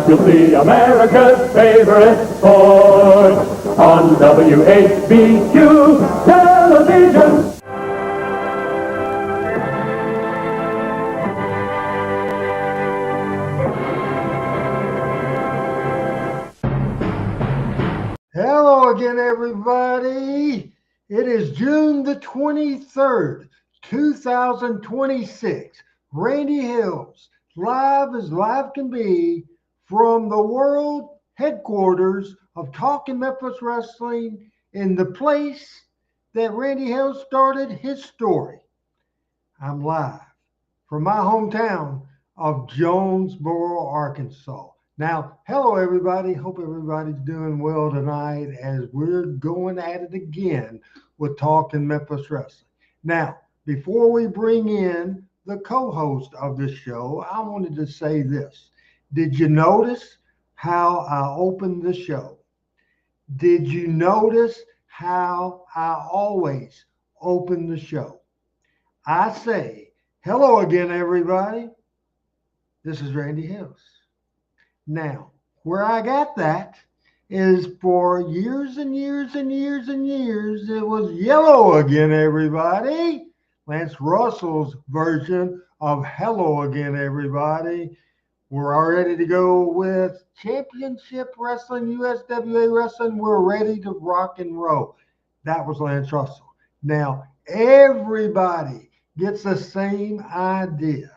You'll see America's favorite sport on WHBQ television. Hello again, everybody. It is June the 23rd, 2026. Randy Hills, live as live can be, from the world headquarters of Talking Memphis Wrestling in the place that Randy Hills started his story. I'm live from my hometown of Jonesboro, Arkansas. Now, hello everybody. Hope everybody's doing well tonight as we're going at it again with Talking Memphis Wrestling. Now, before we bring in the co-host of this show, I wanted to say this. Did you notice how I opened the show? Did you notice how I always open the show? I say, hello again, everybody. This is Randy Hills. Now, where I got that is for years and years and years and years, it was yellow again, everybody. Lance Russell's version of hello again, everybody. We're all ready to go with Championship Wrestling, USWA Wrestling. We're ready to rock and roll. That was Lance Russell. Now, everybody gets the same idea.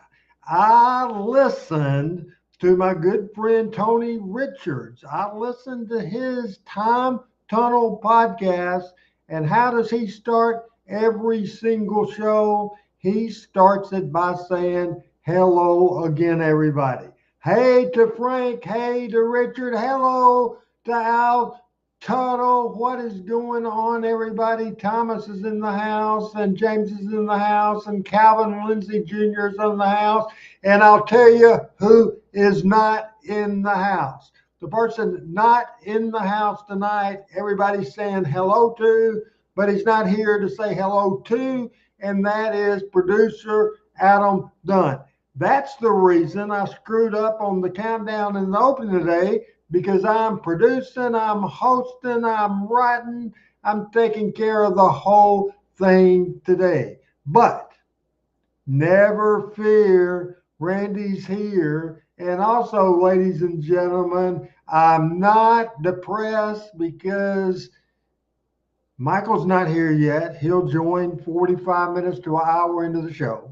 I listened to my good friend Tony Richards. I listened to his Time Tunnel podcast. And how does he start every single show? He starts it by saying, hello again, everybody. Hey to Frank, hey to Richard, hello to Al Tuttle. What is going on, everybody? Thomas is in the house, and James is in the house, and Calvin Lindsay Jr. is in the house. And I'll tell you who is not in the house. The person not in the house tonight, everybody's saying hello to, but he's not here to say hello to, and that is producer Adam Dunn. That's the reason I screwed up on the countdown in the opening today, because I'm producing, I'm hosting, I'm writing, I'm taking care of the whole thing today. But never fear, Randy's here. And also, ladies and gentlemen, I'm not depressed because Michael's not here yet. He'll join 45 minutes to an hour into the show.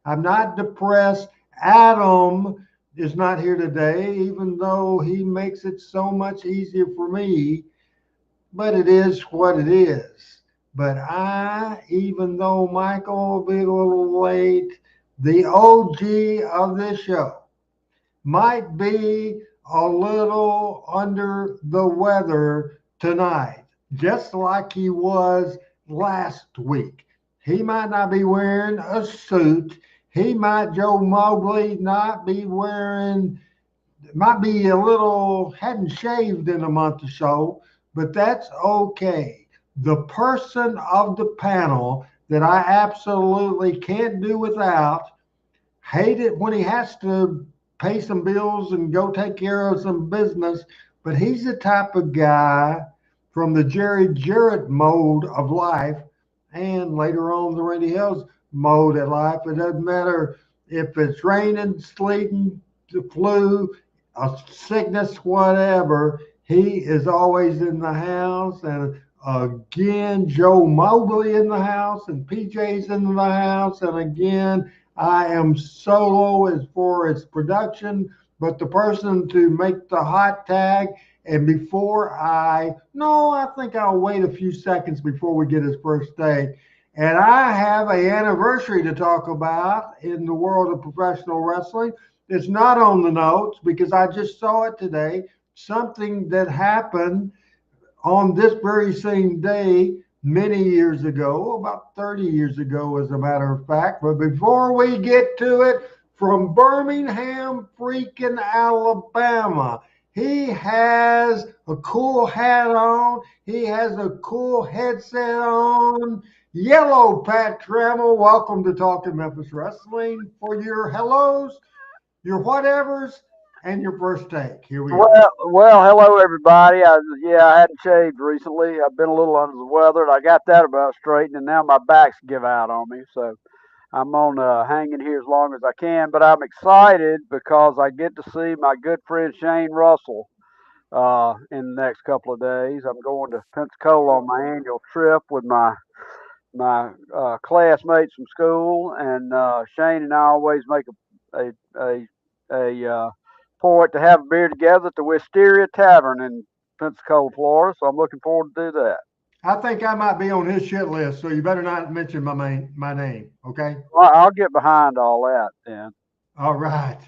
I'm not depressed. Adam is not here today, even though he makes it so much easier for me. But it is what it is. But I, even though Michael will be a little late, the OG of this show might be a little under the weather tonight, just like he was last week. He might not be wearing a suit. He might, Joe Mobley, not be wearing, might be a little, hadn't shaved in a month or so, but that's okay. The person of the panel that I absolutely can't do without, hate it when he has to pay some bills and go take care of some business, but he's the type of guy from the Jerry Jarrett mode of life and later on the Randy Hills mode of life. It doesn't matter if it's raining, sleeting, the flu, a sickness, whatever. He is always in the house. And again, Joe Mobley in the house and PJ's in the house. And again, I am solo as far as production, but the person to make the hot tag. And before I think I'll wait a few seconds before we get his first take. And I have an anniversary to talk about in the world of professional wrestling. It's not on the notes because I just saw it today. Something that happened on this very same day many years ago, about 30 years ago, as a matter of fact. But before we get to it, from Birmingham, freaking Alabama, he has a cool hat on. He has a cool headset on. Yellow Pat Trammell, welcome to Talking Memphis Wrestling for your hellos, your whatevers, and your first take. Here we go. Well, hello everybody. I hadn't shaved recently. I've been a little under the weather, and I got that about straightened, and now my back's give out on me. So I'm on hanging here as long as I can. But I'm excited because I get to see my good friend Shane Russell in the next couple of days. I'm going to Pensacola on my annual trip with my classmates from school, and Shane and I always make a a point to have a beer together at the Wisteria Tavern in Pensacola, Florida. So I'm looking forward to do that. I think I might be on his shit list, so you better not mention my name, okay? I'll get behind all that then. All right.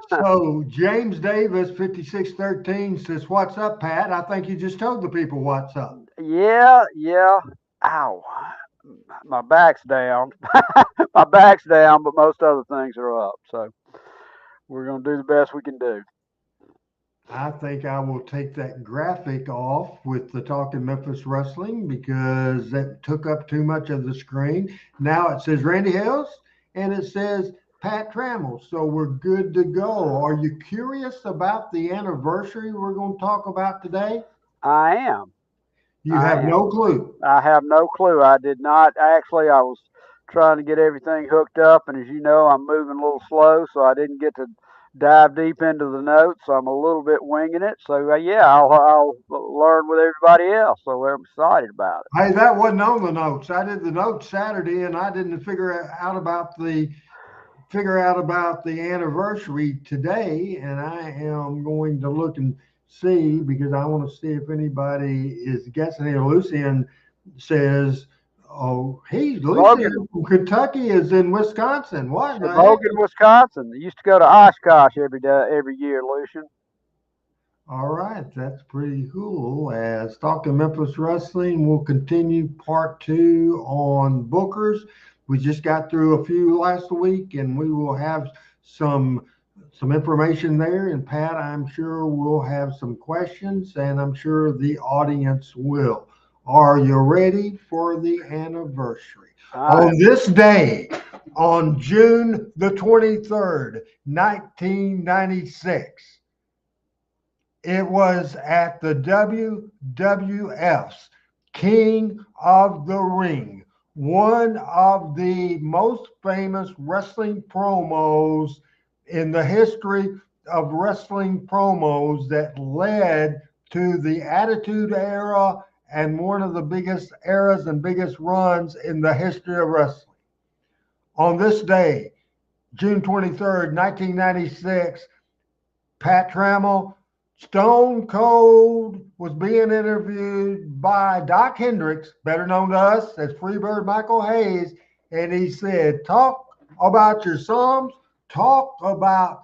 So James Davis, 5613 says, "What's up, Pat?" I think you just told the people what's up. Yeah. Ow. My back's down. My back's down, but most other things are up. So we're going to do the best we can do. I think I will take that graphic off with the Talking Memphis Wrestling because that took up too much of the screen. Now it says Randy Hills and it says Pat Trammell. So we're good to go. Are you curious about the anniversary we're going to talk about today? I am. You have no clue. I have no clue. I did not. Actually, I was trying to get everything hooked up, and as you know, I'm moving a little slow, so I didn't get to dive deep into the notes. So I'm a little bit winging it. So I'll learn with everybody else. So I'm excited about it. Hey, that wasn't on the notes. I did the notes Saturday, and I didn't figure out about the anniversary today, and I am going to look and see because I want to see if anybody is guessing here. Lucian says, "Oh, Lucian from Kentucky is in Wisconsin." What? Logan, Wisconsin. They used to go to Oshkosh every year, Lucian. All right, that's pretty cool. As Talking Memphis Wrestling will continue part 2 on bookers. We just got through a few last week, and we will have some information there. And Pat, I'm sure we'll have some questions, and I'm sure the audience will. Are you ready for the anniversary? On this day, on June the 23rd, 1996, it was at the WWF's King of the Ring, one of the most famous wrestling promos in the history of wrestling promos that led to the Attitude Era and one of the biggest eras and biggest runs in the history of wrestling. On this day, June 23rd, 1996, Pat Trammell, Stone Cold, was being interviewed by Doc Hendricks, better known to us as Freebird Michael Hayes, and he said, "Talk about your Psalms, talk about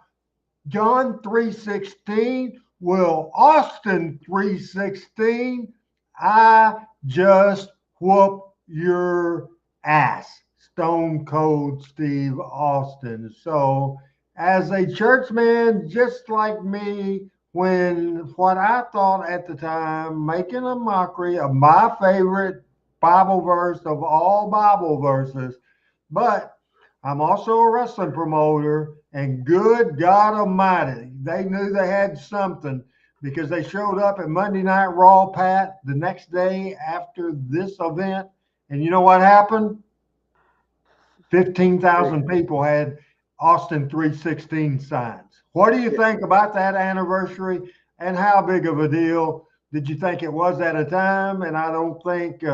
John 3:16. Will Austin 3:16. I just whoop your ass. Stone Cold Steve Austin. So, as a churchman just like me, when what I thought at the time, making a mockery of my favorite Bible verse of all Bible verses, but I'm also a wrestling promoter, and good God Almighty, they knew they had something because they showed up at Monday Night Raw, Pat, the next day after this event. And you know what happened? 15,000 people had Austin 316 signs. What do you think about that anniversary, and how big of a deal did you think it was at a time? And I don't think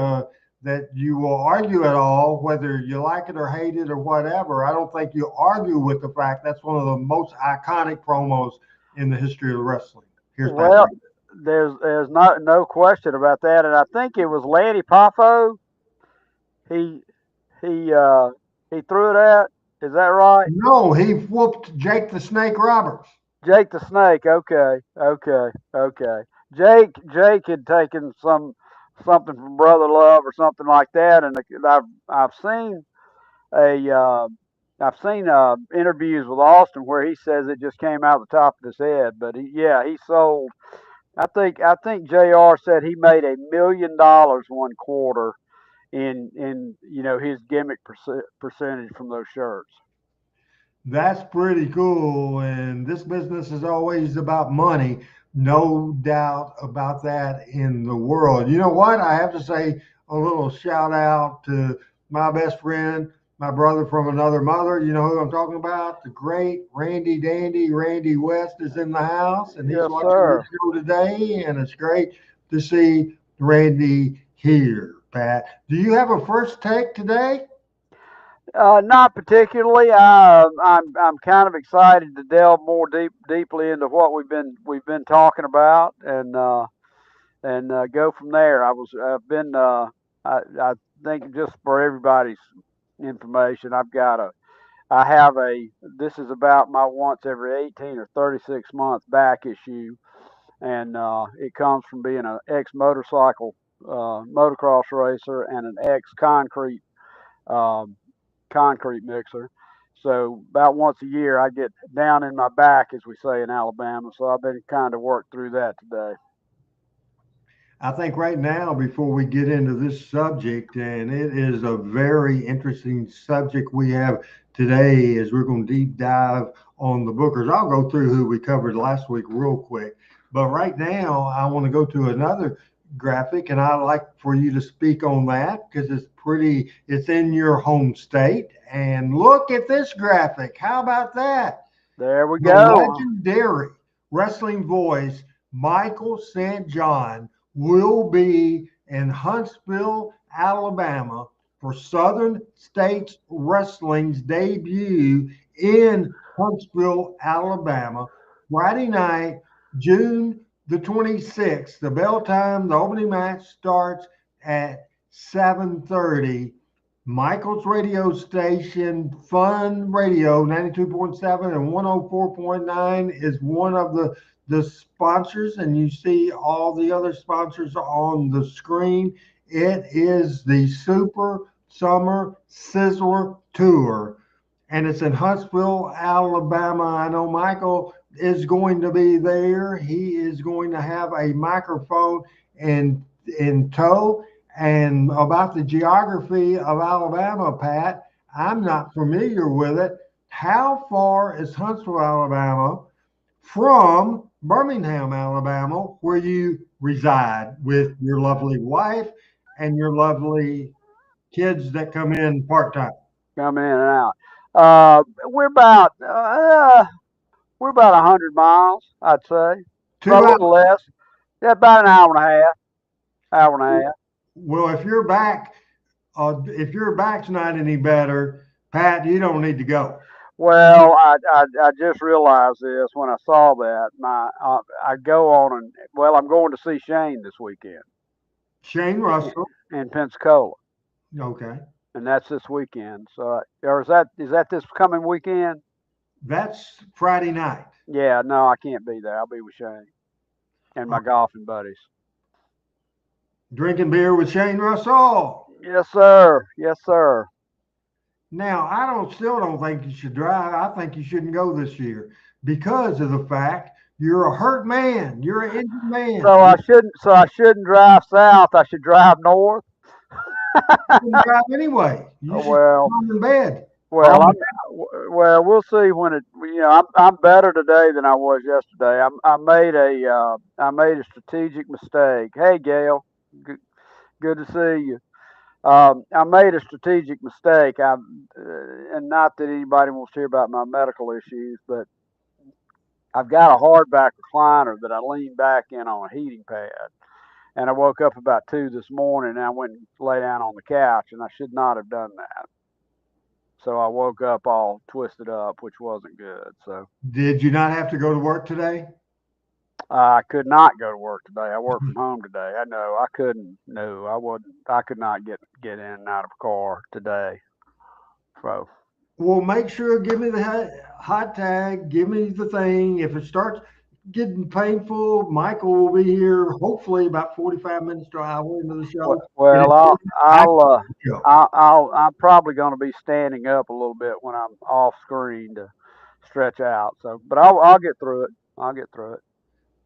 that you will argue at all, whether you like it or hate it or whatever. I don't think you argue with the fact that's one of the most iconic promos in the history of wrestling. Here's Well, Patrick. there's not no question about that, and I think it was Lanny Poffo. He he uh he threw it at. Is that right? No, he whooped Jake the Snake Roberts. Jake the Snake. Okay, okay, okay. Jake had taken something from Brother Love or something like that, and I've seen a I've seen interviews with Austin where he says it just came out the top of his head. But he sold. I think Jr. said he made $1 million one quarter in his gimmick percentage from those shirts. That's pretty cool. And this business is always about money. No doubt about that in the world. You know what? I have to say a little shout out to my best friend, my brother from another mother. You know who I'm talking about? The great Randy Dandy. Randy West is in the house and he's Yes, watching this sir. show today. And it's great to see Randy here, Pat. Do you have a first take today? Not particularly. I'm kind of excited to delve more deeply into what we've been talking about, and go from there. I've been I think, just for everybody's information, I have a this is about my once every 18 or 36 month back issue, and it comes from being an ex motorcycle motocross racer and an ex um, concrete mixer. So about once a year, I get down in my back, as we say in Alabama. So I've been kind of worked through that today. I think right now, before we get into this subject, and it is a very interesting subject we have today, as we're going to deep dive on the Bookers. I'll go through who we covered last week real quick. But right now, I want to go to another graphic, and I'd like for you to speak on that because it's in your home state. And look at this graphic. How about that? There we The go. legendary wrestling voice Michael St. John will be in Huntsville, Alabama for Southern States Wrestling's debut in Huntsville, Alabama, Friday night, June the 26th. The bell time, the opening match starts at 7:30. Michael's radio station, Fun Radio 92.7 and 104.9, is one of the sponsors, and you see all the other sponsors on the screen. It is the Super Summer Sizzler Tour, and it's in Huntsville, Alabama. I know Michael is going to be there. He is going to have a microphone in tow. And about the geography of Alabama, Pat, I'm not familiar with it. How far is Huntsville, Alabama from Birmingham, Alabama, where you reside with your lovely wife and your lovely kids that come in part time? Coming in and out. Uh, we're about uh, we're about 100 miles, I'd say. A Two little hours. less. Yeah, about an hour and a half. Hour and a half. Well, if your back's not any better, Pat, you don't need to go. Well, I just realized this when I saw that. I go on and well, I'm going to see Shane this weekend Shane in, Russell. in Pensacola, Okay. and that's this weekend. So, or is that this coming weekend? That's Friday night. Yeah, no, I can't be there. I'll be with Shane and my golfing buddies. Drinking beer with Shane Russell. Yes, sir. Yes, sir. Now, still don't think you should drive. I think you shouldn't go this year because of the fact you're a hurt man. You're an injured man. So I shouldn't drive south. I should drive north. You shouldn't drive anyway. You should Well, come in bed. well, well, we'll see when it. I'm better today than I was yesterday. I made a strategic mistake. Hey, Gail, good, good to see you. I made a strategic mistake. And not that anybody wants to hear about my medical issues, but I've got a hardback recliner that I lean back in on a heating pad. And I woke up about 2 this morning and I went and lay down on the couch, and I should not have done that. So I woke up all twisted up, which wasn't good. So Did you not have to go to work today? I could not go to work today. I work from home today. I know I couldn't. No, I wouldn't. I could not get in and out of a car today. So Well, make sure, give me the hot tag, give me the thing. If it starts getting painful, Michael will be here hopefully about 45 minutes to an hour into the show. well, Show. I'm probably going to be standing up a little bit when I'm off screen to stretch out. So, but I'll get through it. I'll get through it.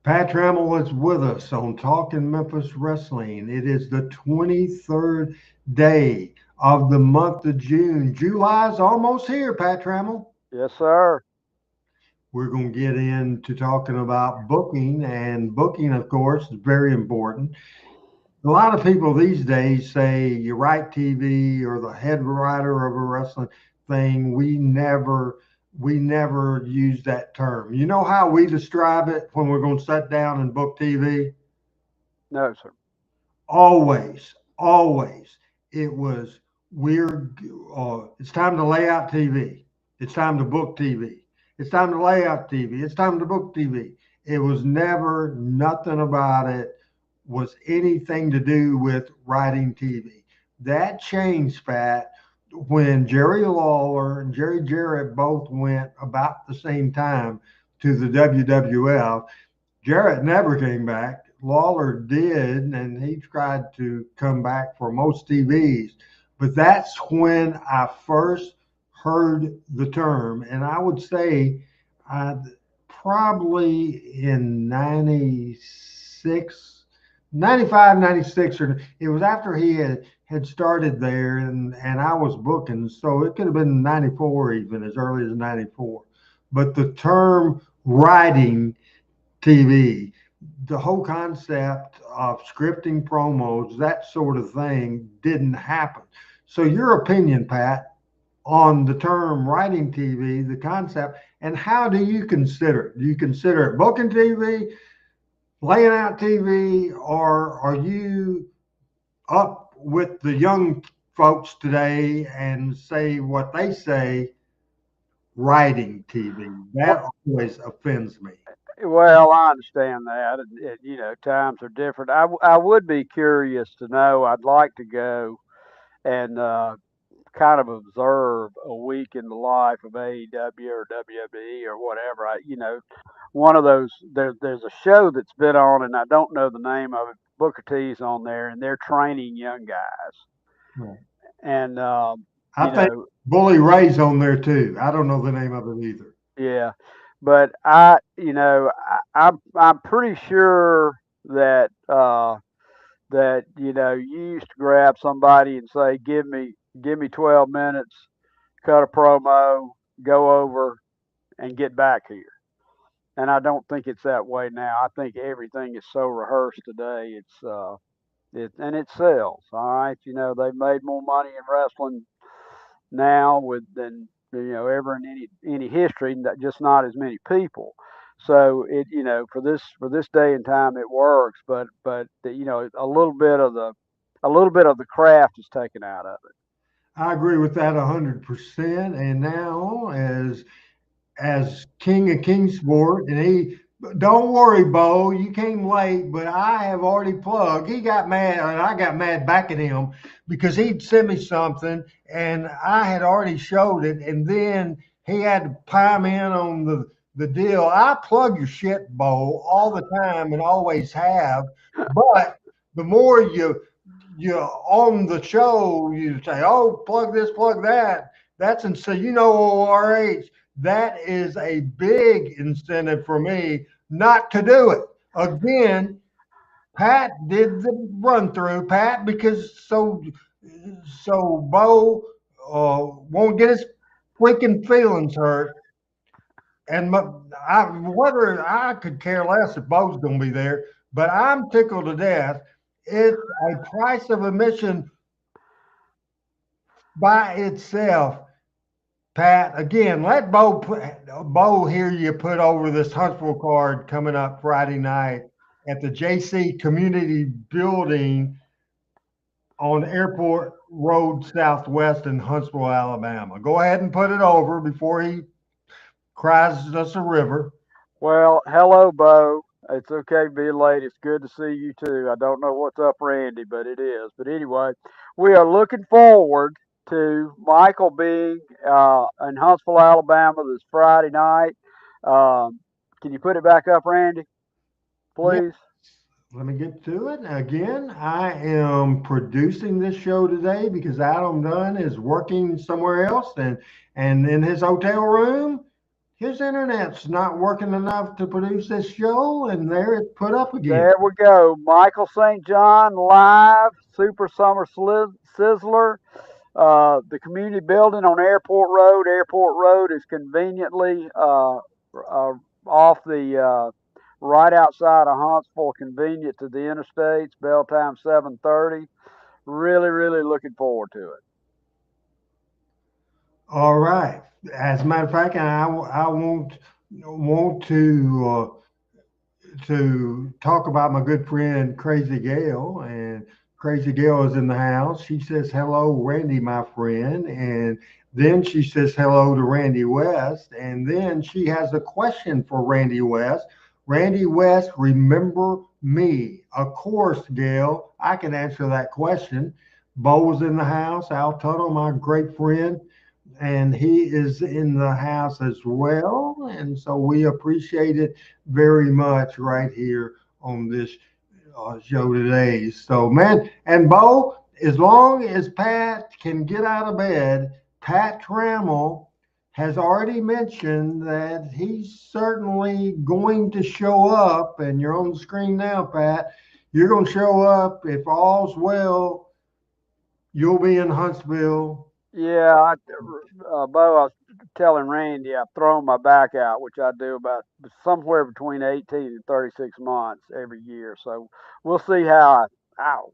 Pat Trammell is with us on Talking Memphis Wrestling. It is the 23rd day of the month of June. July's almost here, Pat Trammell. Yes, sir. We're going to get into talking about booking, and booking, of course, is very important. A lot of people these days say you write TV or the head writer of a wrestling thing. We never use that term. You know how we describe it when we're going to sit down and book TV? No, sir. Always. It was it's time to lay out TV. It's time to book TV. It's time to lay out TV. It's time to book TV. It was never, nothing about it was anything to do with writing TV. That changed, Pat, when Jerry Lawler and Jerry Jarrett both went about the same time to the WWF. Jarrett never came back. Lawler did, and he tried to come back for most TVs. But that's when I first heard the term, and I would say probably in 96, 95, 96, or it was after he had started there, and I was booking, so it could have been 94, even as early as 94. But the term writing TV, the whole concept of scripting promos, that sort of thing didn't happen. So your opinion, Pat, on the term writing TV, the concept, and how do you consider it? Do you consider it booking TV, laying out TV, or are you up with the young folks today and say what they say, writing TV? That always offends me. Well, I understand that. Times are different. I would be curious to know. I'd like to go and kind of observe a week in the life of AEW or WWE or whatever. One of those. There's a show that's been on, and I don't know the name of it. Booker T's on there, and they're training young guys. Right. And I think Bully Ray's on there too. I don't know the name of it either. Yeah, but I'm pretty sure that you used to grab somebody and say, give me 12 minutes, cut a promo, go over, and get back here. And I don't think it's that way now. I think everything is so rehearsed today. And it sells. All right, they've made more money in wrestling now than ever in any history, just not as many people. So for this day and time it works, but a little bit of the craft is taken out of it. I agree with that 100%. And now as King of Kingsport, and don't worry, Bo, you came late, but I have already plugged. He got mad, and I got mad back at him because he'd sent me something, and I had already showed it, and then he had to pile in on the deal. I plug your shit, Bo, all the time and always have. But the more you on the show, you say, "Oh, plug this, plug that." That's and so ORH. That is a big incentive for me not to do it again. Pat did the run through, Pat, because so Bo won't get his freaking feelings hurt. And whether I could care less if Bo's going to be there, but I'm tickled to death. It's a price of admission by itself. Pat, again, let Bo hear you put over this Huntsville card coming up Friday night at the JC Community Building on Airport Road Southwest in Huntsville, Alabama. Go ahead and put it over before he cries us a river. Well, hello, Bo. It's okay to be late. It's good to see you too. I don't know what's up, Randy, but it is. But anyway, we are looking forward to Michael being in Huntsville, Alabama this Friday night. Can you put it back up, Randy, Yeah, please? let me get to it. Again, I am producing this show today because Adam Dunn is working somewhere else and in his hotel room. His internet's not working enough to produce this show, and there it's put up again. There we go. Michael St. John live, Super Summer Sizzler. The community building on Airport Road. Airport Road is conveniently off the right outside of Huntsville, convenient to the interstates. Bell time 7:30. Really, really looking forward to it. All right. As a matter of fact, I want to talk about my good friend Crazy Gail, and Crazy Gail is in the house. She says hello, Randy, my friend, and then she says hello to Randy West, and then she has a question for Randy West. Randy West, remember me? Of course, Gail, I can answer that question. Bo's in the house. Al Tuttle, my great friend, and he is in the house as well. And so we appreciate it very much right here on this show today. So, man, and Bo, as long as Pat can get out of bed, Pat Trammell has already mentioned that he's certainly going to show up. And you're on the screen now, Pat. You're going to show up if all's well. You'll be in Huntsville. Yeah, Bo, I was telling Randy I've thrown my back out, which I do about somewhere between 18 and 36 months every year. So we'll see how ow,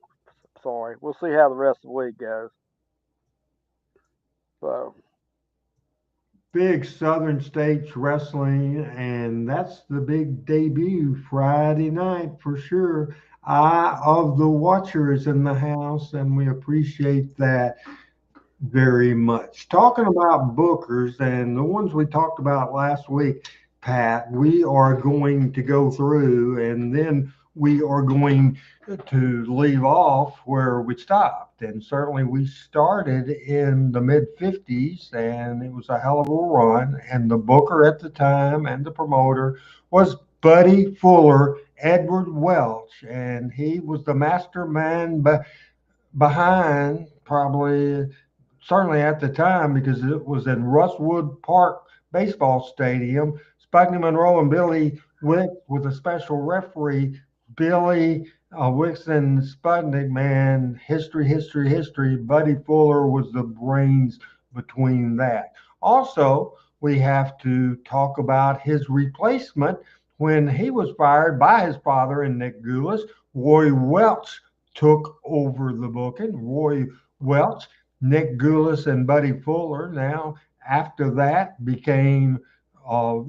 sorry, we'll see how the rest of the week goes. So Big Southern States Wrestling, and that's the big debut Friday night for sure. Eye of the Watcher is in the house, and we appreciate that very much. Talking about bookers and the ones we talked about last week, Pat, we are going to go through and then we are going to leave off where we stopped. And certainly we started in the mid 50s and it was a hell of a run. And the booker at the time and the promoter was Buddy Fuller, Edward Welch, and he was the mastermind behind probably certainly at the time because it was in Russwood Park Baseball Stadium. Sputnik Monroe and Billy Wick with a special referee. Billy Wicks and Sputnik, man, history, history, history. Buddy Fuller was the brains between that. Also, we have to talk about his replacement when he was fired by his father and Nick Gulas. Roy Welch took over the booking. Roy Welch, Nick Gulas, and Buddy Fuller. Now, after that, became uh,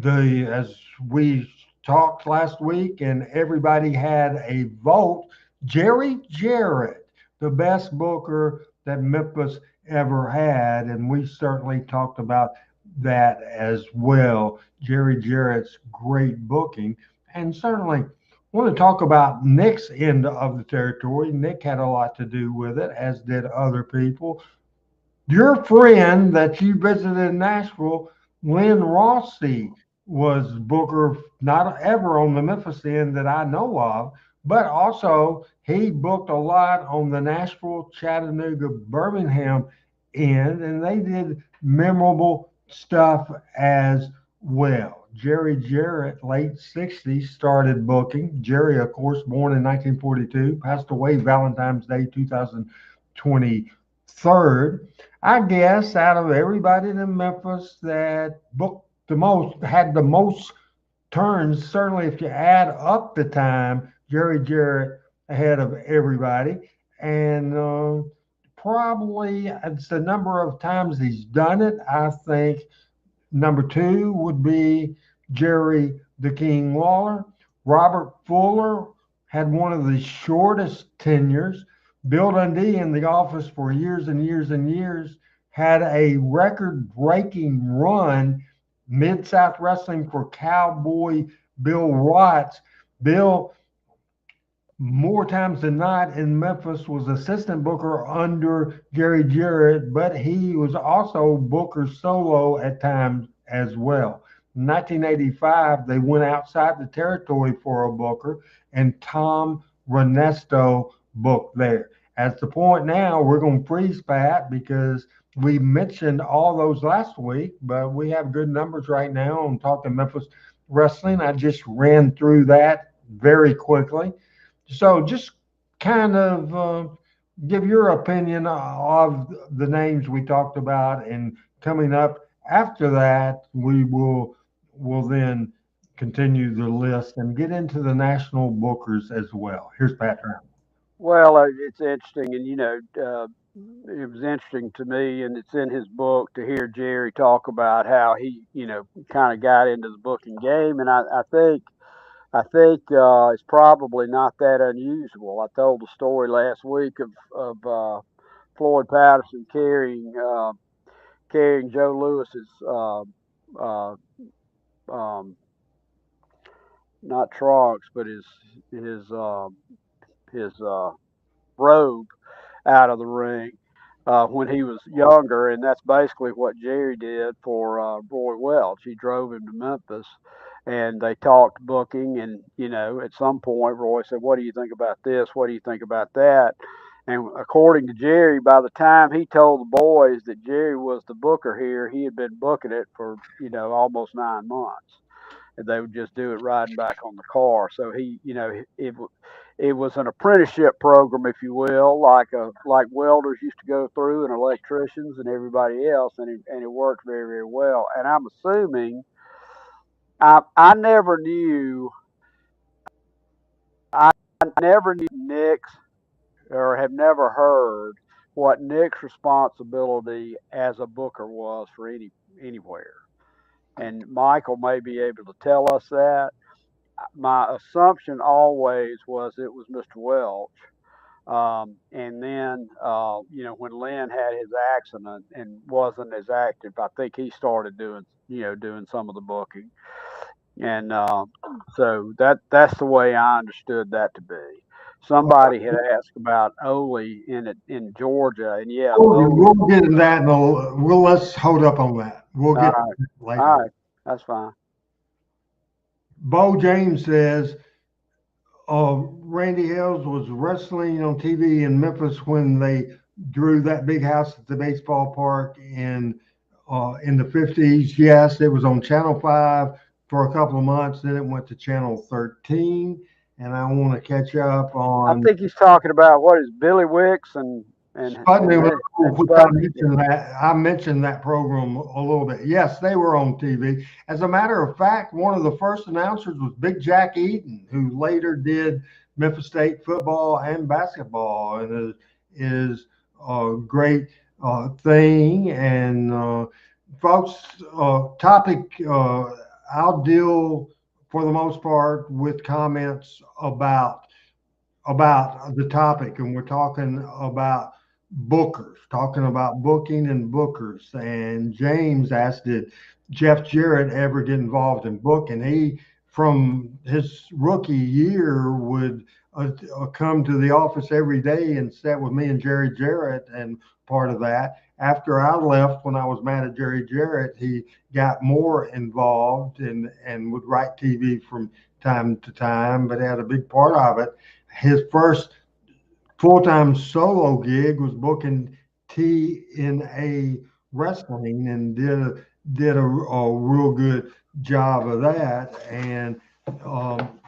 as we talked last week, and everybody had a vote. Jerry Jarrett, the best booker that Memphis ever had, and we certainly talked about that as well. Jerry Jarrett's great booking, and certainly want to talk about Nick's end of the territory. Nick had a lot to do with it, as did other people. Your friend that you visited in Nashville, Lynn Rossi, was booker not ever on the Memphis end that I know of, but also he booked a lot on the Nashville, Chattanooga, Birmingham end, and they did memorable stuff as well. Jerry Jarrett, late 60s, started booking. Jerry, of course, born in 1942, passed away Valentine's Day 2023. I guess out of everybody in Memphis that booked the most, had the most turns, certainly if you add up the time, Jerry Jarrett ahead of everybody. And probably it's the number of times he's done it. I think number two would be Jerry the King Lawler. Robert Fuller had one of the shortest tenures. Bill Dundee in the office for years and years and years had a record breaking run Mid South Wrestling for Cowboy Bill Watts. Bill, more times than not in Memphis, was assistant booker under Jerry Jarrett, but he was also booker solo at times as well. In 1985, they went outside the territory for a booker, and Tom Renesto booked there. At the point now, we're going to freeze Pat because we mentioned all those last week, but we have good numbers right now on Talking Memphis Wrestling. I just ran through that very quickly. So just kind of give your opinion of the names we talked about, and coming up after that, will then continue the list and get into the national bookers as well. Here's Pat Brown. Well, it's interesting, and it was interesting to me, and it's in his book to hear Jerry talk about how he, kind of got into the booking game, and I think it's probably not that unusual. I told the story last week of Floyd Patterson carrying Joe Lewis's uh, um, not trunks, but his robe out of the ring when he was younger, and that's basically what Jerry did for Roy Welch. He drove him to Memphis, and they talked booking. And at some point, Roy said, "What do you think about this? What do you think about that?" And according to Jerry, by the time he told the boys that Jerry was the booker here, he had been booking it for almost 9 months, and they would just do it riding back on the car. So it was an apprenticeship program, if you will, like welders used to go through, and electricians and everybody else, and it worked very, very well. And I'm assuming I never knew I never knew Nick's, or have never heard what Nick's responsibility as a booker was for anywhere. And Michael may be able to tell us that. My assumption always was it was Mr. Welch. And then, when Lynn had his accident and wasn't as active, I think he started doing some of the booking. And so that's the way I understood that to be. Somebody had asked about Ole in Georgia, and yeah, Ole. We'll get to that, and let's hold up on that. We'll All get right, to that all later. right, that's fine. Bo James says Randy Hales was wrestling on TV in Memphis when they drew that big house at the baseball park in the 50s. Yes, it was on Channel 5 for a couple of months. Then it went to Channel 13. And I want to catch up I on think he's talking about what is Billy Wicks and Sputnik, and which Sputnik. I mentioned that program a little bit. Yes, they were on TV. As a matter of fact, one of the first announcers was Big Jack Eaton, who later did Memphis State football and basketball, and is a great thing. And folks, topic, I'll deal for the most part with comments about the topic, and we're talking about bookers, talking about booking and bookers. And James asked, did Jeff Jarrett ever get involved in booking? He, from his rookie year, would come to the office every day and sit with me and Jerry Jarrett, and part of that. after I left, when I was mad at Jerry Jarrett, he got more involved and would write TV from time to time, but had a big part of it. His first full-time solo gig was booking TNA wrestling, and did a real good job of that. And um,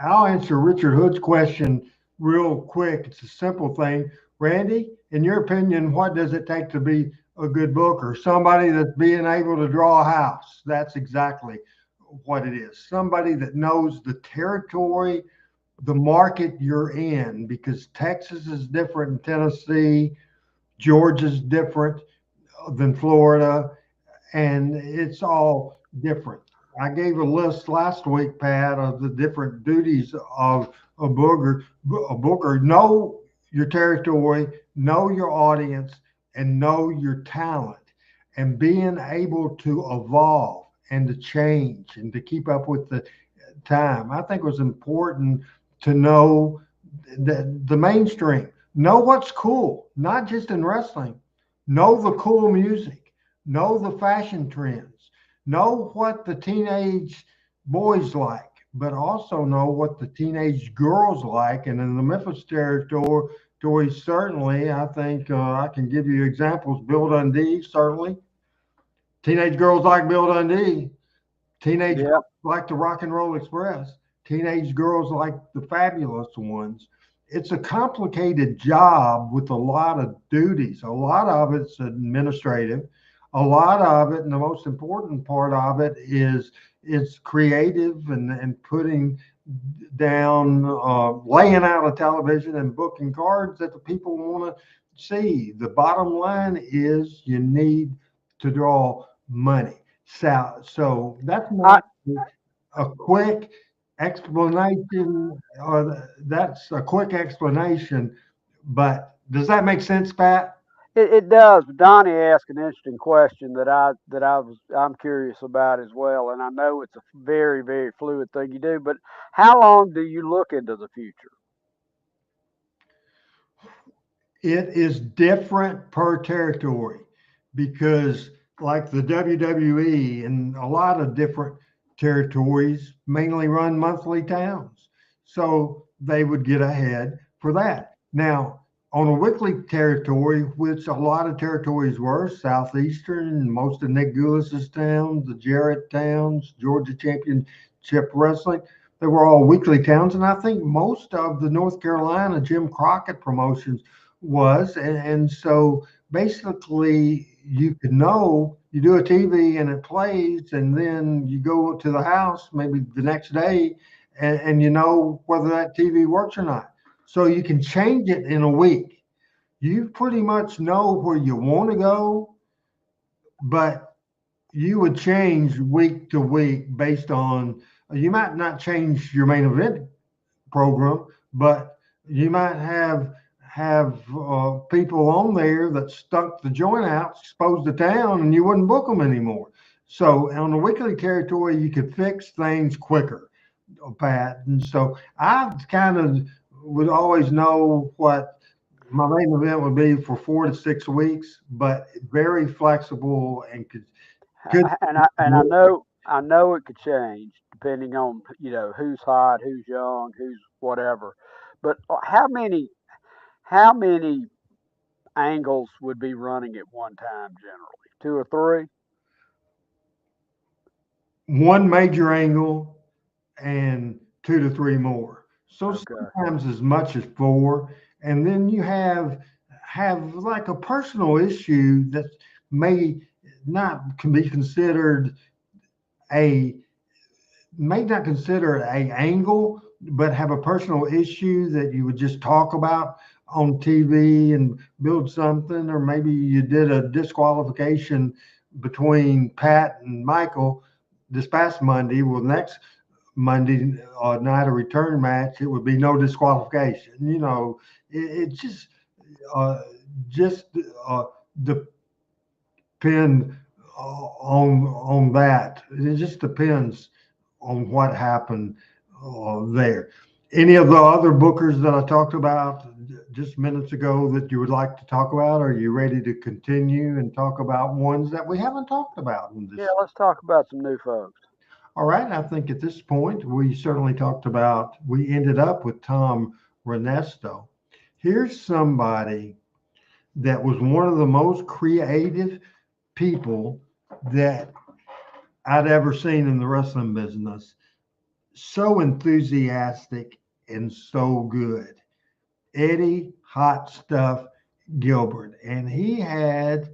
I'll answer Richard Hood's question real quick. It's a simple thing. Randy, in your opinion, what does it take to be a good booker? Somebody that's being able to draw a house. That's exactly what it is. Somebody that knows the territory, the market you're in, because Texas is different than Tennessee, Georgia's different than Florida, and it's all different. I gave a list last week, Pat, of the different duties of a booker. A booker, know your territory, know your audience, and know your talent, and being able to evolve and to change and to keep up with the time. I think it was important to know the mainstream, know what's cool, not just in wrestling, know the cool music, know the fashion trends, know what the teenage boys like, but also know what the teenage girls like. And in the Memphis territory, certainly, I think I can give you examples. Bill Dundee, certainly. Teenage girls like Bill Dundee. Teenage Yeah. girls like the Rock and Roll Express. Teenage girls like the Fabulous Ones. It's a complicated job with a lot of duties. A lot of it's administrative. A lot of it, and the most important part of it, is it's creative and putting down, laying out a television and booking cards that the people want to see. The bottom line is you need to draw money. So that's I, not a quick explanation, or that's a quick explanation. But does that make sense, Pat? it does. But Donnie asked an interesting question I'm curious about as well, and I know it's a very very fluid thing you do. But how long do you look into the future? It is different per territory because, like the WWE and a lot of different territories, mainly run monthly towns. So they would get ahead for that. Now, on a weekly territory, which a lot of territories were, Southeastern, most of Nick Goulas's towns, the Jarrett towns, Georgia Championship Wrestling, they were all weekly towns. And I think most of the North Carolina Jim Crockett promotions was. And so basically, you could know, you do a TV and it plays, and then you go to the house maybe the next day, and you know whether that TV works or not. So you can change it in a week. You pretty much know where you want to go, but you would change week to week based on, you might not change your main event program, but you might have people on there that stuck the joint out, exposed the town, and you wouldn't book them anymore. So on the weekly territory, you could fix things quicker, Pat. And so I kind of would always know what my main event would be for 4 to 6 weeks, but very flexible and could And I know it could change depending on who's hot, who's young, who's whatever. But how many angles would be running at one time generally? Two or three? one major angle and 2 to 3 more. So Okay. sometimes as much as four. And then you have like a personal issue that may not can be considered a may not consider a angle, but have a personal issue that you would just talk about on TV and build something, or maybe you did a disqualification between Pat and Michael this past Monday. Well, next Monday night, a return match, it would be no disqualification. It uh, just depend on that. It just depends on what happened there. Any of the other bookers that I talked about, just minutes ago that you would like to talk about? Are you ready to continue and talk about ones that we haven't talked about in Yeah, this? let's talk about some new folks. All right. I think at this point, we certainly talked about, we ended up with Tom Renesto. Here's somebody that was one of the most creative people that I'd ever seen in the wrestling business. So enthusiastic and so good. Eddie Hot Stuff Gilbert. And he had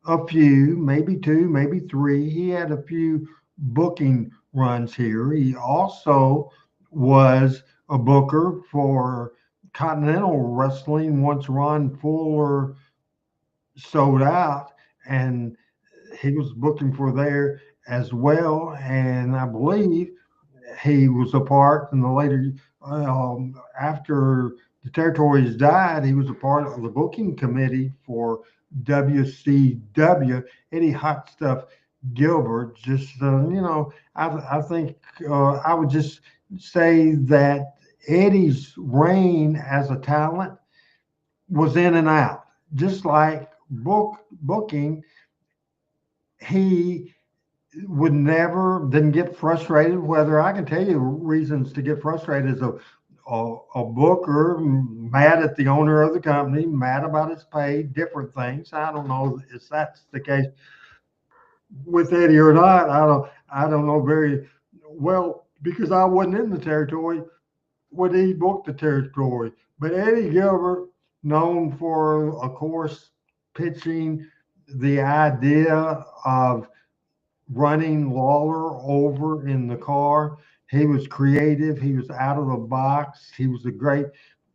a few, maybe two, maybe three. He had a few booking runs here. He also was a booker for Continental Wrestling once Ron Fuller sold out, and he was booking for there as well. And I believe he was a part in the later, after the territories died, he was a part of the booking committee for WCW. Eddie Hot Stuff Gilbert. Just, I think I would just say that Eddie's reign as a talent was in and out, just like booking. He would never didn't get frustrated. Whether I can tell you reasons to get frustrated as a booker, mad at the owner of the company, mad about his pay, different things. I don't know if that's the case with Eddie or not. I don't know very well because I wasn't in the territory when he booked the territory. But Eddie Gilbert, known for, of course, pitching the idea of running Lawler over in the car. He was creative. He was out of the box. He was a great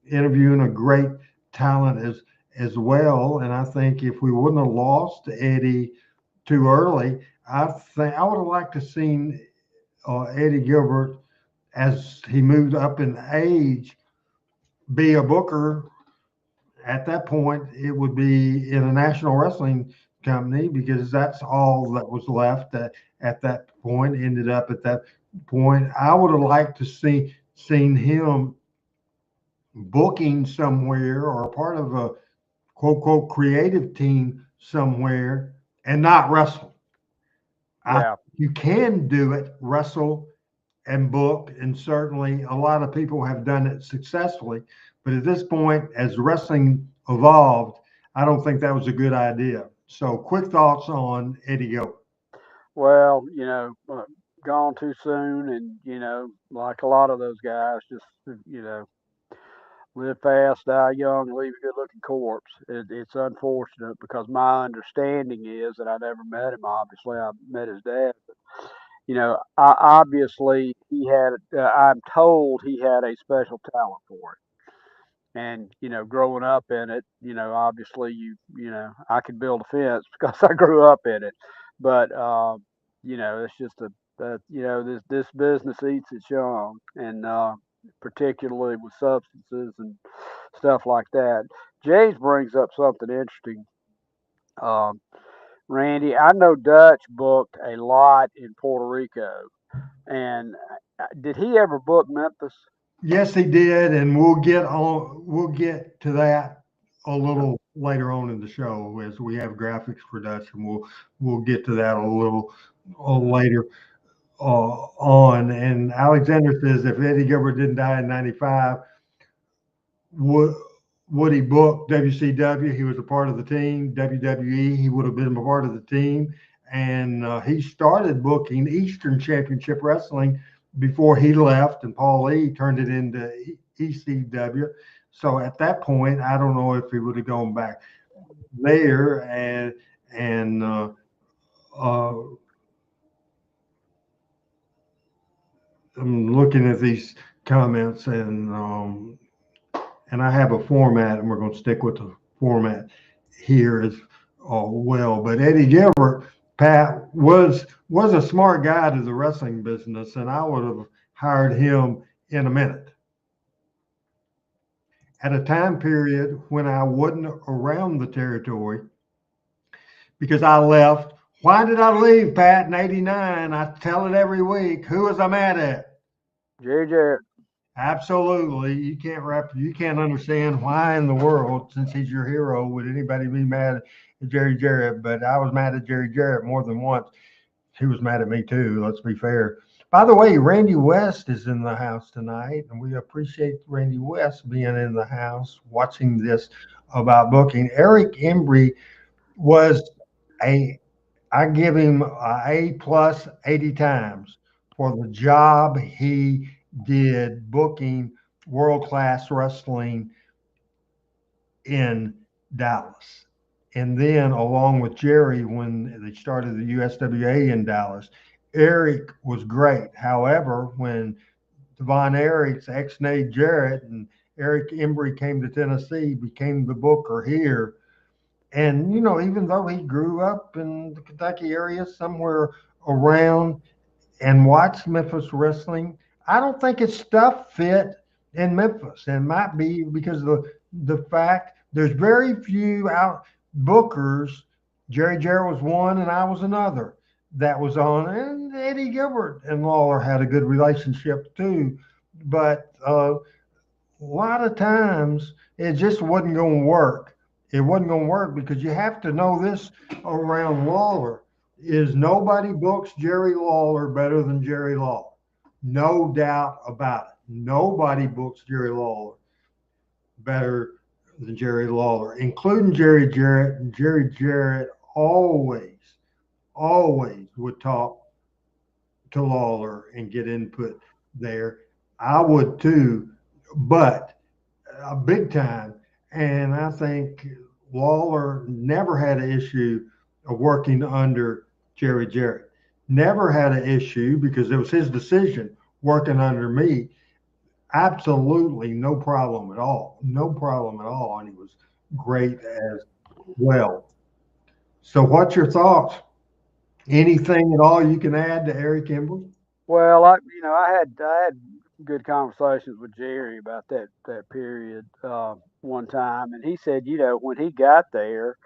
interview and a great talent as well. And I think if we wouldn't have lost Eddie too early, I think I would have liked to seen Eddie Gilbert as he moved up in age be a booker. At that point, it would be in a national wrestling company because that's all that was left at that point. Ended up at that point. I would have liked to seen him booking somewhere or part of a quote quote creative team somewhere and not wrestle. Yeah. You can do it, wrestle and book, and certainly a lot of people have done it successfully. But at this point, as wrestling evolved, I don't think that was a good idea. So, quick thoughts on Eddie Gilbert. Well, gone too soon, and like a lot of those guys, just live fast, die young, leave a good-looking corpse. It's unfortunate because my understanding is that I never met him. Obviously, I met his dad. Obviously he had. I'm told he had a special talent for it. And growing up in it, obviously I could build a fence because I grew up in it. But it's just this business eats its young, and particularly with substances and stuff like that. James brings up something interesting. Um, Randy, I know Dutch booked a lot in Puerto Rico, and did he ever book Memphis? Yes, he did, and we'll get on. We'll get to that a little later on in the show as we have graphics production. We'll get to that a little later on. And Alexander says if Eddie Gilbert didn't die in '95, would would he book WCW? He was a part of the team. WWE, he would have been a part of the team. And he started booking Eastern Championship Wrestling before he left, and Paul Lee turned it into ECW. So at that point, I don't know if he would have gone back there. And uh, I'm looking at these comments, and I have a format, and we're going to stick with the format here as well. But Eddie Gilbert, Pat, was a smart guy to the wrestling business, and I would have hired him in a minute. At a time period when I wasn't around the territory because I left. Why did I leave, Pat, in '89? I tell it every week. Who was I mad at? Jerry Jarrett. Absolutely. You can't understand why in the world, since he's your hero, would anybody be mad at Jerry Jarrett? But I was mad at Jerry Jarrett more than once. He was mad at me too, let's be fair. By the way, Randy West is in the house tonight, and we appreciate Randy West being in the house watching this about booking. Eric Embry was a I give him a plus 80 times for the job he did booking world class wrestling in Dallas. And then, along with Jerry, when they started the USWA in Dallas, Eric was great. However, when Devon Eric's ex Nate Jarrett and Eric Embry came to Tennessee, became the booker here, and, even though he grew up in the Kentucky area, somewhere around, and watched Memphis wrestling, I don't think his stuff fit in Memphis. And it might be because of the fact there's very few out bookers. Jerry Jarrett was one, and I was another that was on. And Eddie Gilbert and Lawler had a good relationship too. But a lot of times it just wasn't going to work. It wasn't going to work because you have to know this around Lawler is nobody books Jerry Lawler better than Jerry Lawler. No doubt about it. Nobody books Jerry Lawler better than Jerry Lawler, including Jerry Jarrett. And Jerry Jarrett always would talk to Lawler and get input there. I would too, but big time. And I think Lawler never had an issue of working under Jerry Jarrett. Never had an issue because it was his decision working under me. Absolutely no problem at all. No problem at all. And he was great as well. So, what's your thoughts? Anything at all you can add to Eric Kimball? Well, I had good conversations with Jerry about that period one time, and he said, when he got there,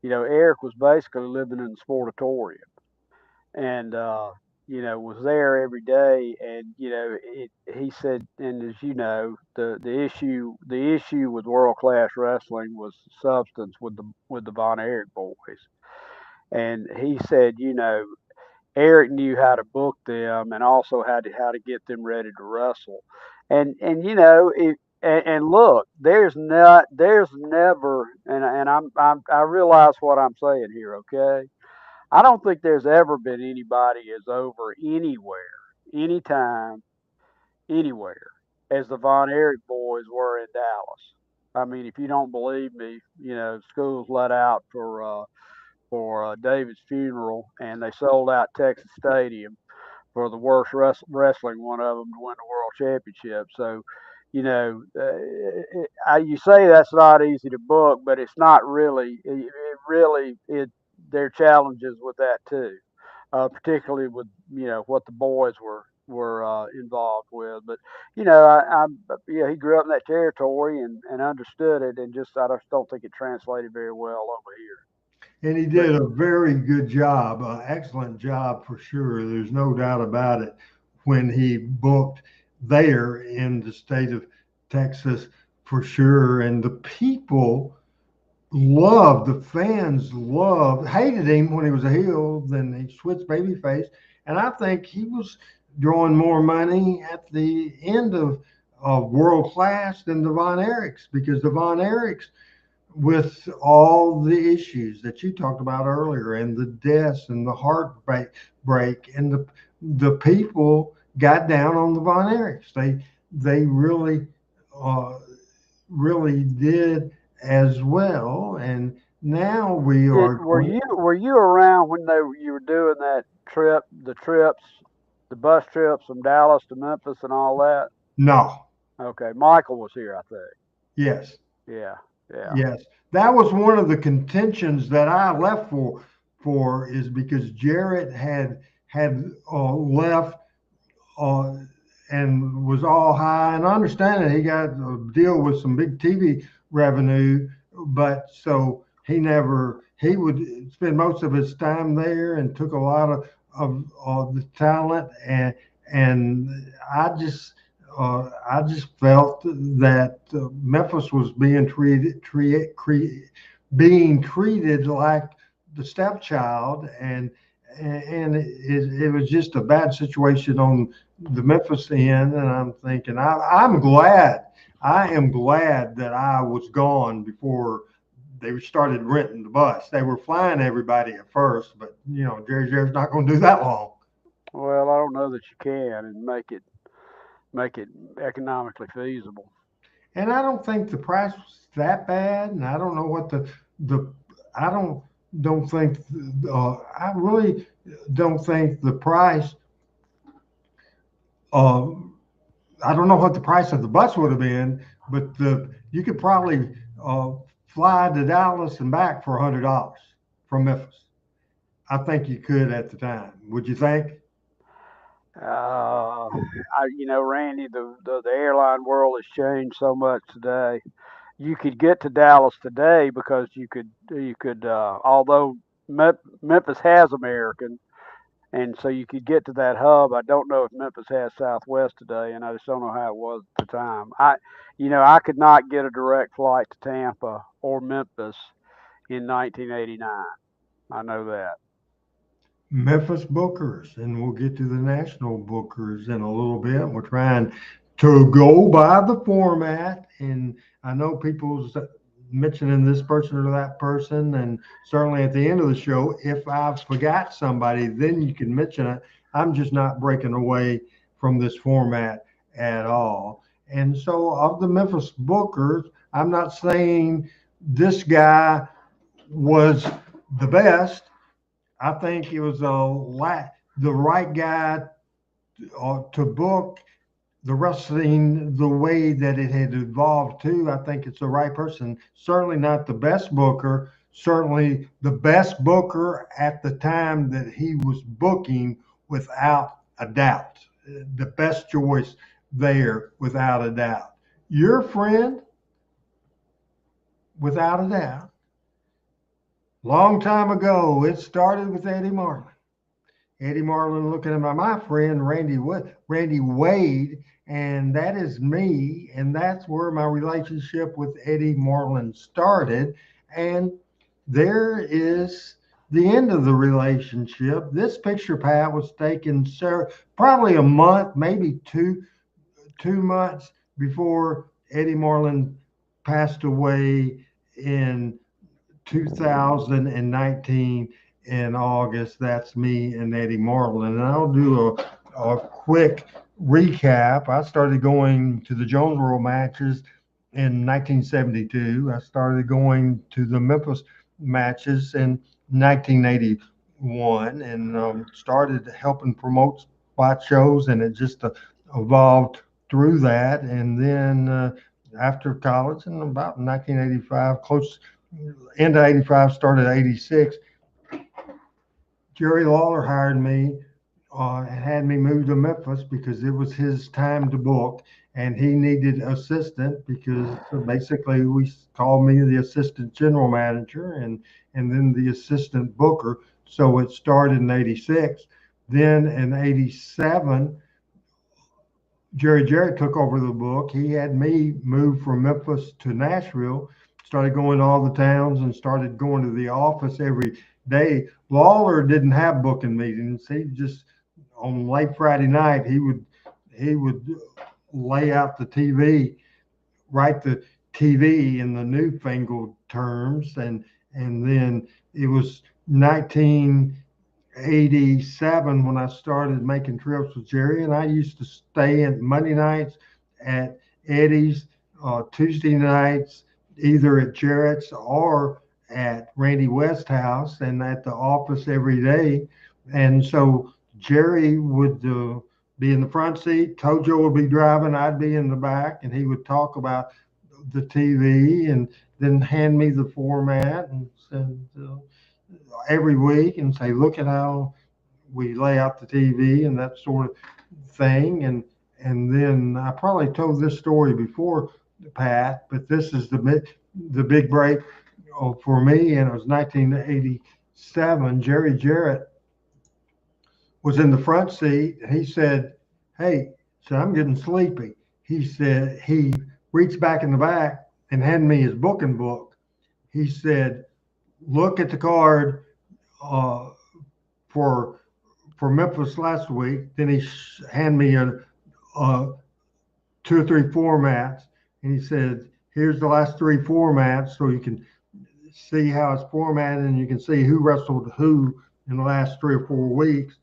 Eric was basically living in the sportatorium, and was there every day, and he said, and as you know, the issue with world class wrestling was substance with the Von Erich boys, and he said, Eric knew how to book them and also how to get them ready to wrestle. And and look, there's never, and I realize what I'm saying here, okay? I don't think there's ever been anybody as over anywhere, anytime, anywhere as the Von Erich boys were in Dallas. I mean, if you don't believe me, schools let out for David's funeral, and they sold out Texas Stadium for the worst wrestling one of them to win the world championship. So, you say that's not easy to book, but it's not really. It really it there are challenges with that too, particularly with what the boys were involved with. But he grew up in that territory and understood it, and I just don't think it translated very well over here. And he But did a very good job, excellent job for sure. There's no doubt about it when he booked there in the state of Texas for sure. And the people the fans hated him when he was a heel, then he switched babyface. And I think he was drawing more money at the end of world class than the Von Erichs because the Von Erichs with all the issues that you talked about earlier and the deaths and the heartbreak and the people got down on the Von Erichs. They uh, really did as well. And now we are going. were you around when you were doing that the bus trips from Dallas to Memphis and all that? No. Okay, Michael was here, I think. Yes. Yeah, yeah. Yes. That was one of the contentions that I left for is because Jarrett had left uh, and was all high. And I understand that he got a deal with some big TV revenue, but so he would spend most of his time there and took a lot of the talent. And I just I just felt that Memphis was being treated like the stepchild, and it was just a bad situation on the Memphis end. And I'm thinking, I am glad that I was gone before they started renting the bus. They were flying everybody at first, but Jerry's not going to do that long. Well, I don't know that you can and make it economically feasible. And I don't think the price was that bad. And I don't know what the I don't think I really don't think the price. Uh, I don't know what the price of the bus would have been, but the you could probably uh, fly to Dallas and back for $100 from Memphis. I think you could at the time. Would you think? Randy, the airline world has changed so much today. You could get to Dallas today because although Memphis has American, and so you could get to that hub. I don't know if Memphis has Southwest today, and I just don't know how it was at the time. I could not get a direct flight to Tampa or Memphis in 1989. I know that. Memphis Bookers, and we'll get to the national bookers in a little bit. We're trying to go by the format, and I know people's mentioning this person or that person, and certainly at the end of the show, if I've forgot somebody, then you can mention it. I'm just not breaking away from this format at all. And so, of the Memphis Bookers, I'm not saying this guy was the best. I think it was the right guy to book the wrestling the way that it had evolved to. I think it's the right person. Certainly not the best booker. Certainly the best booker at the time that he was booking, without a doubt. The best choice there, without a doubt. Your friend, without a doubt. Long time ago, it started with Eddie Marlin. Eddie Marlin looking at my friend Randy Wade, and that is me, and that's where my relationship with Eddie Marlin started. And there is the end of the relationship. This picture, Pat, was taken probably a month, maybe 2 months before Eddie Marlin passed away in 2019 in August. That's me and Eddie Marlin. And I'll do a quick recap. I started going to the Jonesboro matches in 1972. I started going to the Memphis matches in 1981, and started helping promote spot shows, and it just evolved through that. And then after college, in about 1985, close end of 85, started 86, Jerry Lawler hired me and had me move to Memphis because it was his time to book, and he needed assistant because basically we called me the assistant general manager, and then the assistant booker. So it started in 86. Then in 87, Jerry Jarrett took over the book. He had me move from Memphis to Nashville, started going to all the towns and started going to the office every day. Lawler didn't have booking meetings. He just, on late Friday night, he would lay out the TV, write the TV in the newfangled terms, and then it was 1987 when I started making trips with Jerry, and I used to stay in Monday nights at Eddie's, Tuesday nights either at Jarrett's or at Randy West House, and at the office every day. And so Jerry would be in the front seat, Tojo would be driving, I'd be in the back, and he would talk about the TV and then hand me the format and every week and say, look at how we lay out the TV and that sort of thing. And then I probably told this story before, Pat, but this is the big break for me, and it was 1987. Jerry Jarrett was in the front seat. He said, "Hey," so I'm getting sleepy. he said, he reached back in the back and handed me his booking book. He said, look at the card uh, for Memphis last week. Then he handed me a 2 or 3 formats, and he said, here's the last 3 formats so you can see how it's formatted and you can see who wrestled who in the last 3 or 4 weeks.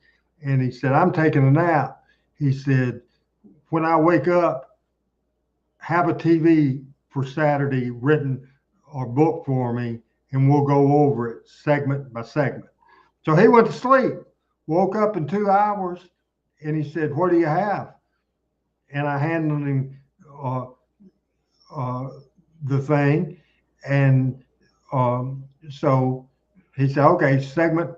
And he said, I'm taking a nap. He said, when I wake up, have a TV for Saturday written or booked for me, and we'll go over it segment by segment. So he went to sleep, woke up in 2 hours, and he said, what do you have? And I handed him the thing. And so he said, okay, segment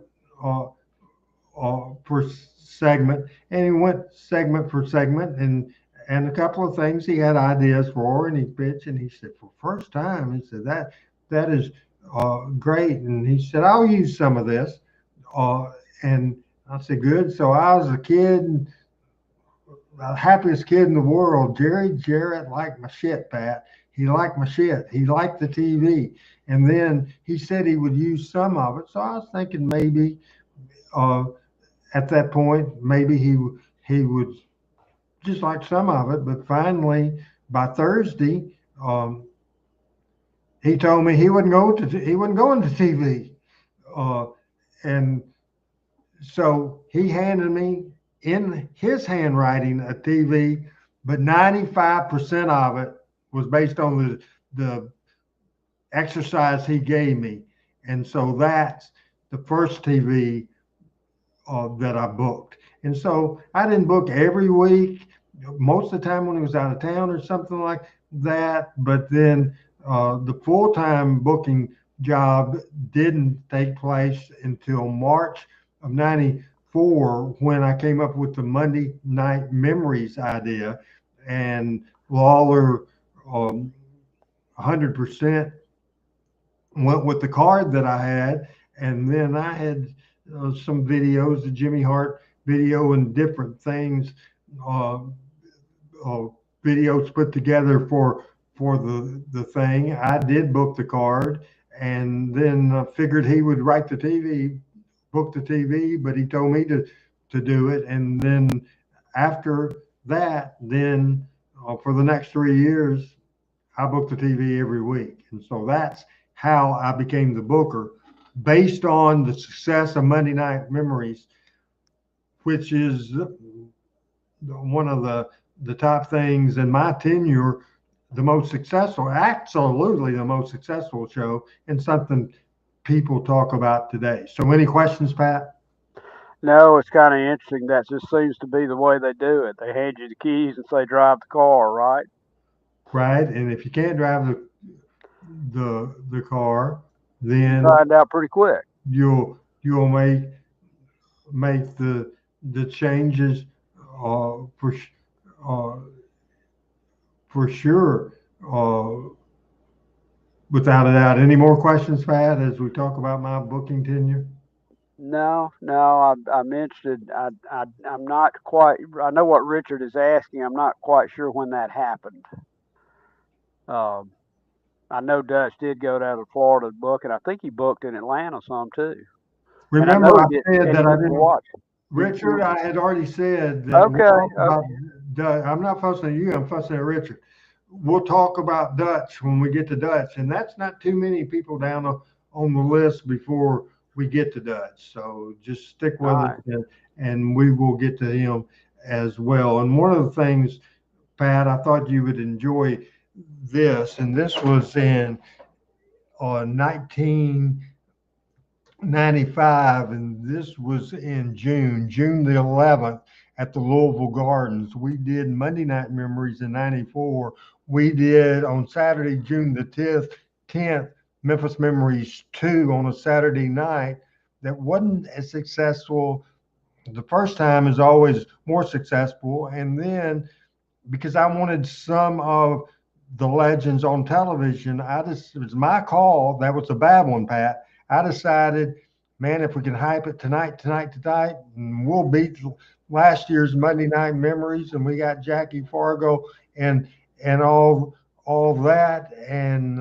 per segment. And he went segment per segment, and a couple of things he had ideas for, and he pitched, and he said, for first time, he said, that is great. And he said, I'll use some of this. And I said, good. So I was a kid, the happiest kid in the world. Jerry Jarrett liked my shit, Pat. He liked my shit. He liked the TV. And then he said he would use some of it. So I was thinking maybe at that point, maybe he would just like some of it. But finally, by Thursday, he told me he wasn't going to TV. And so he handed me in his handwriting a TV, but 95% of it was based on the exercise he gave me. And so that's the first TV that I booked. And so I didn't book every week, most of the time when he was out of town or something like that. But then the full-time booking job didn't take place until March of '94, when I came up with the Monday Night Memories idea, and Lawler 100% went with the card that I had. And then I had some videos, the Jimmy Hart video and different things, videos put together for the thing. I did book the card, and then figured he would write the TV, book the TV, but he told me to do it. And then after that, then for the next 3 years, I booked the TV every week. And so that's how I became the booker, based on the success of Monday Night Memories, which is one of the top things in my tenure, the most successful, absolutely the most successful show, and something people talk about today. So any questions, Pat? No, it's kind of interesting. That just seems to be the way they do it. They hand you the keys and say, drive the car, right? Right. And if you can't drive the car, then you find out pretty quick. You'll make the changes for sure, without a doubt. Any more questions, Pat, as we talk about my booking tenure? No, I'm interested. I'm not quite. I know what Richard is asking. I'm not quite sure when that happened. I know Dutch did go down to Florida to book, and I think he booked in Atlanta some too. Remember, I said that I didn't watch. Richard, I had already said that. Okay. I'm not fussing at you. I'm fussing at Richard. We'll talk about Dutch when we get to Dutch, and that's not too many people down on the list before we get to Dutch. So just stick with it, and we will get to him as well. And one of the things, Pat, I thought you would enjoy this, and this was in 1995, and this was in June the 11th, at the Louisville Gardens. We did Monday Night Memories in '94. We did on Saturday, June the 10th, Memphis Memories 2 on a Saturday night. That wasn't as successful. The first time is always more successful. And then, because I wanted some of the legends on television, it was my call. That was a bad one, Pat. I decided, man, if we can hype it tonight, and we'll beat last year's Monday Night Memories. And we got Jackie Fargo and and all that, and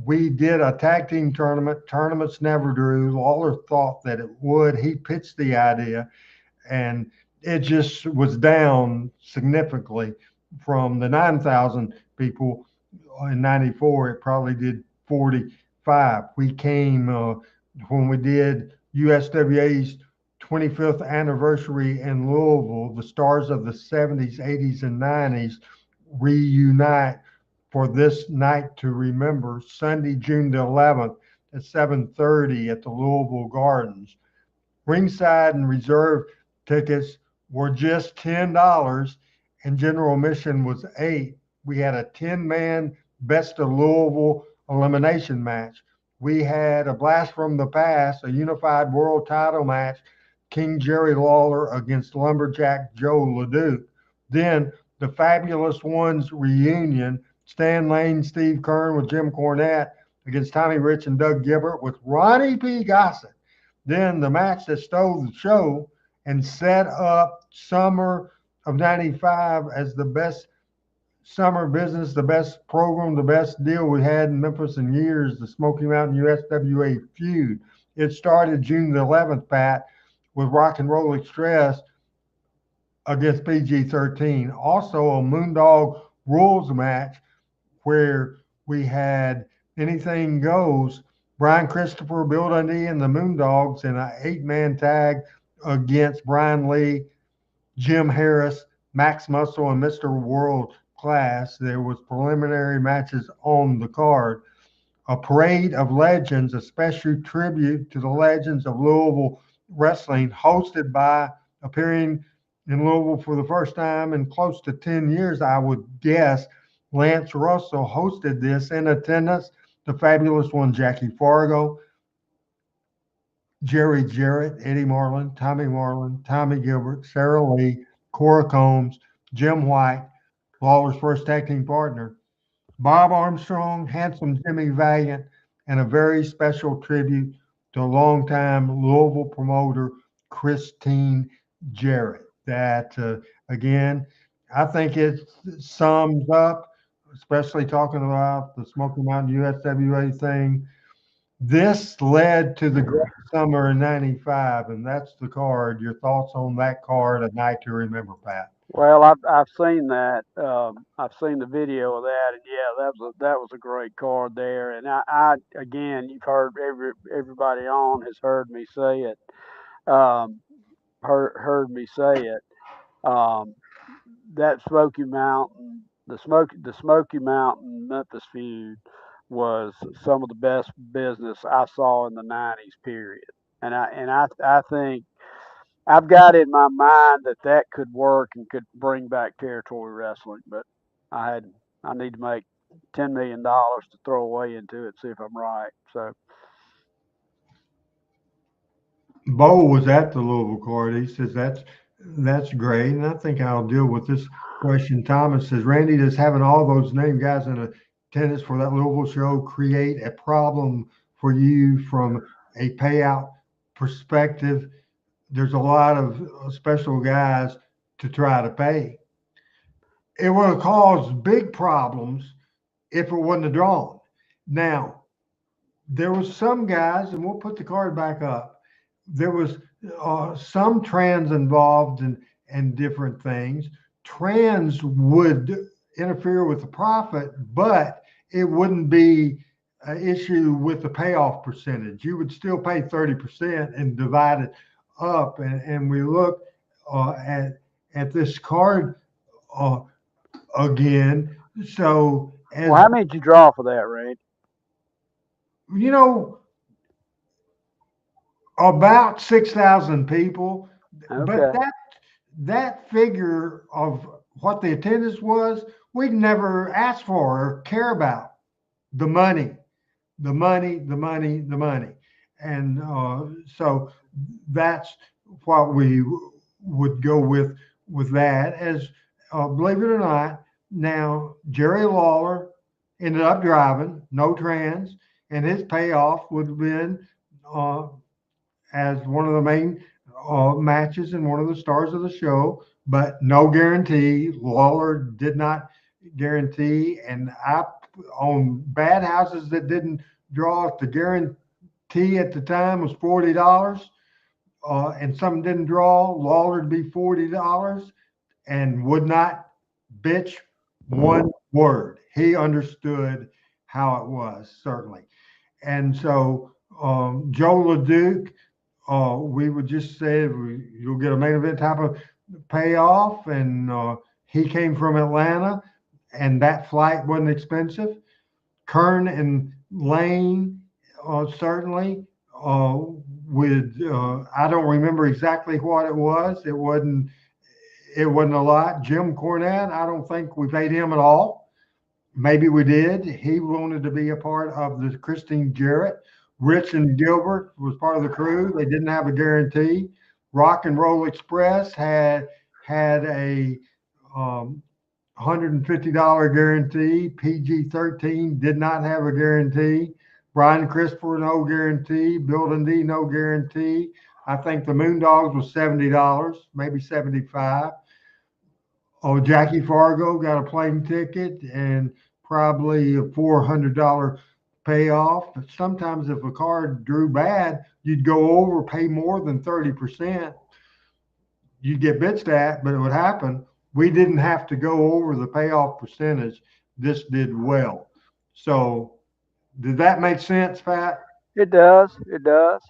we did a tag team tournament. Tournaments never drew. Lawler thought that it would. He pitched the idea, and it just was down significantly from the 9,000 people in '94. It probably did 45. We came when we did USWA's 25th anniversary in Louisville. The stars of the '70s, '80s, and '90s reunite for this night to remember, Sunday, June the 11th at 7:30 at the Louisville Gardens. Ringside and reserve tickets were just $10 and general admission was 8. We had a 10-man best of Louisville elimination match. We had a blast from the past, a unified world title match, King Jerry Lawler against Lumberjack Joe LeDuc. Then the Fabulous Ones reunion, Stan Lane, Steve Kern with Jim Cornette against Tommy Rich and Doug Gibbert with Ronnie P. Gossett. Then the match that stole the show and set up summer of '95 as the best summer business, the best program, the best deal we had in Memphis in years, the Smoky Mountain USWA feud. It started June the 11th, Pat, with Rock and Roll Express against PG-13. Also a Moondog Rules match where we had Anything Goes, Brian Christopher, Bill Dundee, and the Moondogs in an 8-man tag against Brian Lee, Jim Harris, Max Muscle, and Mr. World Class. There was preliminary matches on the card. A parade of legends, a special tribute to the legends of Louisville wrestling, hosted by, appearing in Louisville for the first time in close to 10 years, I would guess. Lance Russell hosted this. In attendance, the Fabulous One, Jackie Fargo, Jerry Jarrett, Eddie Marlin, Tommy Gilbert, Sarah Lee, Cora Combs, Jim White, Lawler's first tag team partner, Bob Armstrong, Handsome Jimmy Valiant, and a very special tribute to longtime Louisville promoter Christine Jarrett. That, again, I think it sums up, especially talking about the Smoky Mountain USWA thing. This led to the great summer in '95, and that's the card. Your thoughts on that card, A Night to Remember, Pat? Well, I've seen that. I've seen the video of that, and yeah, that was a great card there. And I again, you've heard everybody on has heard me say it. Um, heard me say it. Um, that Smoky Mountain, the Smoky Mountain Memphis feud was some of the best business I saw in the '90s. Period. And I think I've got in my mind that that could work and could bring back territory wrestling, but I had I need to make $10 million to throw away into it, see if I'm right. So Bo was at the Louisville card. He says that's great, and I think I'll deal with this question. Thomas says, Randy, does having all those named guys in attendance for that Louisville show create a problem for you from a payout perspective? There's a lot of special guys to try to pay. It would have caused big problems if it wasn't a drawn. Now, there was some guys, and we'll put the card back up. There was some trans involved and different things. Trans would interfere with the profit, but it wouldn't be an issue with the payoff percentage. You would still pay 30% and divide it up. And we look at this card uh, again. So, as well, how many did you draw for that, Ray? you know, about 6,000 people, but Okay. that figure of what the attendance was, we'd never asked for or care about. The money, the money, the money, the money. And so that's what we would go with that. As believe it or not, now Jerry Lawler ended up driving, no trans, and his payoff would have been uh, as one of the main matches and one of the stars of the show but no guarantee. Lawler did not guarantee, and I on bad houses that didn't draw. If the guarantee at the time was $40, and some didn't draw, Lawler would be $40 and would not bitch one word. He understood how it was, certainly. And so Joe LeDuc, we would just say you'll get a main event type of payoff. And he came from Atlanta, and that flight wasn't expensive. Kern and Lane, certainly. With I don't remember exactly what it was. It wasn't a lot. Jim Cornette, I don't think we paid him at all. Maybe we did. He wanted to be a part of the Christine Jarrett. Rich and Gilbert was part of the crew. They didn't have a guarantee. Rock and Roll Express had a $150 guarantee. PG-13 did not have a guarantee. Brian Christopher, no guarantee. Bill Dundee, no guarantee. I think the Moondogs was $70, maybe 75. Oh, Jackie Fargo got a plane ticket and probably a $400 payoff. But sometimes if a card drew bad, you'd go over, pay more than 30%. You'd get bitched at, but it would happen. We didn't have to go over the payoff percentage. This did well. So, did that make sense, Pat? It does. It does.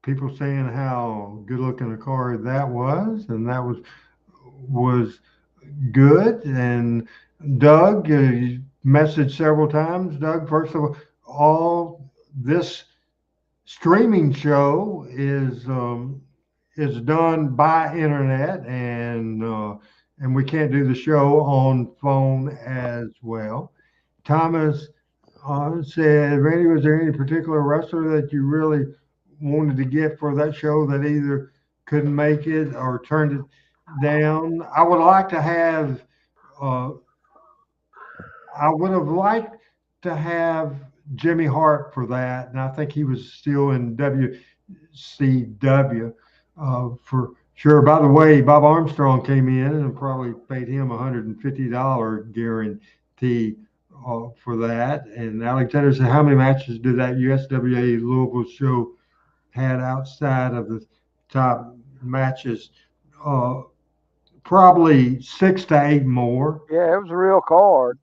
People saying how good looking a card that was, and that was good. And Doug, you messaged several times. Doug, first of all, this streaming show is done by internet, and we can't do the show on phone as well. Thomas said, Randy, was there any particular wrestler that you really wanted to get for that show that either couldn't make it or turned it down? Uh, I would have liked to have Jimmy Hart for that, and I think he was still in WCW for sure. By the way, Bob Armstrong came in and probably paid him $150 guarantee for that. And Alexander said, how many matches did that USWA Louisville show had outside of the top matches? Uh, Probably 6 to 8 more. Yeah, it was a real card.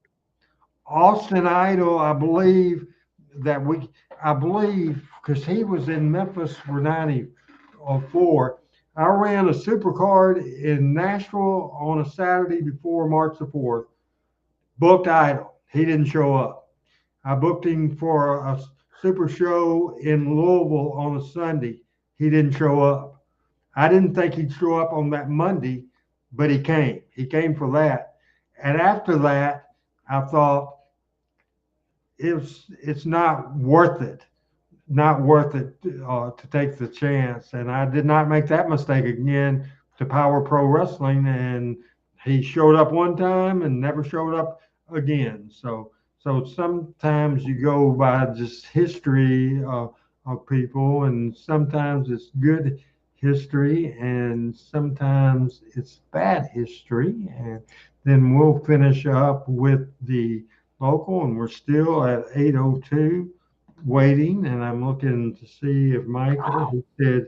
Austin Idol, I believe, because he was in Memphis for 94. I ran a super card in Nashville on a Saturday before March the 4th. Booked Idol. He didn't show up. I booked him for a super show in Louisville on a Sunday. He didn't show up. I didn't think he'd show up on that Monday, but he came. He came for that. And after that, I thought it's not worth it to take the chance. And I did not make that mistake again to Power Pro Wrestling. And he showed up one time and never showed up again. So sometimes you go by just history of people, and sometimes it's good history, and sometimes it's bad history. And then we'll finish up with the local, and we're still at 8:02 waiting. And I'm looking to see if Michael, who said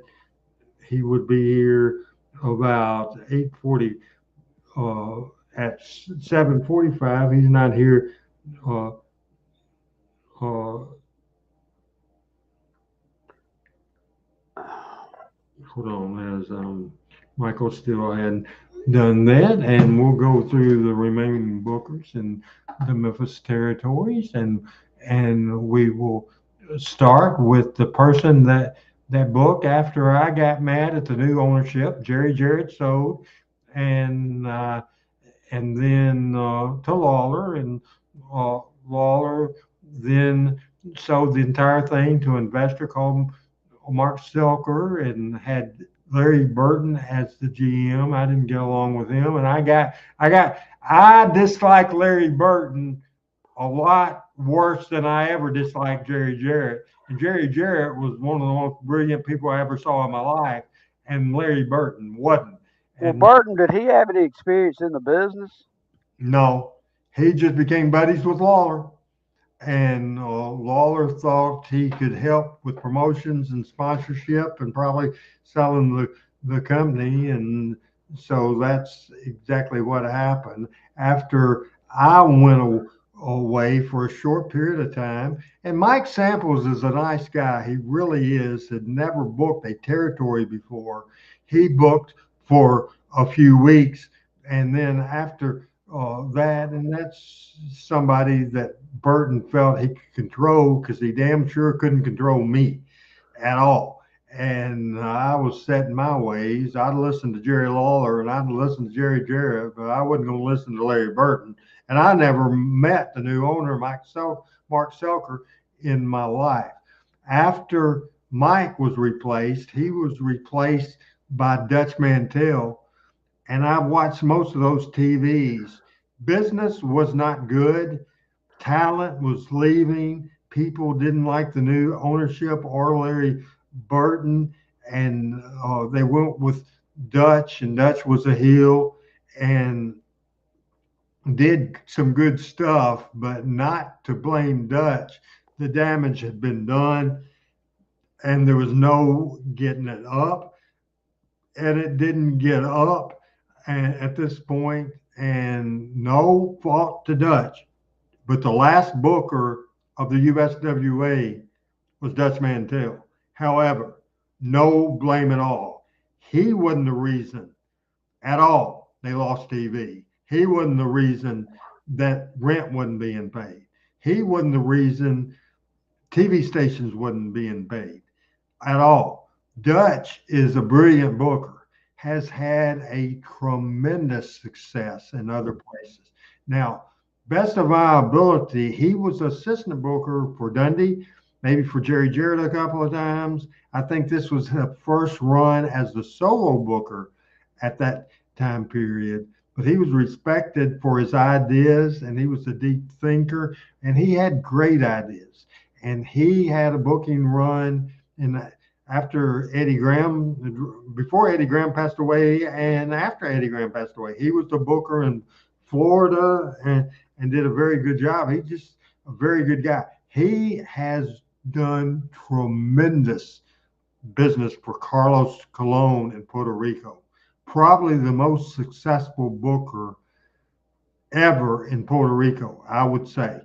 he would be here about 8:40, at 7:45. He's not here. Uh, uh, Hold on, as Michael still hadn't done that, and we'll go through the remaining bookers in the Memphis territories, and we will start with the person that booked after I got mad at the new ownership. Jerry Jarrett sold, and then to Lawler, and Lawler then sold the entire thing to an investor called Mark Stelker, and had Larry Burton as the GM. I didn't get along with him, and I disliked Larry Burton a lot worse than I ever disliked Jerry Jarrett. And Jerry Jarrett was one of the most brilliant people I ever saw in my life. and Larry Burton wasn't. Well, And Burton, did he have any experience in the business? no, he just became buddies with Lawler. And Lawler thought he could help with promotions and sponsorship and probably selling the company. And so that's exactly what happened. After I went away for a short period of time, and Mike Samples is a nice guy. He really is. Had never booked a territory before. He booked for a few weeks. And then after that, and that's somebody that Burton felt he could control because he damn sure couldn't control me at all. And I was set in my ways. I'd listen to Jerry Lawler and I'd listen to Jerry Jarrett, but I wasn't going to listen to Larry Burton. And I never met the new owner, Mark Selker, in my life. After Mike was replaced, he was replaced by Dutch Mantell, and I watched most of those TVs. Business was not good. Talent was leaving. People didn't like the new ownership or Larry Burton, and they went with Dutch, and Dutch was a heel and did some good stuff, but not to blame Dutch. The damage had been done, and there was no getting it up, and it didn't get up at this point, and no fault to Dutch. But the last booker of the USWA was Dutch Mantell. However, no blame at all. He wasn't the reason at all they lost TV. He wasn't the reason that rent wasn't being paid. He wasn't the reason TV stations wasn't being paid at all. Dutch is a brilliant booker, has had a tremendous success in other places. Now, best of my ability, he was assistant booker for Dundee, maybe for Jerry Jarrett a couple of times. I think this was his first run as the solo booker at that time period. But he was respected for his ideas, and he was a deep thinker, and he had great ideas. And he had a booking run in after Eddie Graham, before Eddie Graham passed away, and after Eddie Graham passed away. He was the booker in Florida and did a very good job. He's just a very good guy. He has done tremendous business for Carlos Colon in Puerto Rico. Probably the most successful booker ever in Puerto Rico, I would say.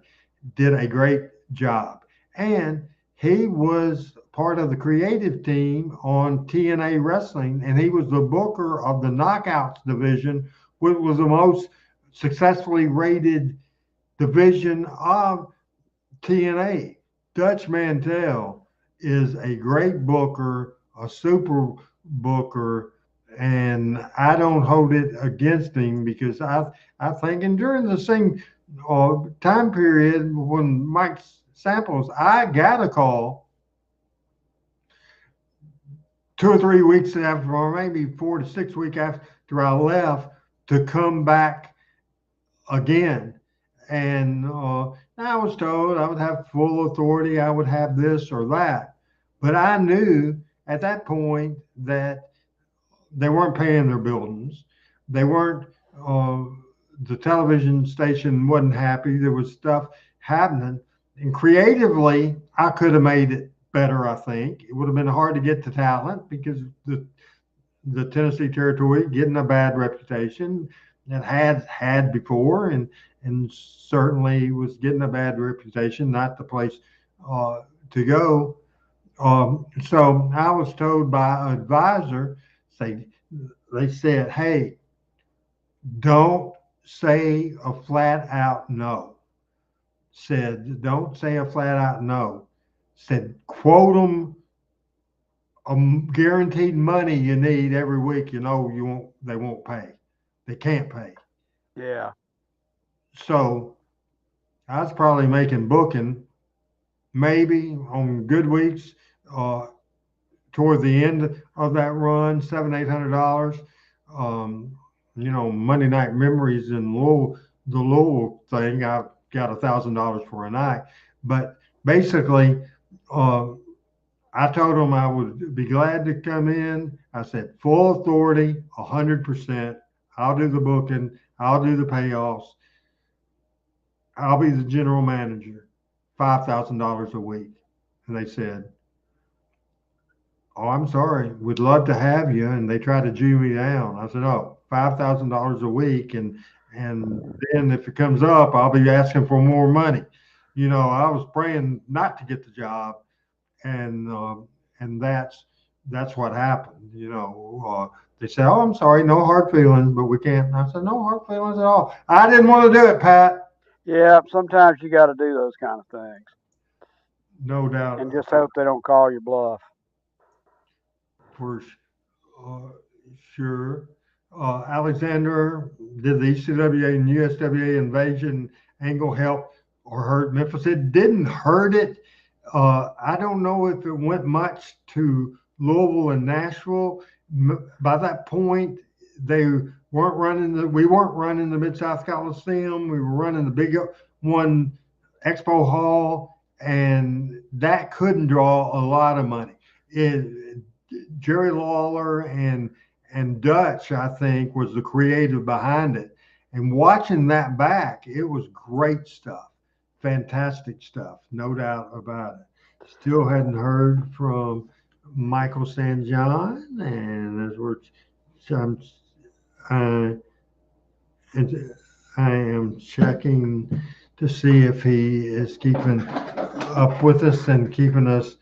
Did a great job. And he was part of the creative team on TNA Wrestling, and he was the booker of the Knockouts division, which was the most successfully rated division of TNA. Dutch Mantell is a great booker, a super booker, and I don't hold it against him because I think, and during the same time period when Mike Samples, I got a call 2 or 3 weeks after, or maybe 4 to 6 weeks after I left, to come back again. And I was told I would have full authority, I would have this or that. But I knew at that point that they weren't paying their buildings. They weren't, the television station wasn't happy. There was stuff happening. And creatively, I could have made it better, I think. It would have been hard to get the talent because the Tennessee territory getting a bad reputation that had before, and certainly was getting a bad reputation, not the place to go. So I was told by an advisor, they said, hey, don't say a flat out no. Said, don't say a flat out no. Said, quote them guaranteed money you need every week. They won't pay. They can't pay. Yeah. So I was probably making booking maybe on good weeks toward the end of that run, $700-800. Monday Night Memories in Louisville, the Louisville thing, I got $1,000 for a night. But basically, I told them I would be glad to come in. I said, full authority, 100%. I'll do the booking. I'll do the payoffs. I'll be the general manager. $5,000 a week. And they said, oh, I'm sorry. We'd love to have you. And they tried to Jew me down. I said, oh, $5,000 a week. And then if it comes up, I'll be asking for more money. I was praying not to get the job. And that's what happened. They said, "Oh, I'm sorry, no hard feelings, but we can't." And I said, "No hard feelings at all. I didn't want to do it, Pat." Yeah, sometimes you got to do those kind of things No and doubt, just hope they don't call your bluff. for uh, sure. Alexander, did the ECWA and USWA invasion angle help or hurt Memphis? It didn't hurt it. I don't know if it went much to Louisville and Nashville. By that point, they weren't running we weren't running the Mid South Coliseum. We were running the big one, Expo Hall, and that couldn't draw a lot of money. Jerry Lawler and Dutch, I think, was the creative behind it. And watching that back, it was great stuff, fantastic stuff, no doubt about it. Still hadn't heard from Michael St. John, and as we're, I'm, I, I am checking to see if he is keeping up with us and keeping us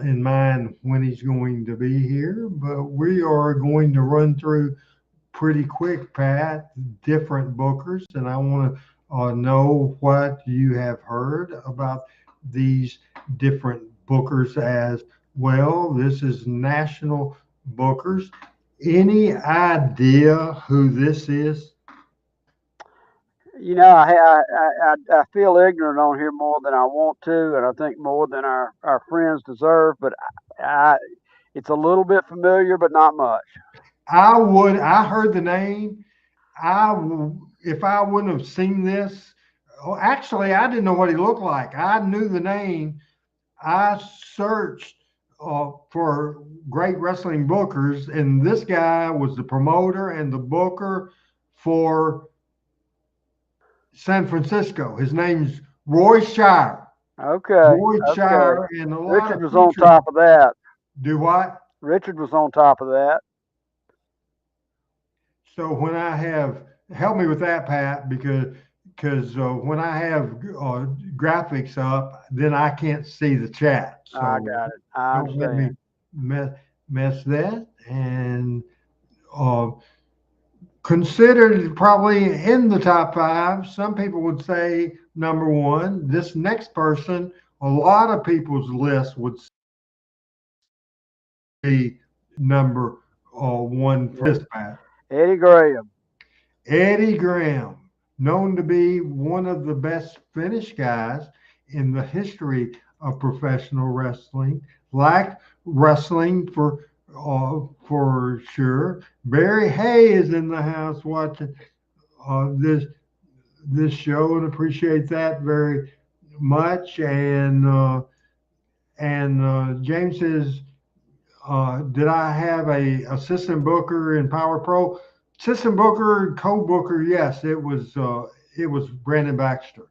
in mind when he's going to be here. But we are going to run through pretty quick, Pat, different bookers, and I want to know what you have heard about these different bookers as well. This is national bookers. Any idea who this is? I feel ignorant on here more than I want to, and I think more than our friends deserve. But it's a little bit familiar, but not much. I heard the name. If I wouldn't have seen this, oh, actually, I didn't know what he looked like. I knew the name. I searched for great wrestling bookers, and this guy was the promoter and the booker for San Francisco. His name's Roy Shire. Okay, Roy okay. Shire, and a lot Richard of was on features top of that. do what? Richard was on top of that. So when I have help me with that, Pat, because when I have graphics up, then I can't see the chat. I So got it. I don't let me understand. mess, mess that. And uh, considered probably in the top five. Some people would say number one. This next person, a lot of people's list would be number one for Yeah. this, Pat. Eddie Graham. Eddie Graham, known to be one of the best Finnish guys in the history of professional wrestling, like wrestling for sure. Barry Hay is in the house watching this show and appreciate that very much. And James says, did I have a assistant booker in Power Pro? Assistant booker, co-booker, yes, it was Brandon Baxter.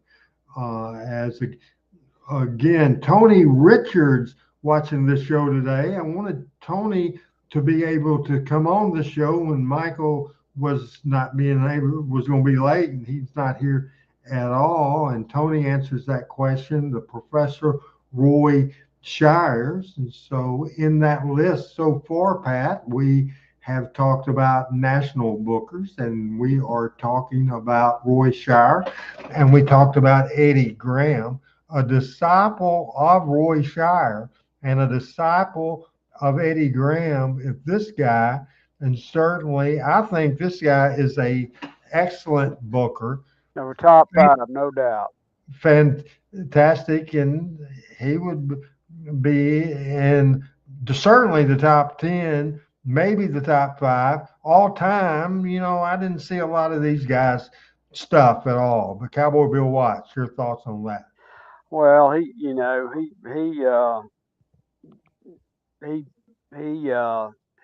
Again, Tony Richards watching this show today. I wanted Tony to be able to come on the show when Michael was not being able, was going to be late, and he's not here at all. And Tony answers that question, the Professor Roy Shires. And so in that list so far, Pat, we have talked about national bookers, and we are talking about Roy Shire, and we talked about Eddie Graham, a disciple of Roy Shire and a disciple of Eddie Graham. If this guy, and certainly I think this guy is a excellent booker, Number top five, no doubt. fantastic, and he would be in certainly the top 10, maybe the top five all time. I didn't see a lot of these guys stuff at all. But Cowboy Bill Watts, your thoughts on that? Well, he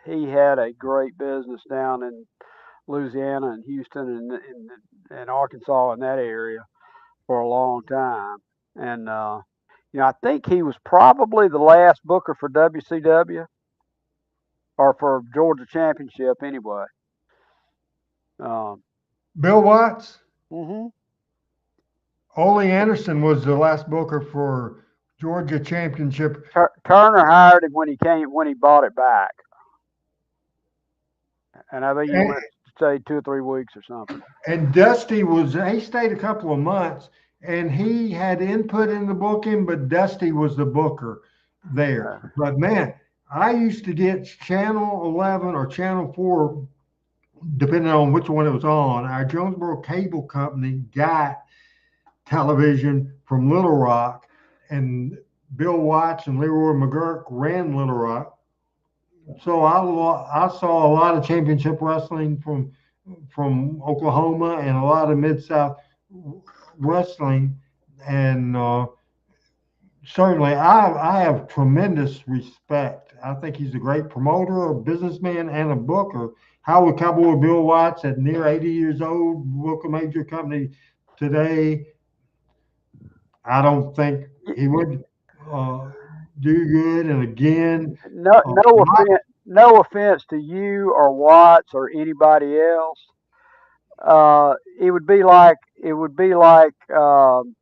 he he had a great business down in Louisiana and Houston and Arkansas in that area for a long time. And I think he was probably the last booker for WCW or for Georgia Championship anyway. Um, Bill Watts. hmm Ole Anderson was the last booker for Georgia Championship. Turner hired him when he bought it back, and I think he And, went to stay 2 or 3 weeks or something. and Dusty he stayed a couple of months and he had input in the booking, but Dusty was the booker there. But man, I used to get Channel 11 or Channel 4, depending on which one it was on. Our Jonesboro Cable Company got television from Little Rock, and Bill Watts and Leroy McGurk ran Little Rock. So I saw a lot of championship wrestling from Oklahoma and a lot of Mid South wrestling, and certainly I have tremendous respect. I think he's a great promoter, a businessman, and a booker. How would Cowboy Bill Watts, at near 80 years old, book a major company today? I don't think he would do good. And again, No, uh, no offense, no offense to you or Watts or anybody else. It would be like um,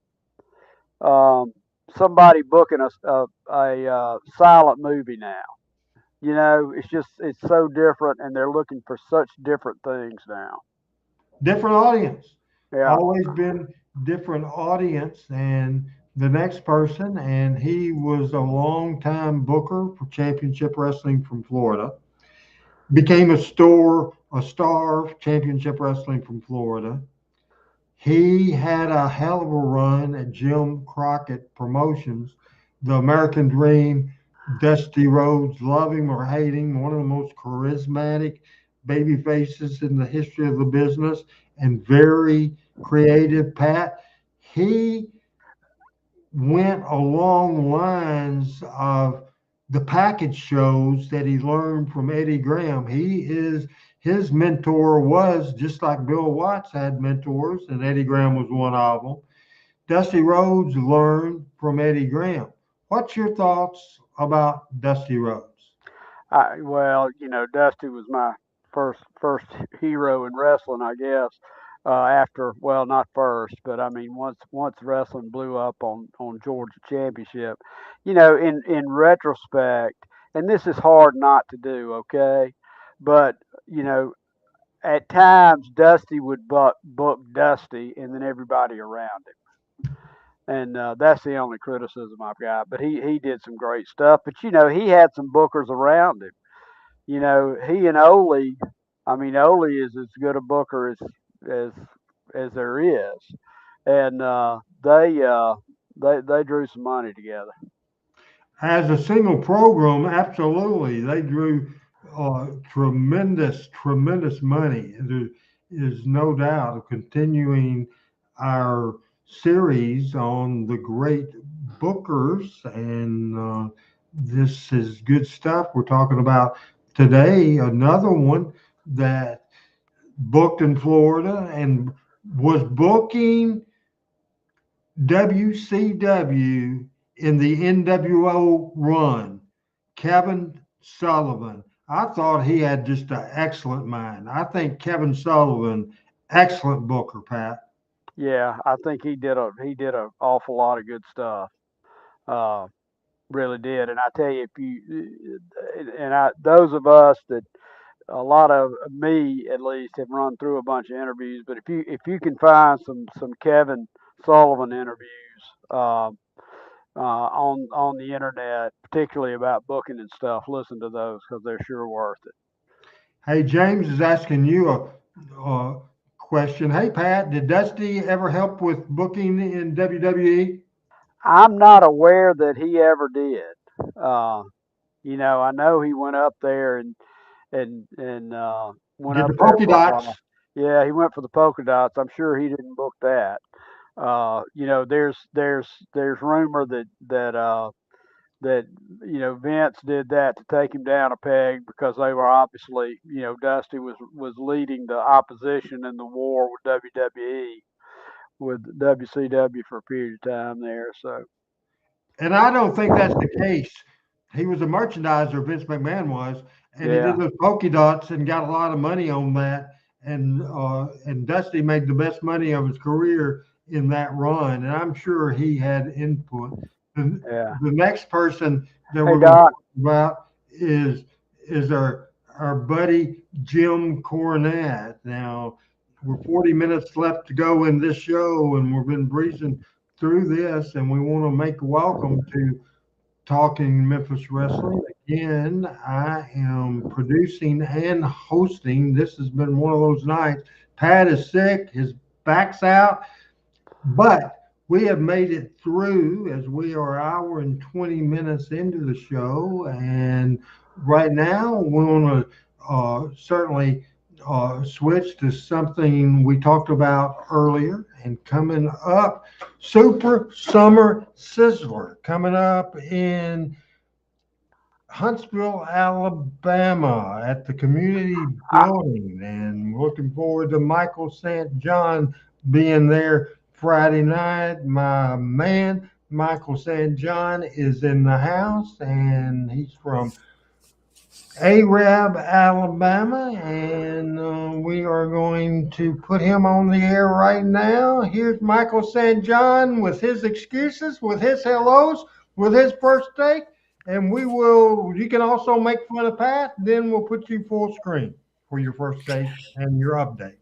somebody booking a silent movie now. It's so different, and they're looking for such different things now. different audience, Yeah, always been different audience. And the next person, and he was a long time booker for Championship Wrestling from Florida, became a star of Championship Wrestling from Florida. He had a hell of a run at Jim Crockett Promotions, the American Dream. Dusty Rhodes, love him or hate him, one of the most charismatic baby faces in the history of the business, and very creative. Pat, he went along lines of the package shows that he learned from Eddie Graham. His mentor was just like Bill Watts had mentors, and Eddie Graham was one of them. Dusty Rhodes learned from Eddie Graham. What's your thoughts about Dusty Rhodes? well, Dusty was my first hero in wrestling, I guess. After, well, not first, but I mean, once wrestling blew up on Georgia Championship, in retrospect, and this is hard not to do, okay, but you know, at times Dusty would book Dusty, and then everybody around him, and that's the only criticism I've got. But he did some great stuff, but he had some bookers around him. He and Ole, I mean, Ole is as good a booker as as there is, and they drew some money together. As a single program, absolutely, they drew tremendous money. There is no doubt of continuing our series on the great bookers, and this is good stuff. We're talking about today another one that booked in Florida and was booking WCW in the NWO run, Kevin Sullivan. I thought he had just an excellent mind. I think Kevin Sullivan, excellent booker, Pat. Yeah, I think he did a awful lot of good stuff. Uh, really did, and I tell you, if you and I those of us that a lot of me at least have run through a bunch of interviews, but if you can find some Kevin Sullivan interviews on the internet, particularly about booking and stuff, listen to those because they're sure worth it. Hey, James is asking you a question. Hey, Pat, did Dusty ever help with booking in WWE? I'm not aware that he ever did. Uh, I know he went up there and went Did up the there polka for a dots? while. Yeah, he went for the polka dots. I'm sure he didn't book that. There's rumor that that Vince did that to take him down a peg because they were obviously Dusty was leading the opposition in the war with WWE with WCW for a period of time there. So And I don't think that's the case. He was a merchandiser, Vince McMahon was, and he did yeah, those polka dots and got a lot of money on that. And Dusty made the best money of his career in that run, and I'm sure he had input. The, yeah. the next person that Hey we're going to Doc, talk about is our buddy Jim Cornette. Now we're 40 minutes left to go in this show, and we've been breezing through this, and we want to make a welcome to Talking Memphis Wrestling. Again, I am producing and hosting. This has been one of those nights. Pat is sick, his back's out, but we have made it through as we are an hour and 20 minutes into the show. And right now, we want to certainly switch to something we talked about earlier. And coming up, Super Summer Sizzler, coming up in Huntsville, Alabama at the community building. And looking forward to Michael St. John being there Friday night. My man, Michael St. John, is in the house, and he's from Arab, Alabama, and we are going to put him on the air right now. Here's Michael St. John with his excuses, with his hellos, with his first take, and you can also make fun of Pat, then we'll put you full screen for your first take and your update.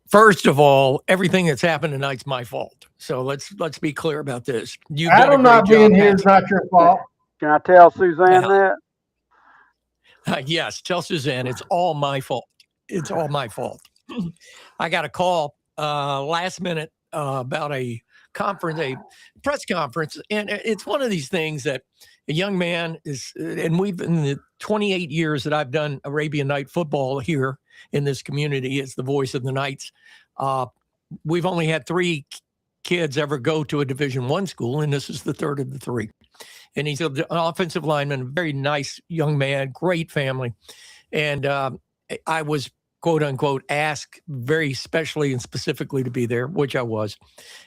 First of all, everything that's happened tonight's my fault. So let's be clear about this. You've done a Adam great not being job, here Pat. is not your fault. can I tell Suzanne that? Yes, tell Suzanne it's all my fault. It's all my fault. I got a call last minute about a conference, a press conference, and it's one of these things that a young man is, and we've in the 28 years that I've done Arabian Night football here in this community as the voice of the Knights. We've only had 3 kids ever go to a Division I school, and this is the third of the 3. And he's an offensive lineman, very nice young man, great family. And I was, quote unquote, asked very specially and specifically to be there, which I was.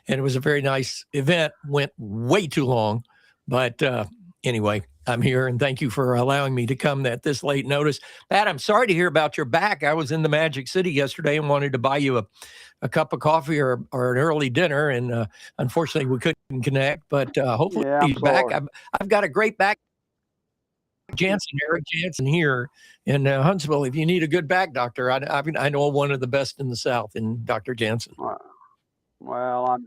And it was a very nice event, went way too long. But anyway, I'm here, and thank you for allowing me to come at this late notice. Pat, I'm sorry to hear about your back. I was in the Magic City yesterday and wanted to buy you a cup of coffee or an early dinner, and unfortunately we couldn't connect, but hopefully he's back. I've got a great back, Eric Jansen here in Huntsville. If you need a good back doctor, I know one of the best in the South, in Dr. Jansen. Well,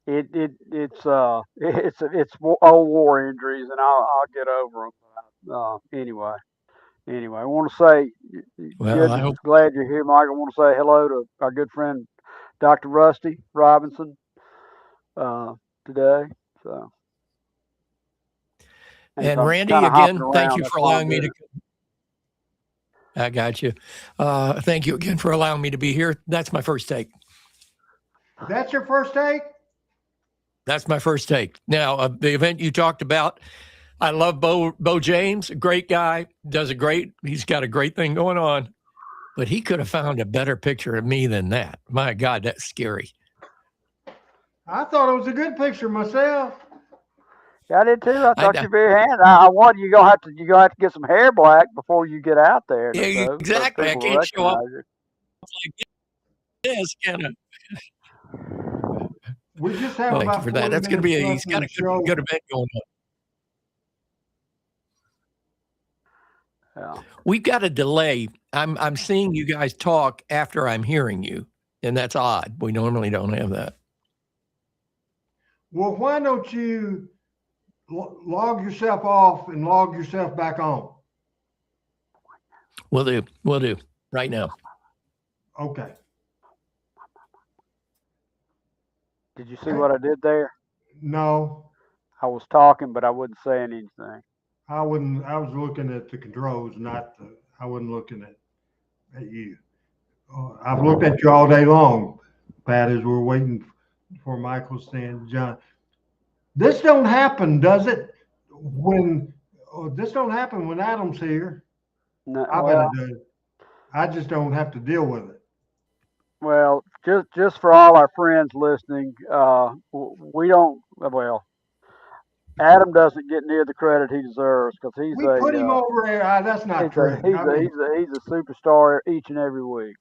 it's old war injuries, and I'll get over them. Anyway, I want to say, glad you're here, Mike. I want to say hello to our good friend Dr. Rusty Robinson today. So, and Randy, again, thank you for allowing me to. I got you. Thank you again for allowing me to be here. That's my first take. That's your first take? That's my first take. Now, the event you talked about, I love Bo James, a great guy, he's got a great thing going on, but he could have found a better picture of me than that. My God, that's scary. I thought it was a good picture myself. Yeah, I did too. I thought you were very handsome. I want you're gonna have to get some hair black before you get out there. Yeah, so exactly. I can't show up like this, can I? We just have thank you for that. That's going to be he's got a good event going on. Yeah. We've got a delay. I'm seeing you guys talk after I'm hearing you, and that's odd. We normally don't have that. Well, why don't you log yourself off and log yourself back on? We'll do right now. Okay. Did you see what I did there? No. I was talking, but I wasn't saying anything. I was looking at the controls, I wasn't looking at you. I've looked at you all day long, Pat, as we're waiting for Michael St. John. This don't happen, does it? when this don't happen when Adam's here. No, I bet well, it does. I just don't have to deal with it. well, just for all our friends listening, we don't. Well, Adam doesn't get near the credit he deserves because We put him over there. That's not true. I mean, he's a superstar each and every week.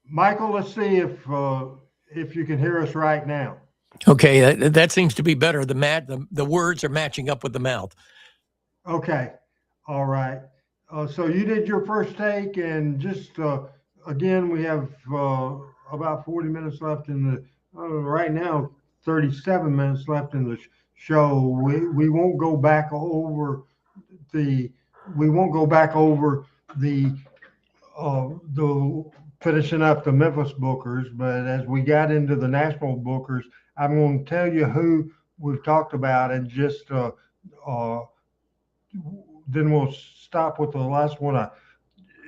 Michael, let's see if you can hear us right now. Okay, that seems to be better. The words are matching up with the mouth. Okay, all right. So you did your first take, and just again, we have about 40 minutes left in the right now, 37 minutes left in the show. We won't go back over the we won't go back over the finishing up the Memphis bookers, but as we got into the national bookers, I'm going to tell you who we've talked about, and just then we'll stop with the last one I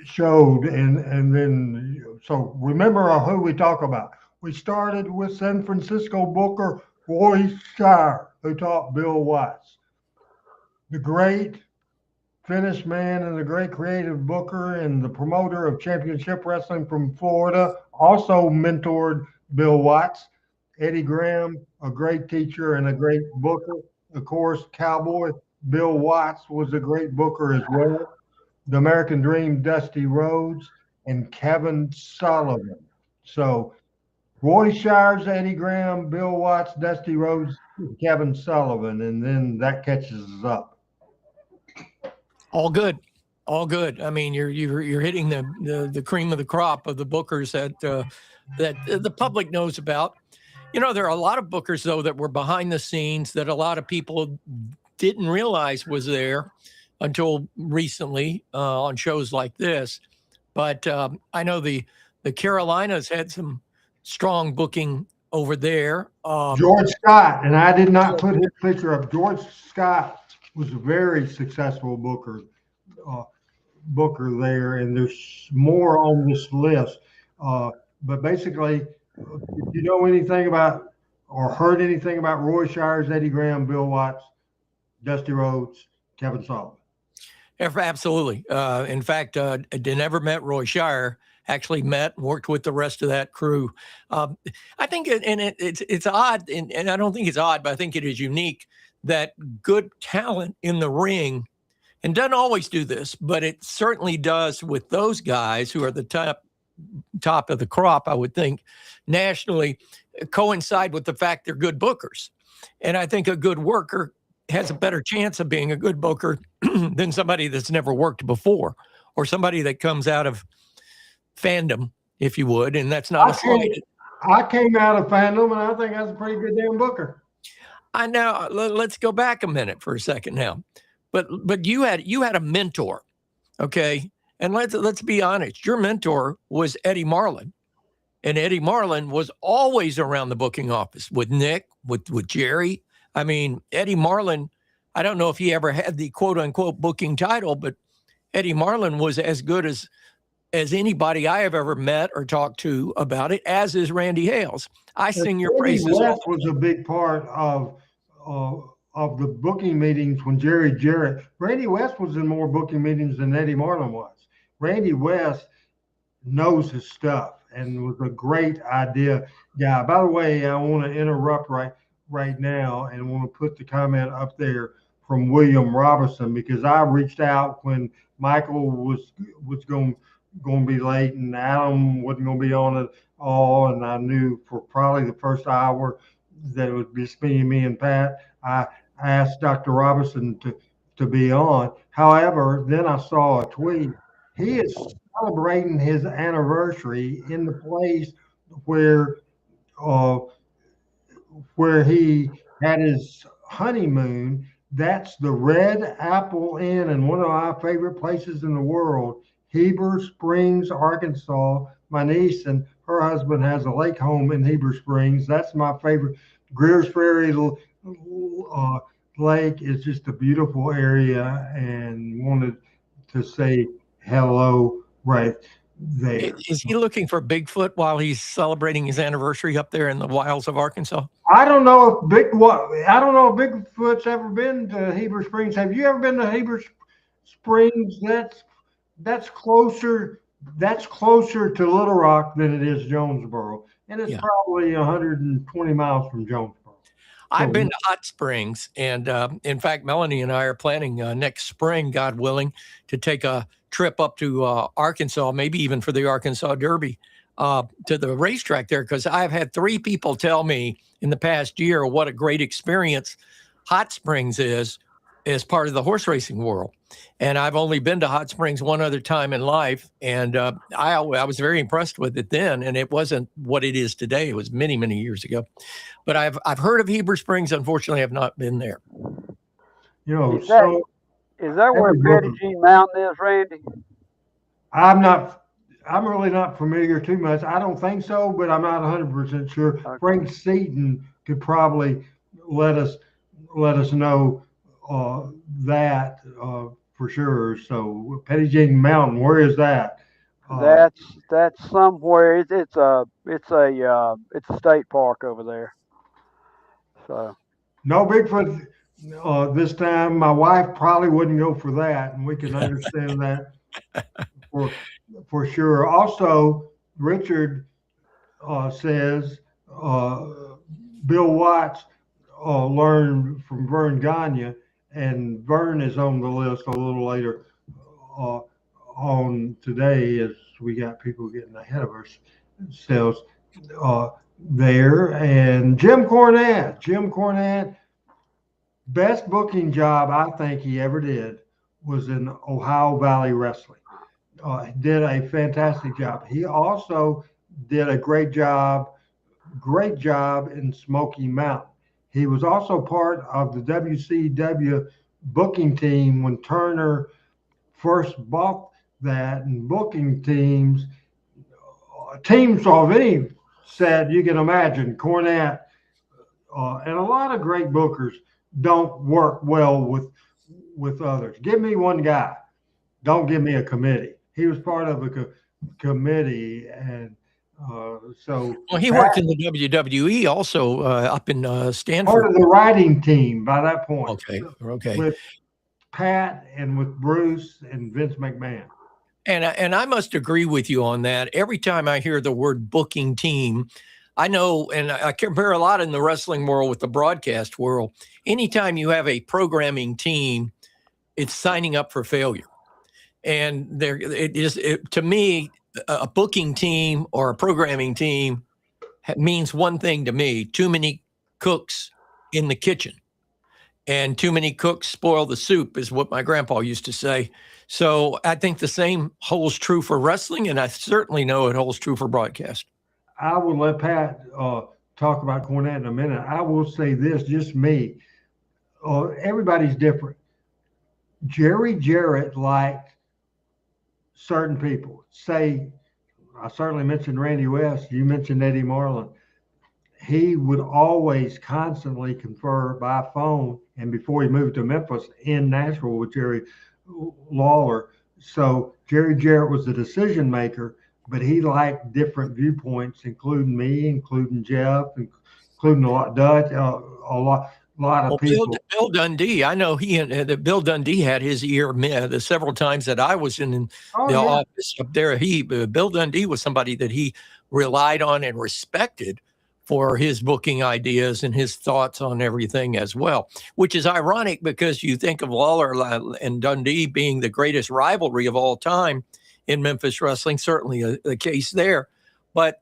showed, and then so remember who we talk about. We started with San Francisco booker Roy Shire, who taught Bill Watts, the great Finnish man and the great creative booker and the promoter of championship wrestling from Florida, also mentored Bill Watts. Eddie Graham, a great teacher and a great booker. Of course, Cowboy Bill Watts was a great booker as well. The American Dream, Dusty Rhodes, and Kevin Sullivan. So Roy Shires, Eddie Graham, Bill Watts, Dusty Rhodes, Kevin Sullivan, and then that catches us up. All good, all good. I mean, you're hitting the cream of the crop of the bookers that the public knows about. You know, there are a lot of bookers though that were behind the scenes that a lot of people didn't realize was there until recently on shows like this. But I know the Carolinas had some strong booking over there. George Scott, and I did not put his picture up. George Scott was a very successful booker there, and there's more on this list. But basically, if you know anything about or heard anything about Roy Shires, Eddie Graham, Bill Watts, Dusty Rhodes, Kevin Sullivan. Absolutely. In fact, I never met Roy Shire. Actually met and worked with the rest of that crew. I think, it's odd, and I don't think it's odd, but I think it is unique that good talent in the ring, and doesn't always do this, but it certainly does with those guys who are the top of the crop, I would think, nationally, coincide with the fact they're good bookers. And I think a good worker has a better chance of being a good booker than somebody that's never worked before, or somebody that comes out of fandom, if you would, and that's not a slight. I came out of fandom, and I think I was a pretty good damn booker. I know. Let's go back a minute for a second now, but you had a mentor, okay? And let's be honest. Your mentor was Eddie Marlin, and Eddie Marlin was always around the booking office with Nick, with Jerry. I mean, Eddie Marlin. I don't know if he ever had the quote unquote booking title, but Eddie Marlin was as good as anybody I have ever met or talked to about it, as is Randy Hales. I sing your praises. Randy West was a big part of the booking meetings when Jerry Jarrett. Randy West was in more booking meetings than Eddie Marlin was. Randy West knows his stuff and was a great idea guy. By the way, I want to interrupt right now and want to put the comment up there from William Robinson, because I reached out when Michael was going to be late and Adam wasn't going to be on at all, and I knew for probably the first hour that it would be me and Pat. I asked Dr. Robinson to be on. However, then I saw a tweet. He is celebrating his anniversary in the place where he had his honeymoon. That's the Red Apple Inn, and one of my favorite places in the world, Heber Springs, Arkansas. My niece and her husband has a lake home in Heber Springs. That's my favorite. Greer's Ferry Lake is just a beautiful area, and wanted to say hello right there. Is he looking for Bigfoot while he's celebrating his anniversary up there in the wilds of Arkansas? I don't know if Bigfoot's ever been to Heber Springs. Have you ever been to Heber Springs? That's closer to Little Rock than it is Jonesboro, and it's probably 120 miles from Jonesboro. I've been to Hot Springs, and in fact, Melanie and I are planning next spring, God willing, to take a trip up to Arkansas, maybe even for the Arkansas Derby, to the racetrack there, because I've had 3 people tell me in the past year what a great experience Hot Springs is as part of the horse racing world. And I've only been to Hot Springs one other time in life, and I was very impressed with it then, and it wasn't what it is today. It was many, many years ago. But I've heard of Heber Springs. Unfortunately, I've not been there. You know, is that where Petty G Mountain is, Randy? I'm really not familiar too much. I don't think so, but I'm not 100% sure. Okay. Frank Seaton could probably let us know that for sure. So Petty G Mountain, where is that? That's somewhere. It's a state park over there. So no Bigfoot this time. My wife probably wouldn't go for that, and we can understand that for sure. Also, Richard says Bill Watts learned from Vern Gagne, and Vern is on the list a little later on today, as we got people getting ahead of ourselves there. And Jim Cornette, best booking job I think he ever did was in Ohio Valley Wrestling. Did a fantastic job. He also did a great job in Smoky Mountain. He was also part of the WCW booking team when Turner first bought that, and booking teams of any set you can imagine, Cornette and a lot of great bookers don't work well with others. Give me one guy. Don't give me a committee. He was part of a committee, and so. Well, he worked in the WWE also up in Stanford. Part of the writing team by that point. Okay. With Pat and with Bruce and Vince McMahon. And I must agree with you on that. Every time I hear the word booking team, I know, and I compare a lot in the wrestling world with the broadcast world. Anytime you have a programming team, it's signing up for failure. And to me, a booking team or a programming team means one thing to me: too many cooks in the kitchen. And too many cooks spoil the soup, is what my grandpa used to say. So I think the same holds true for wrestling, and I certainly know it holds true for broadcast. I will let Pat talk about Cornette in a minute. I will say this, just me. Everybody's different. Jerry Jarrett liked certain people. Say, I certainly mentioned Randy West. You mentioned Eddie Marlin. He would always constantly confer by phone, and before he moved to Memphis, in Nashville with Jerry Lawler. So Jerry Jarrett was the decision maker, but he liked different viewpoints, including me, including Jeff, including a lot of people. Bill Dundee, I know Bill Dundee had his ear the several times that I was in the office up there. Bill Dundee was somebody that he relied on and respected for his booking ideas and his thoughts on everything as well, which is ironic because you think of Lawler and Dundee being the greatest rivalry of all time in Memphis wrestling, certainly the case there. But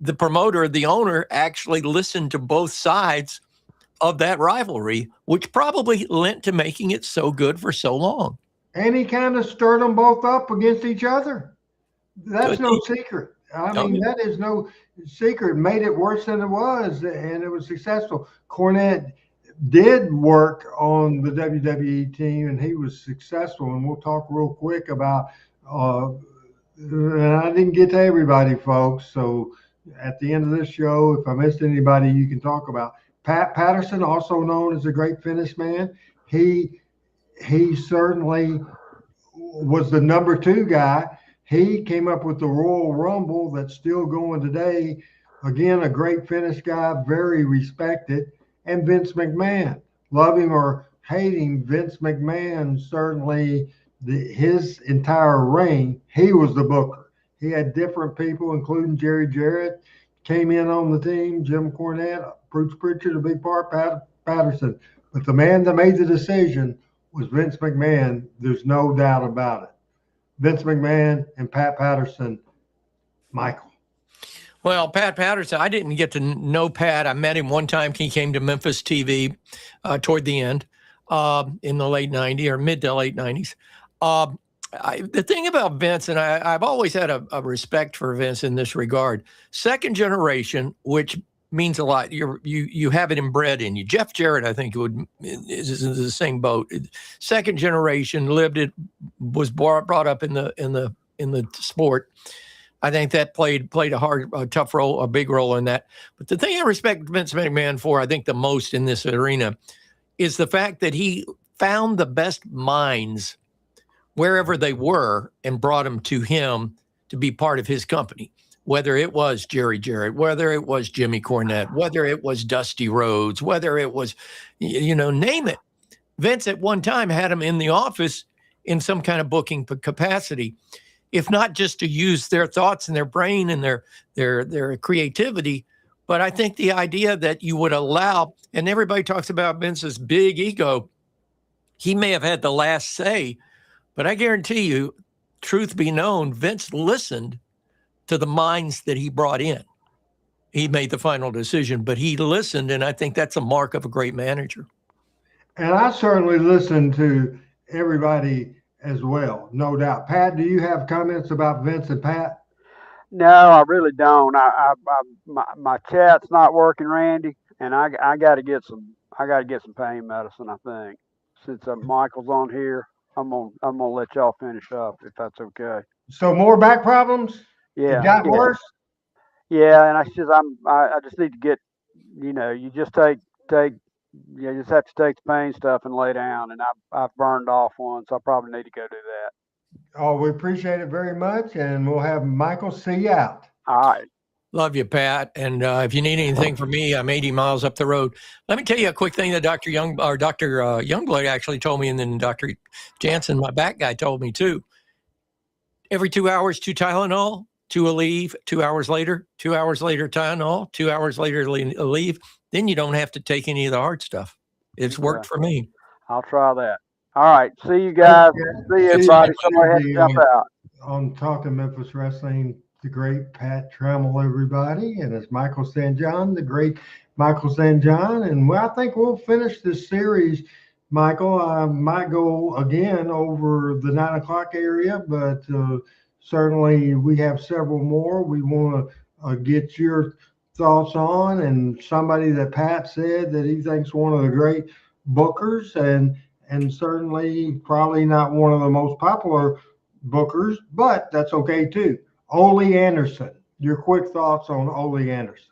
the promoter, the owner, actually listened to both sides of that rivalry, which probably lent to making it so good for so long. And he kind of stirred them both up against each other. That's no secret. I mean, that is no secret. Made it worse than it was, and it was successful. Cornette did work on the WWE team, and he was successful. And we'll talk real quick about. And I didn't get to everybody, folks. So at the end of this show, if I missed anybody, you can talk about Pat Patterson, also known as the Great Finish Man. He certainly was the number 2 guy. He came up with the Royal Rumble that's still going today. Again, a great finish guy, very respected. And Vince McMahon, love him or hate him, Vince McMahon certainly his entire reign, he was the booker. He had different people, including Jerry Jarrett, came in on the team, Jim Cornette, Bruce Pritchard, a big part, Pat Patterson. But the man that made the decision was Vince McMahon. There's no doubt about it. Vince McMahon and Pat Patterson, Michael. Well, Pat Patterson, I didn't get to know Pat. I met him one time. He came to Memphis TV toward the end in the late 90s or mid to late 90s. The thing about Vince, and I've always had a respect for Vince in this regard, second generation, which means a lot. You have it inbred in you. Jeff Jarrett, I think, is in the same boat. Second generation, was brought up in the sport. I think that played a tough role, a big role in that. But the thing I respect Vince McMahon for, I think, the most in this arena is the fact that he found the best minds wherever they were and brought them to him to be part of his company. Whether it was Jerry Jarrett, whether it was Jimmy Cornette, whether it was Dusty Rhodes, whether it was, name it. Vince at one time had him in the office in some kind of booking capacity, if not just to use their thoughts and their brain and their creativity. But I think the idea that you would allow, and everybody talks about Vince's big ego, he may have had the last say, but I guarantee you, truth be known, Vince listened to the minds that he brought in. He made the final decision, but he listened, and I think that's a mark of a great manager. And I certainly listened to everybody as well, no doubt. Pat, do you have comments about Vince and Pat? No, I really don't. My chat's not working, Randy, and I got to get some pain medicine. I think since Michael's on here, I'm gonna let y'all finish up if that's okay. So more back problems? Yeah, It got worse? Yeah, and I just need to get, you just you just have to take the pain stuff and lay down, and I've burned off one, so I probably need to go do that. Oh, we appreciate it very much, and we'll have Michael see you out. All right. Love you, Pat. And if you need anything from me, I'm 80 miles up the road. Let me tell you a quick thing that Dr. Youngblood actually told me, and then Dr. Jansen, my back guy, told me too. Every 2 hours, 2 Tylenol, 2 Aleve, 2 hours later, Tylenol, 2 hours later, Aleve. Then you don't have to take any of the hard stuff. It's worked for me. I'll try that. All right. See you guys. See you, everybody. Somebody has to jump out. On Talking Memphis Wrestling, the great Pat Trammell, everybody. And it's Michael St. John, the great Michael St. John. And I think we'll finish this series, Michael. I might go again over the 9 o'clock area, but certainly we have several more we want to get your thoughts on, and somebody that Pat said that he thinks one of the great bookers, and certainly probably not one of the most popular bookers, but that's okay too. Ole Anderson, your quick thoughts on Ole Anderson.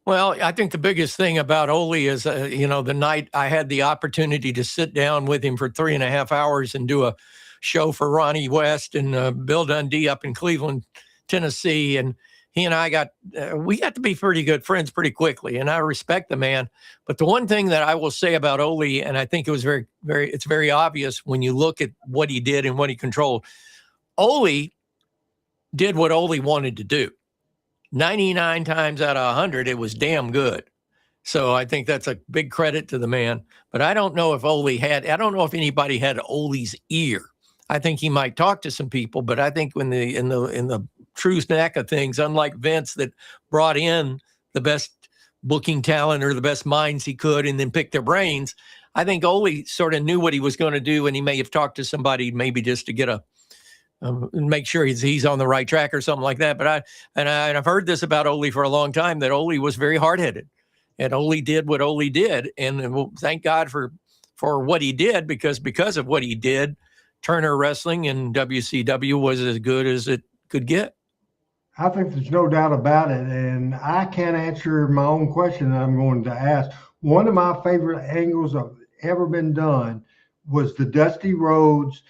Well, I think the biggest thing about Ole is, the night I had the opportunity to sit down with him for 3.5 hours and do a show for Ronnie West and Bill Dundee up in Cleveland, Tennessee. And he and I got to be pretty good friends pretty quickly. And I respect the man. But the one thing that I will say about Ole, and I think it was it's very obvious when you look at what he did and what he controlled. Ole did what Ole wanted to do. 99 times out of 100, it was damn good. So I think that's a big credit to the man. But I don't know if anybody had Ole's ear. I think he might talk to some people, but I think in the true snack of things, unlike Vince that brought in the best booking talent or the best minds he could and then picked their brains, I think Ole sort of knew what he was going to do, and he may have talked to somebody maybe just to get make sure he's on the right track or something like that. But I've heard this about Ole for a long time, that Ole was very hard-headed, and Ole did what Ole did, and thank God for what he did, because of what he did, Turner Wrestling and WCW was as good as it could get. I think there's no doubt about it, and I can't answer my own question that I'm going to ask. One of my favorite angles of ever been done was the Dusty Rhodes,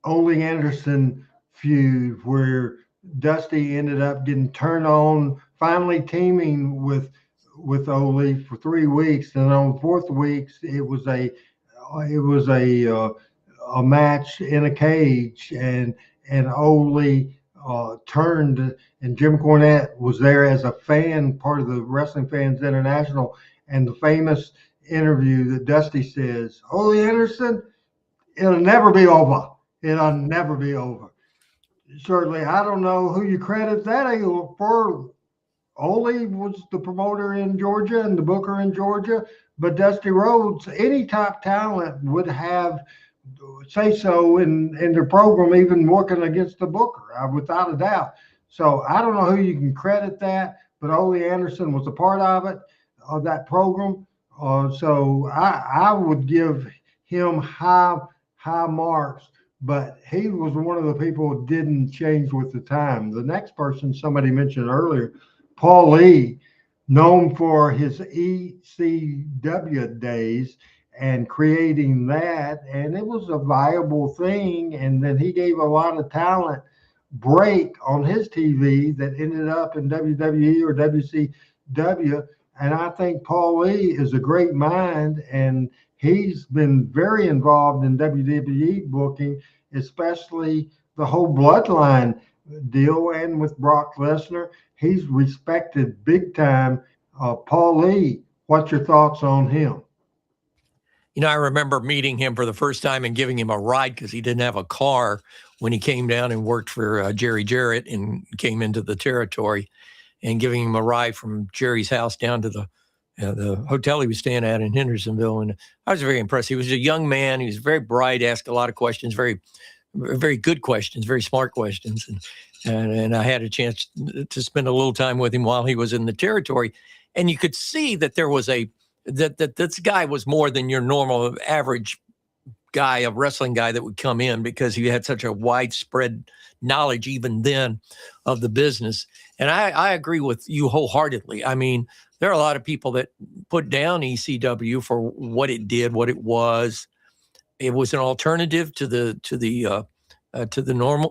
Ole Anderson feud where Dusty ended up getting turned on, finally teaming with Ole for 3 weeks, and on the fourth week it was a match in a cage, and Ole turned, and Jim Cornette was there as a fan, part of the Wrestling Fans International, and the famous interview that Dusty says, Ole Anderson, it'll never be over. It'll never be over. Certainly, I don't know who you credit that for. Ole was the promoter in Georgia and the booker in Georgia, but Dusty Rhodes, any top talent would have say so in their program, even working against the booker, without a doubt. So I don't know who you can credit that, but Ole Anderson was a part of it, of that program. So I would give him high marks, but he was one of the people who didn't change with the time. The next person somebody mentioned earlier, Paul Lee, known for his ECW days and creating that, and it was a viable thing. And then he gave a lot of talent break on his TV that ended up in WWE or WCW. And I think Paul Lee is a great mind, and he's been very involved in WWE booking, especially the whole Bloodline deal, and with Brock Lesnar. He's respected big time. Paul Lee, what's your thoughts on him? I remember meeting him for the first time and giving him a ride because he didn't have a car when he came down and worked for Jerry Jarrett and came into the territory, and giving him a ride from Jerry's house down to the hotel he was staying at in Hendersonville. And I was very impressed. He was a young man. He was very bright, asked a lot of questions, very, very good questions, very smart questions. And I had a chance to spend a little time with him while he was in the territory. And you could see that there was that this guy was more than your normal average guy, a wrestling guy that would come in, because he had such a widespread knowledge even then of the business. And I agree with you wholeheartedly. I mean, there are a lot of people that put down ECW for what it did, what it was. It was an alternative to the norm.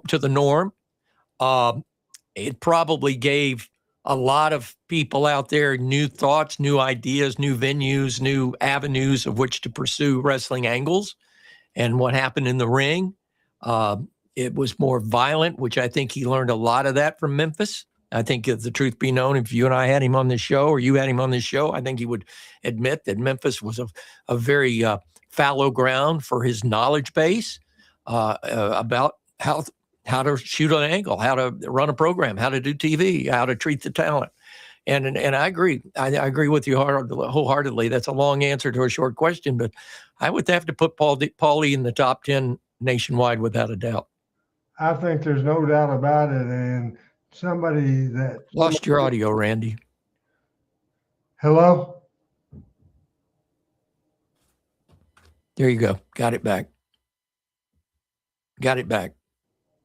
It probably gave a lot of people out there new thoughts, new ideas, new venues, new avenues of which to pursue wrestling angles. And what happened in the ring, it was more violent, which I think he learned a lot of that from Memphis. I think, if the truth be known, if you and I had him on this show, or you had him on this show, I think he would admit that Memphis was a very fallow ground for his knowledge base about how to shoot an angle, how to run a program, how to do TV, how to treat the talent. And I agree. I agree with you wholeheartedly. That's a long answer to a short question, but I would have to put Paul Lee in the top 10 nationwide without a doubt. I think there's no doubt about it. And somebody that lost your audio, Randy. Hello? There you go. Got it back.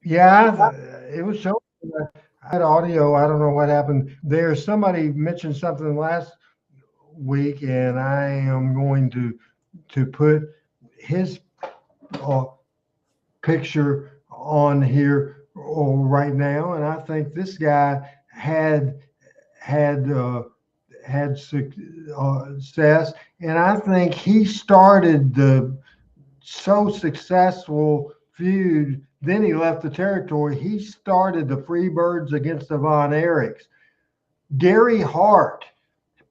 Yeah, it was showing. I had audio. I don't know what happened there. Somebody mentioned something last week, and I am going to put his picture on here right now. And I think this guy had success, and I think he started the so successful feud. Then he left the territory. He started the Freebirds against the Von Erichs. Gary Hart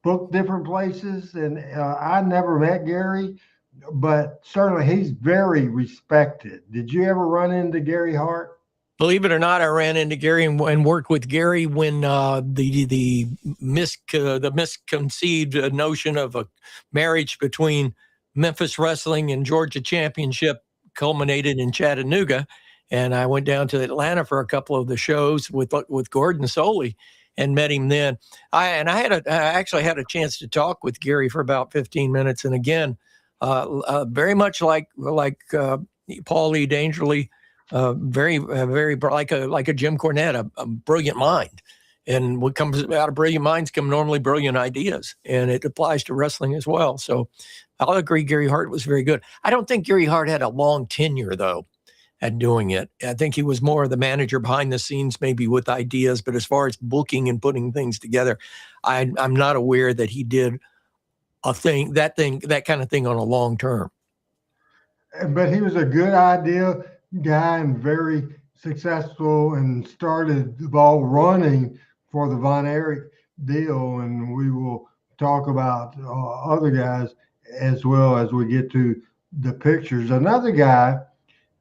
booked different places, and I never met Gary, but certainly he's very respected. Did you ever run into Gary Hart? Believe it or not, I ran into Gary and worked with Gary when the misconceived notion of a marriage between Memphis Wrestling and Georgia Championship culminated in Chattanooga. And I went down to Atlanta for a couple of the shows with Gordon Soley and met him then. I actually had a chance to talk with Gary for about 15 minutes. And again, very much like Paul Lee Dangerly, very like a Jim Cornette, a brilliant mind. And what comes out of brilliant minds come normally brilliant ideas. And it applies to wrestling as well. So I'll agree Gary Hart was very good. I don't think Gary Hart had a long tenure, though. at doing it. I think he was more of the manager behind the scenes, maybe with ideas, but as far as booking and putting things together, I'm not aware that he did that kind of thing on a long term. But he was a good idea guy and very successful, and started the ball running for the Von Erich deal. And we will talk about other guys as well as we get to the pictures. Another guy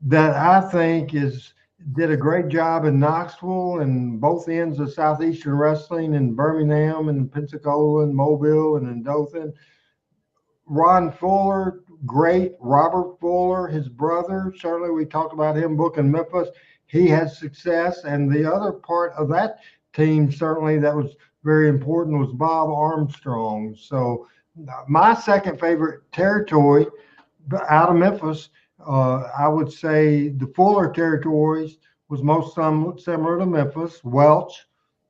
that I think did a great job in Knoxville and both ends of Southeastern Wrestling in Birmingham and Pensacola and Mobile and in Dothan. Ron Fuller, great. Robert Fuller, his brother, certainly we talked about him booking Memphis. He had success. And the other part of that team, certainly that was very important, was Bob Armstrong. So my second favorite territory out of Memphis, I would say the Fuller territories was most similar to Memphis. Welch,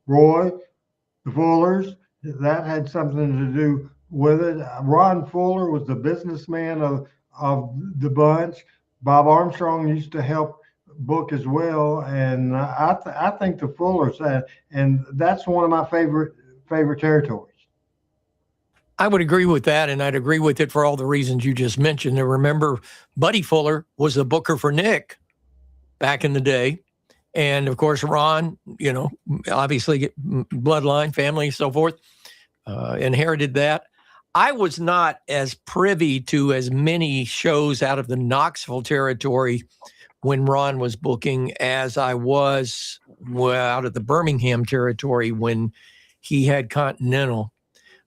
Roy, the Fullers, that had something to do with it. Ron Fuller was the businessman of the bunch. Bob Armstrong used to help book as well, and I think the Fullers, and that's one of my favorite territories. I would agree with that, and I'd agree with it for all the reasons you just mentioned. And remember, Buddy Fuller was the booker for Nick back in the day. And of course, Ron, obviously bloodline, family, so forth, inherited that. I was not as privy to as many shows out of the Knoxville territory when Ron was booking as I was out of the Birmingham territory when he had Continental.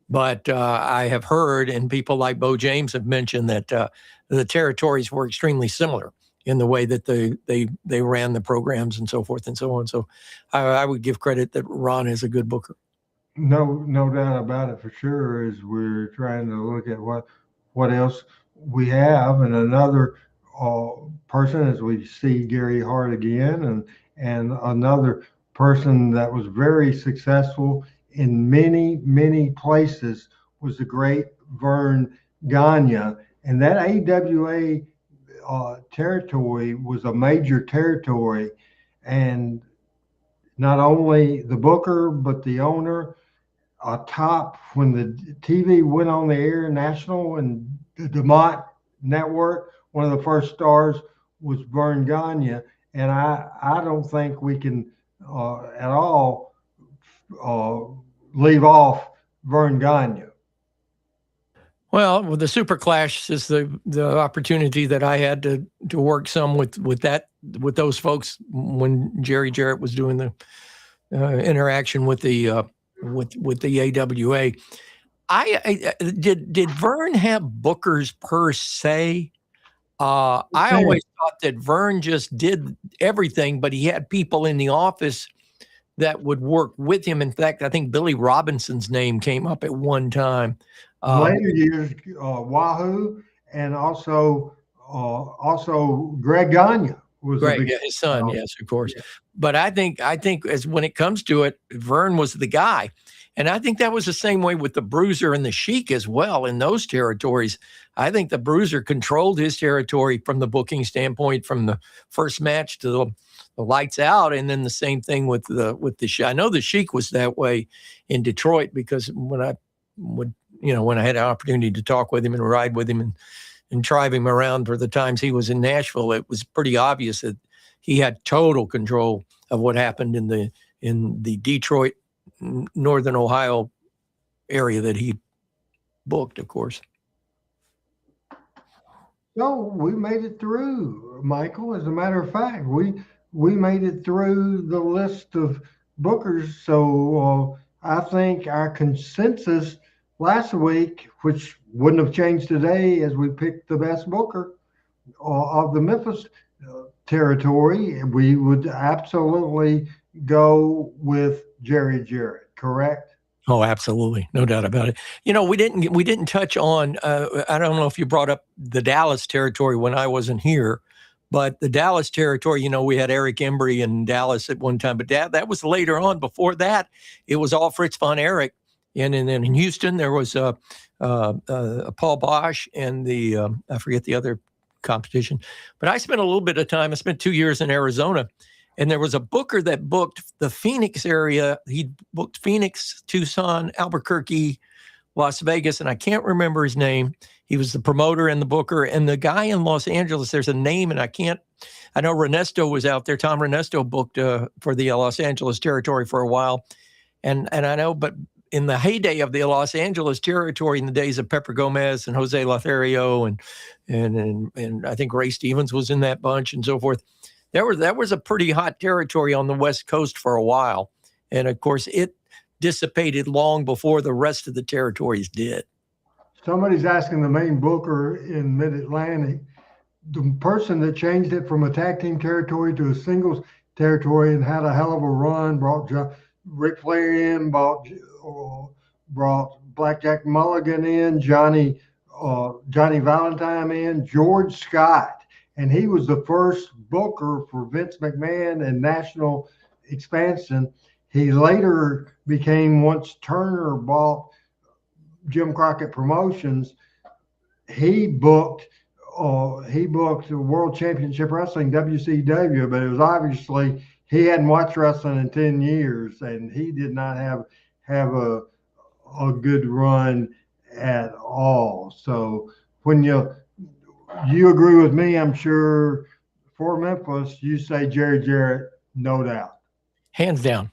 But I have heard, and people like Bo James have mentioned, that the territories were extremely similar in the way that they ran the programs and so forth and so on. So I would give credit that Ron is a good booker. No doubt about it, for sure. As we're trying to look at what else we have, and another person, as we see Gary Hart again, and another person that was very successful in many places was the great Vern Gagne. And that AWA territory was a major territory, and not only the booker but the owner, top when the TV went on the air, national and the DeMott network, one of the first stars was Vern Gagne. And I don't think we can at all leave off Vern Gagne. Well, the Super Clash is the opportunity that I had to work some with those folks when Jerry Jarrett was doing the interaction with the AWA. I did Vern have bookers per se? I always thought that Vern just did everything, but he had people in the office that would work with him. In fact, I think Billy Robinson's name came up at one time. Later years, Wahoo, and also Greg Gagne was his son. Yes, of course. Yeah. But I think as when it comes to it, Vern was the guy. And I think that was the same way with the Bruiser and the Sheik as well in those territories. I think the Bruiser controlled his territory from the booking standpoint, from the first match to the lights out, and then the same thing with the Sheik. I know the Sheik was that way in Detroit, because when I had an opportunity to talk with him and ride with him and drive him around for the times he was in Nashville, it was pretty obvious that he had total control of what happened in the Detroit, Northern Ohio area that he booked, of course. No, we made it through, Michael. As a matter of fact, we made it through the list of bookers. So I think our consensus last week, which wouldn't have changed today, as we picked the best booker of the Memphis territory, we would absolutely go with Jerry Jarrett, correct? Oh, absolutely. No doubt about it. We didn't touch on, I don't know if you brought up the Dallas territory when I wasn't here, but the Dallas territory, we had Eric Embry in Dallas at one time, but that was later on. Before that, it was all Fritz von Erich. And then in Houston, there was Paul Bosch and I forget the other competition. But I spent a little bit of time. I spent 2 years in Arizona, and there was a booker that booked the Phoenix area. He booked Phoenix, Tucson, Albuquerque, Las Vegas, and I can't remember his name. He was the promoter and the booker. And the guy in Los Angeles, there's a name, and I know Ernesto was out there. Tom Ernesto booked for the Los Angeles territory for a while. And I know, but in the heyday of the Los Angeles territory, in the days of Pepper Gomez and Jose Lothario and I think Ray Stevens was in that bunch and so forth, that was a pretty hot territory on the West Coast for a while. And of course, it dissipated long before the rest of the territories did. Somebody's asking the main booker in Mid-Atlantic, the person that changed it from a tag team territory to a singles territory and had a hell of a run, brought Ric Flair in, brought Blackjack Mulligan in, Johnny Valentine in, George Scott. And he was the first booker for Vince McMahon and national expansion. He later became, once Turner bought Jim Crockett Promotions, he booked the World Championship Wrestling, WCW, but it was obviously he hadn't watched wrestling in 10 years, and he did not have a good run at all. So when you agree with me, I'm sure, for Memphis, you say Jerry Jarrett, no doubt. Hands down.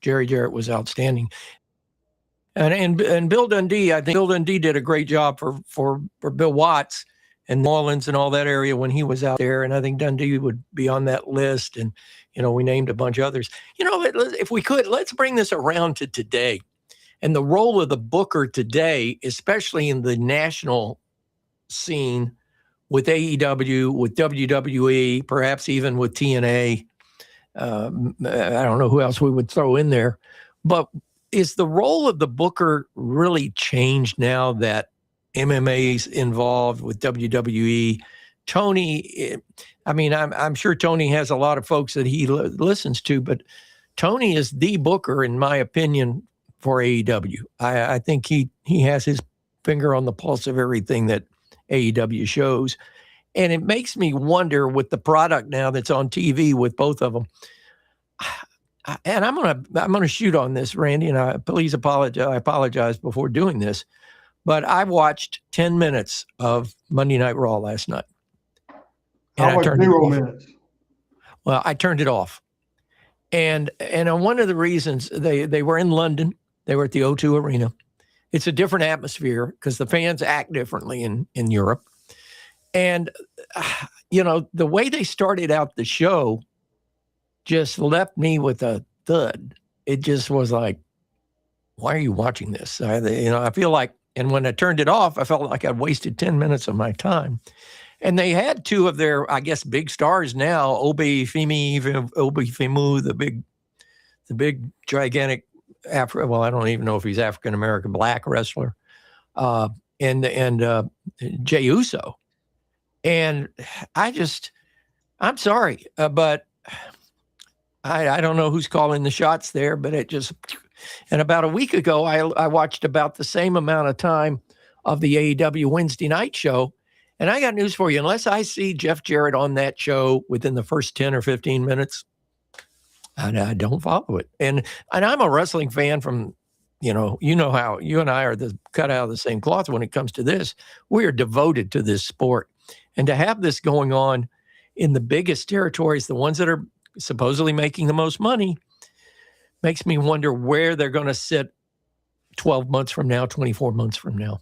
Jerry Jarrett was outstanding. And Bill Dundee, I think Bill Dundee did a great job for Bill Watts and New Orleans and all that area when he was out there. And I think Dundee would be on that list. And, we named a bunch of others. If we could, let's bring this around to today and the role of the booker today, especially in the national scene with AEW, with WWE, perhaps even with TNA. I don't know who else we would throw in there. But is the role of the booker really changed now that MMA's involved with WWE? Tony, I'm sure Tony has a lot of folks that he listens to, but Tony is the booker, in my opinion, for AEW. I think he has his finger on the pulse of everything that AEW shows. And it makes me wonder with the product now that's on TV with both of them. And I'm gonna shoot on this, Randy, and I apologize before doing this, but I watched 10 minutes of Monday Night Raw last night. And I turned 0 minutes. Well, I turned it off. And one of the reasons they were in London, they were at the O2 Arena. It's a different atmosphere because the fans act differently in Europe. And, the way they started out the show just left me with a thud. It just was like, why are you watching this? I feel like, and when I turned it off, I felt like I'd wasted 10 minutes of my time. And they had two of their, I guess, big stars now, Obi-Femi, the big gigantic I don't even know if he's African-American black wrestler, and Jey Uso. And I'm sorry, but I don't know who's calling the shots there, but and about a week ago, I watched about the same amount of time of the AEW Wednesday night show. And I got news for you. Unless I see Jeff Jarrett on that show within the first 10 or 15 minutes, I don't follow it. And I'm a wrestling fan from, how you and I are cut out of the same cloth when it comes to this. We are devoted to this sport. And to have this going on in the biggest territories, the ones that are supposedly making the most money, makes me wonder where they're going to sit 12 months from now, 24 months from now.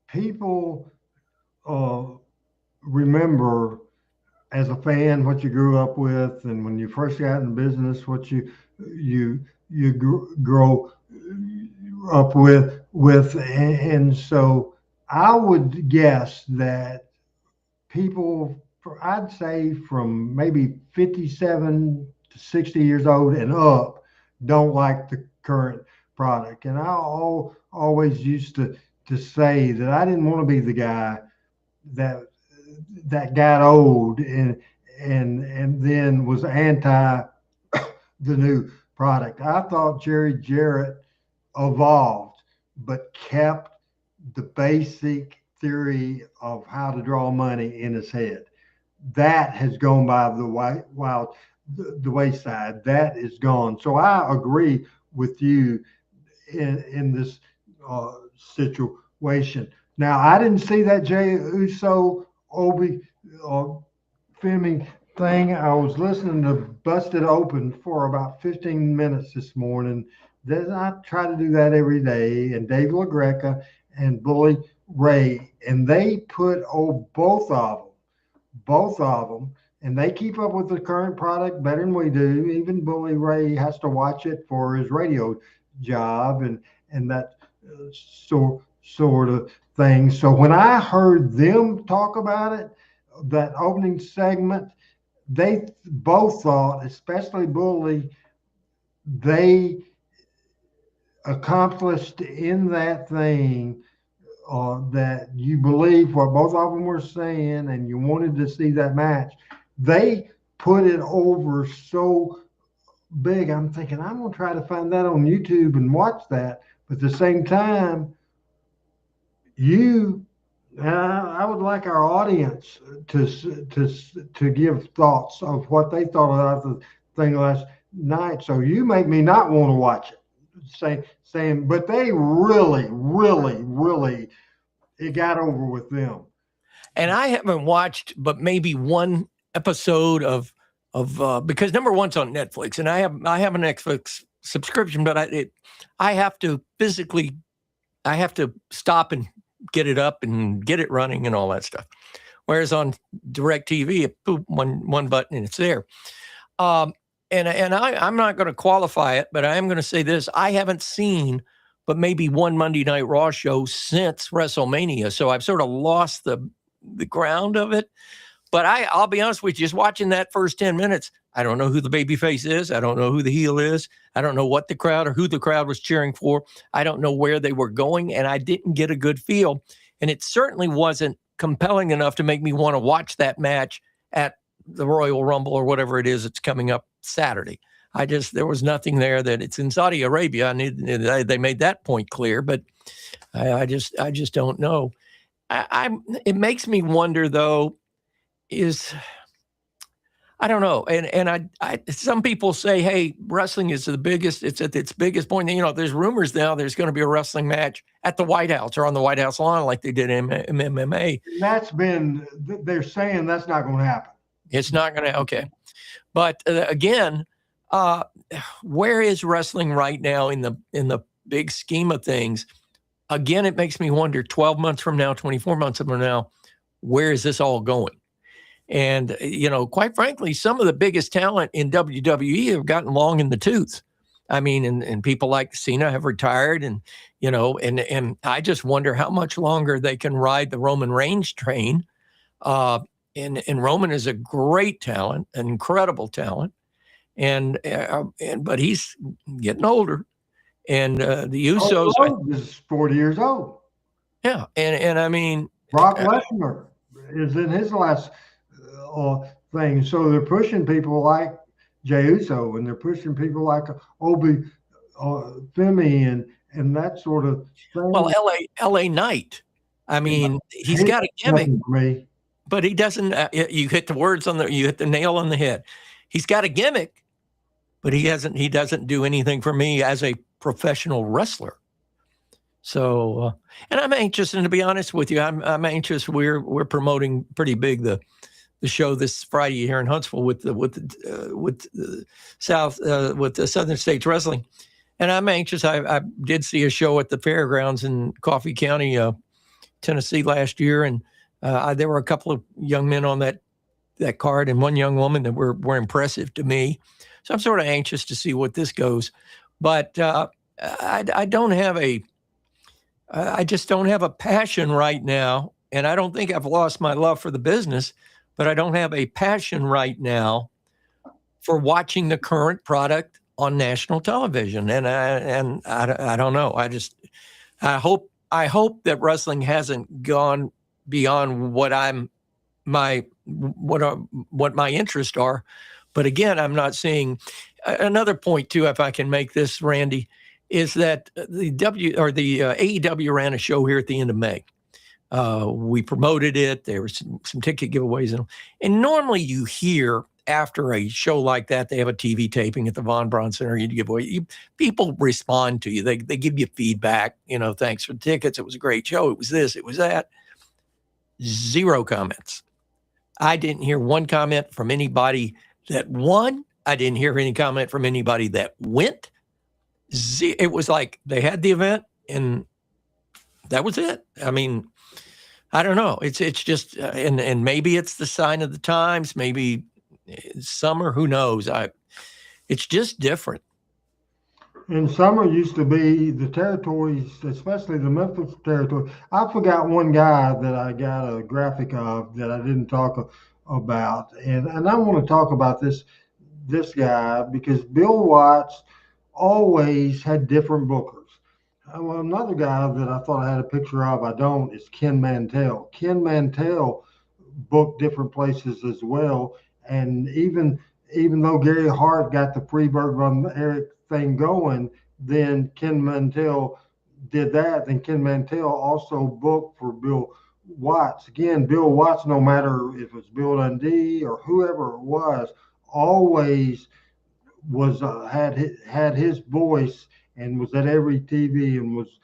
People remember as a fan what you grew up with, and when you first got in business, what you grow up with, and so I would guess that people, I'd say from maybe 57 to 60 years old and up, don't like the current product. And I always used to say that I didn't want to be the guy that got old and then was anti the new product. I thought Jerry Jarrett evolved, but kept the basic theory of how to draw money in his head. That has gone by the wayside. That is gone. So I agree with you in this situation. Now, I didn't see that Jay Uso Obi Femi thing. I was listening to Busted Open for about 15 minutes this morning. Then I try to do that every day. And Dave LaGreca and Bully Ray, and they put both of them, and they keep up with the current product better than we do. Even Bully Ray has to watch it for his radio job and that sort of thing. So when I heard them talk about it, that opening segment, they both thought, especially Bully, they accomplished in that thing that you believe what both of them were saying and you wanted to see that match. They put it over so big. I'm thinking, I'm going to try to find that on YouTube and watch that. But at the same time, I would like our audience to give thoughts of what they thought about the thing last night. So you make me not want to watch it. Saying, but they really, it got over with them. And I haven't watched, but maybe one episode of because number one's on Netflix, and I have a Netflix subscription, but I have to stop and get it up and get it running and all that stuff. Whereas on DirecTV, one button and it's there. And I'm not going to qualify it, but I am going to say this. I haven't seen but maybe one Monday Night Raw show since WrestleMania. So I've sort of lost the ground of it. But I'll be honest with you, just watching that first 10 minutes, I don't know who the babyface is. I don't know who the heel is. I don't know what the crowd or who the crowd was cheering for. I don't know where they were going, and I didn't get a good feel. And it certainly wasn't compelling enough to make me want to watch that match at the Royal Rumble or whatever it is that's coming up Saturday. There was nothing there that it's in Saudi Arabia. They made that point clear, but I just don't know. It makes me wonder though, I don't know. And some people say, hey, wrestling is it's at its biggest point. There's rumors now there's going to be a wrestling match at the White House or on the White House lawn like they did in MMA. They're saying that's not going to happen. It's not going to, okay. But again, where is wrestling right now in the big scheme of things? Again, it makes me wonder 12 months from now, 24 months from now, where is this all going? And, quite frankly, some of the biggest talent in WWE have gotten long in the tooth. I mean, and people like Cena have retired and I just wonder how much longer they can ride the Roman Reigns train. And Roman is a great talent, an incredible talent. But he's getting older, and the Usos is 40 years old. Yeah, and I mean, Brock Lesnar is in his last thing, so they're pushing people like Jey Uso, and they're pushing people like Obi Femi, and that sort of thing. Well, LA Knight. I mean, he's got a gimmick, but he doesn't. You hit the nail on the head. He's got a gimmick. But he doesn't do anything for me as a professional wrestler. So, and I'm anxious, and to be honest with you, I'm anxious. We're promoting pretty big the show this Friday here in Huntsville with the Southern States Wrestling, and I'm anxious. I did see a show at the fairgrounds in Coffee County, Tennessee last year, and there were a couple of young men on that card and one young woman that were impressive to me. So I'm sort of anxious to see what this goes, but I just don't have a passion right now, and I don't think I've lost my love for the business, but I don't have a passion right now for watching the current product on national television, and I don't know. I hope that wrestling hasn't gone beyond what my interests are. But again, I'm not seeing another point too, if I can make this, Randy, is that the AEW ran a show here at the end of May. We promoted it. There were some ticket giveaways. And normally you hear after a show like that, they have a TV taping at the Von Braun Center. You give away. People respond to you. They give you feedback. Thanks for the tickets. It was a great show. It was this. It was that. Zero comments. I didn't hear one comment from anybody that won. I didn't hear any comment from anybody that went. It was like they had the event and that was it. I mean, I don't know. It's just, and maybe it's the sign of the times. Maybe summer, who knows? It's just different. And summer used to be the territories, especially the Memphis territory. I forgot one guy that I got a graphic of that I didn't talk about, and I want to talk about this guy because Bill Watts always had different bookers. Well, another guy that I thought I had a picture of, I don't, is Ken Mantell. Ken Mantell booked different places as well, and even though Gary Hart got the Freeburg Von Erich thing going, then Ken Mantell did that. Then Ken Mantell also booked for Bill Watts. Again, Bill Watts, no matter if it was Bill Dundee or whoever it was, always was had his voice and was at every TV and was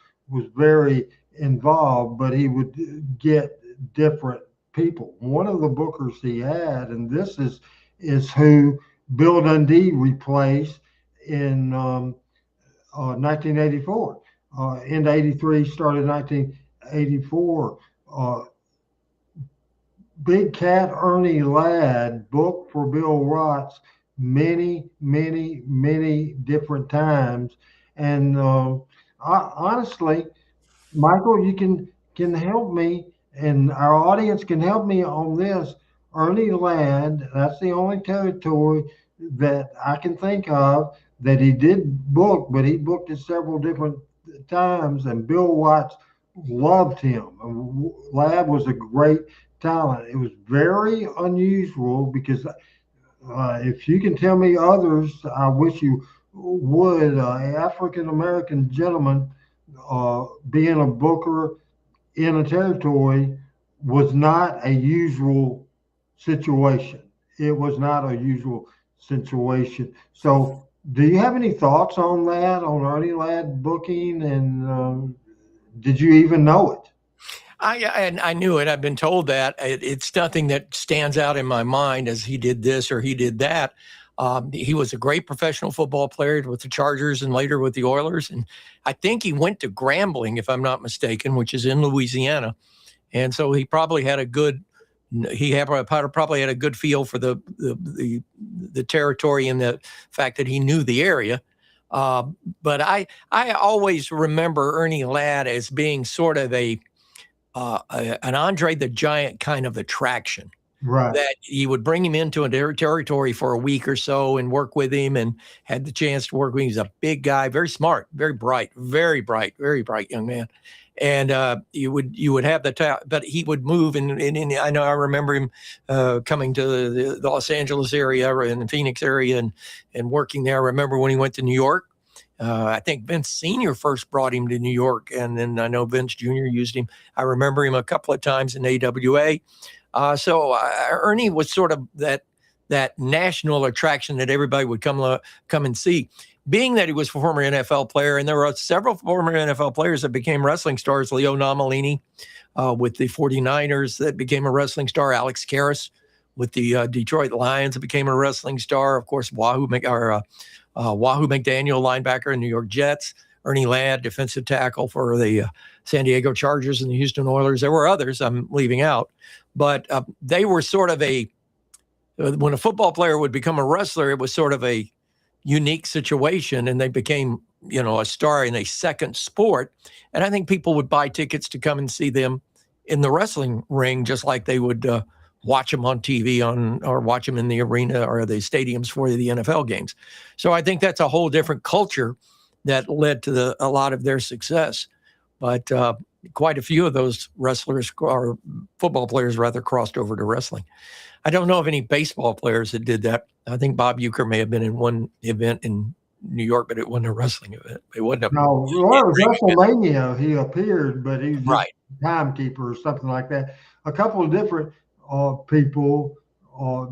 very involved. But he would get different people. One of the bookers he had, and this is who Bill Dundee replaced in 1984. End 83, started 1984. Big Cat Ernie Ladd booked for Bill Watts many different times. And honestly, Michael, you can help me, and our audience can help me on this. Ernie Ladd, that's the only territory that I can think of that he did book, but he booked it several different times, and Bill Watts loved him. Ladd was a great talent. It was very unusual because if you can tell me others, I wish you would. African-American gentleman being a booker in a territory was not a usual situation. It was not a usual situation. So do you have any thoughts on that, on Ernie Ladd booking, and did you even know it? I knew it. I've been told that. It's nothing that stands out in my mind as he did this or he did that. He was a great professional football player with the Chargers and later with the Oilers. And I think he went to Grambling, if I'm not mistaken, which is in Louisiana. And so he probably had a good probably had a good feel for the territory and the fact that he knew the area. But I always remember Ernie Ladd as being sort of an Andre the Giant kind of attraction. Right. That you would bring him into a territory for a week or so and work with him, and had the chance to work with him. He's a big guy, very smart, very bright young man. And you would have but he would move, and I know I remember him coming to the Los Angeles area and the Phoenix area and working there. I remember when he went to New York. I think Vince Sr. first brought him to New York, and then I know Vince Jr. used him. I remember him a couple of times in AWA. So Ernie was sort of that national attraction that everybody would come and see. Being that he was a former NFL player, and there were several former NFL players that became wrestling stars. Leo Nomalini with the 49ers that became a wrestling star. Alex Karras with the Detroit Lions that became a wrestling star. Of course, Wahoo McDaniel, linebacker in New York Jets. Ernie Ladd, defensive tackle for the San Diego Chargers and the Houston Oilers. There were others I'm leaving out. But they were sort of when a football player would become a wrestler, it was sort of a unique situation, and they became, a star in a second sport. And I think people would buy tickets to come and see them in the wrestling ring, just like they would watch them on TV or watch them in the arena or the stadiums for the NFL games. So I think that's a whole different culture that led to a lot of their success. But quite a few of those wrestlers or football players rather crossed over to wrestling. I don't know of any baseball players that did that. I think Bob Uecker may have been in one event in New York, but it wasn't a wrestling event. It wasn't a No, well, it was WrestleMania. He appeared, but he was just right. timekeeper or something like that. A couple of different people,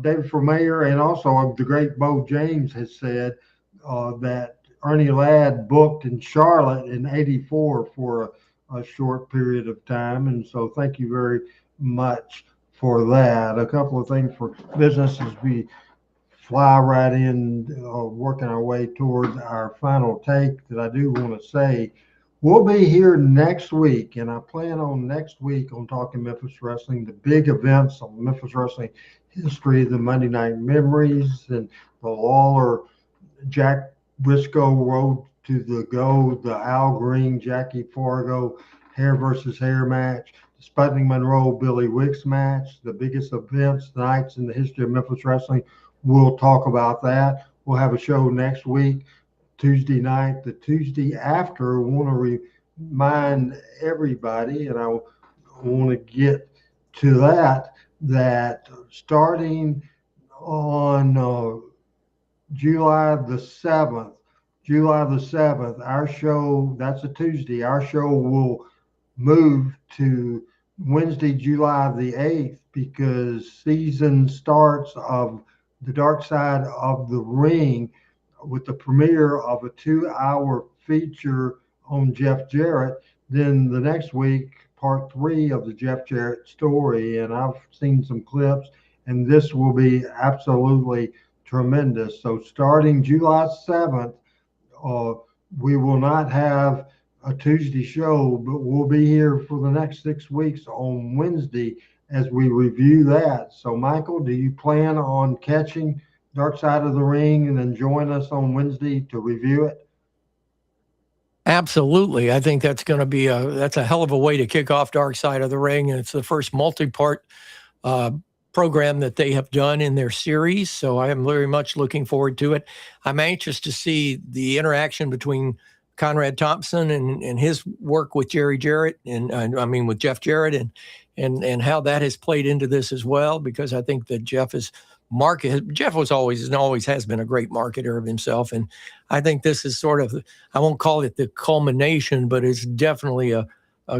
David for mayor, and also the great Bo James has said that Ernie Ladd booked in Charlotte in '84 for a short period of time. And so thank you very much for that. A couple of things for businesses. We fly right in, working our way towards our final take that I do want to say. We'll be here next week, and I plan on next week on Talking Memphis Wrestling, the big events on Memphis Wrestling history, the Monday Night Memories, and the Lawler Jack Briscoe Road to the Go, the Al Green, Jackie Fargo hair versus hair match, the Sputnik Monroe Billy Wicks match, the biggest events, nights in the history of Memphis Wrestling. We'll talk about that. We'll have a show next week, Tuesday night. The Tuesday after, I want to remind everybody, and I want to get to that starting on July the 7th, our show, that's a Tuesday, our show will move to Wednesday, July the 8th, because season starts of The Dark Side of the Ring with the premiere of a 2-hour feature on Jeff Jarrett. Then the next week, part 3 of the Jeff Jarrett story. And I've seen some clips, and this will be absolutely tremendous. So starting July 7th, we will not have a Tuesday show, but we'll be here for the next 6 weeks on Wednesday as we review that. So, Michael, do you plan on catching Dark Side of the Ring and then join us on Wednesday to review it? Absolutely. I think that's going to be that's a hell of a way to kick off Dark Side of the Ring. And it's the first multi-part program that they have done in their series. So I am very much looking forward to it. I'm anxious to see the interaction between Conrad Thompson and his work with Jerry Jarrett and with Jeff Jarrett and how that has played into this as well, because I think that Jeff was always and always has been a great marketer of himself. And I think this is sort of, I won't call it the culmination, but it's definitely a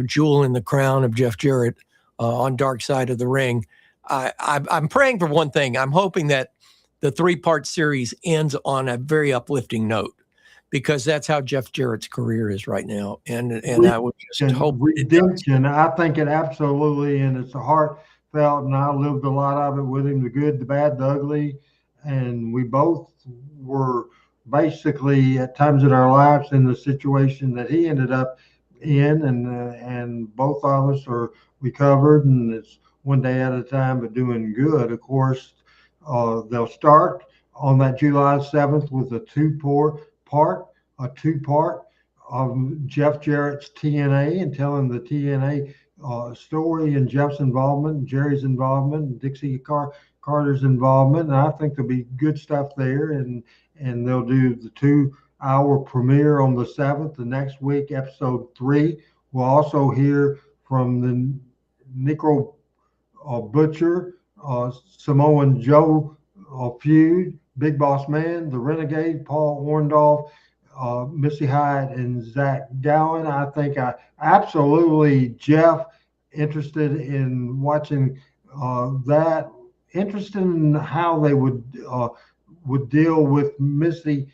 jewel in the crown of Jeff Jarrett on Dark Side of the Ring. I'm praying for one thing. I'm hoping that the 3-part series ends on a very uplifting note, because that's how Jeff Jarrett's career is right now. And I would just hope redemption. I think it absolutely, and it's a heartfelt, and I lived a lot of it with him, the good, the bad, the ugly. And we both were basically at times in our lives in the situation that he ended up in, and both of us are recovered, and it's one day at a time, but doing good. Of course, they'll start on that July 7th with a two-part of Jeff Jarrett's TNA and telling the TNA story and Jeff's involvement, Jerry's involvement, Dixie Carter's involvement. And I think there'll be good stuff there. And they'll do the 2-hour premiere on the 7th. The next week, episode 3. We'll also hear from the Necro Butcher, Samoan Joe feud, Big Boss Man, the Renegade, Paul Orndorff, Missy Hyatt, and Zach Gowen. I think absolutely Jeff interested in watching that, interested in how they would deal with Missy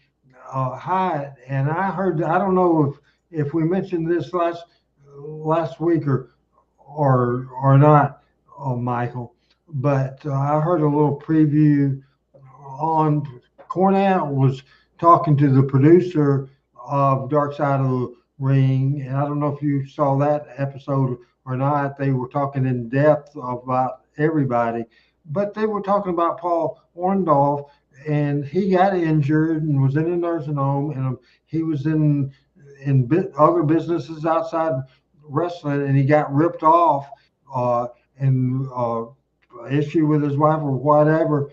Hyatt. And I heard, I don't know if we mentioned this last week or not, Michael, but I heard a little preview on Cornette was talking to the producer of Dark Side of the Ring, and I don't know if you saw that episode or not. They were talking in depth about everybody, but they were talking about Paul Orndorff, and he got injured and was in a nursing home, and he was in other businesses outside wrestling, and he got ripped off, and issue with his wife or whatever.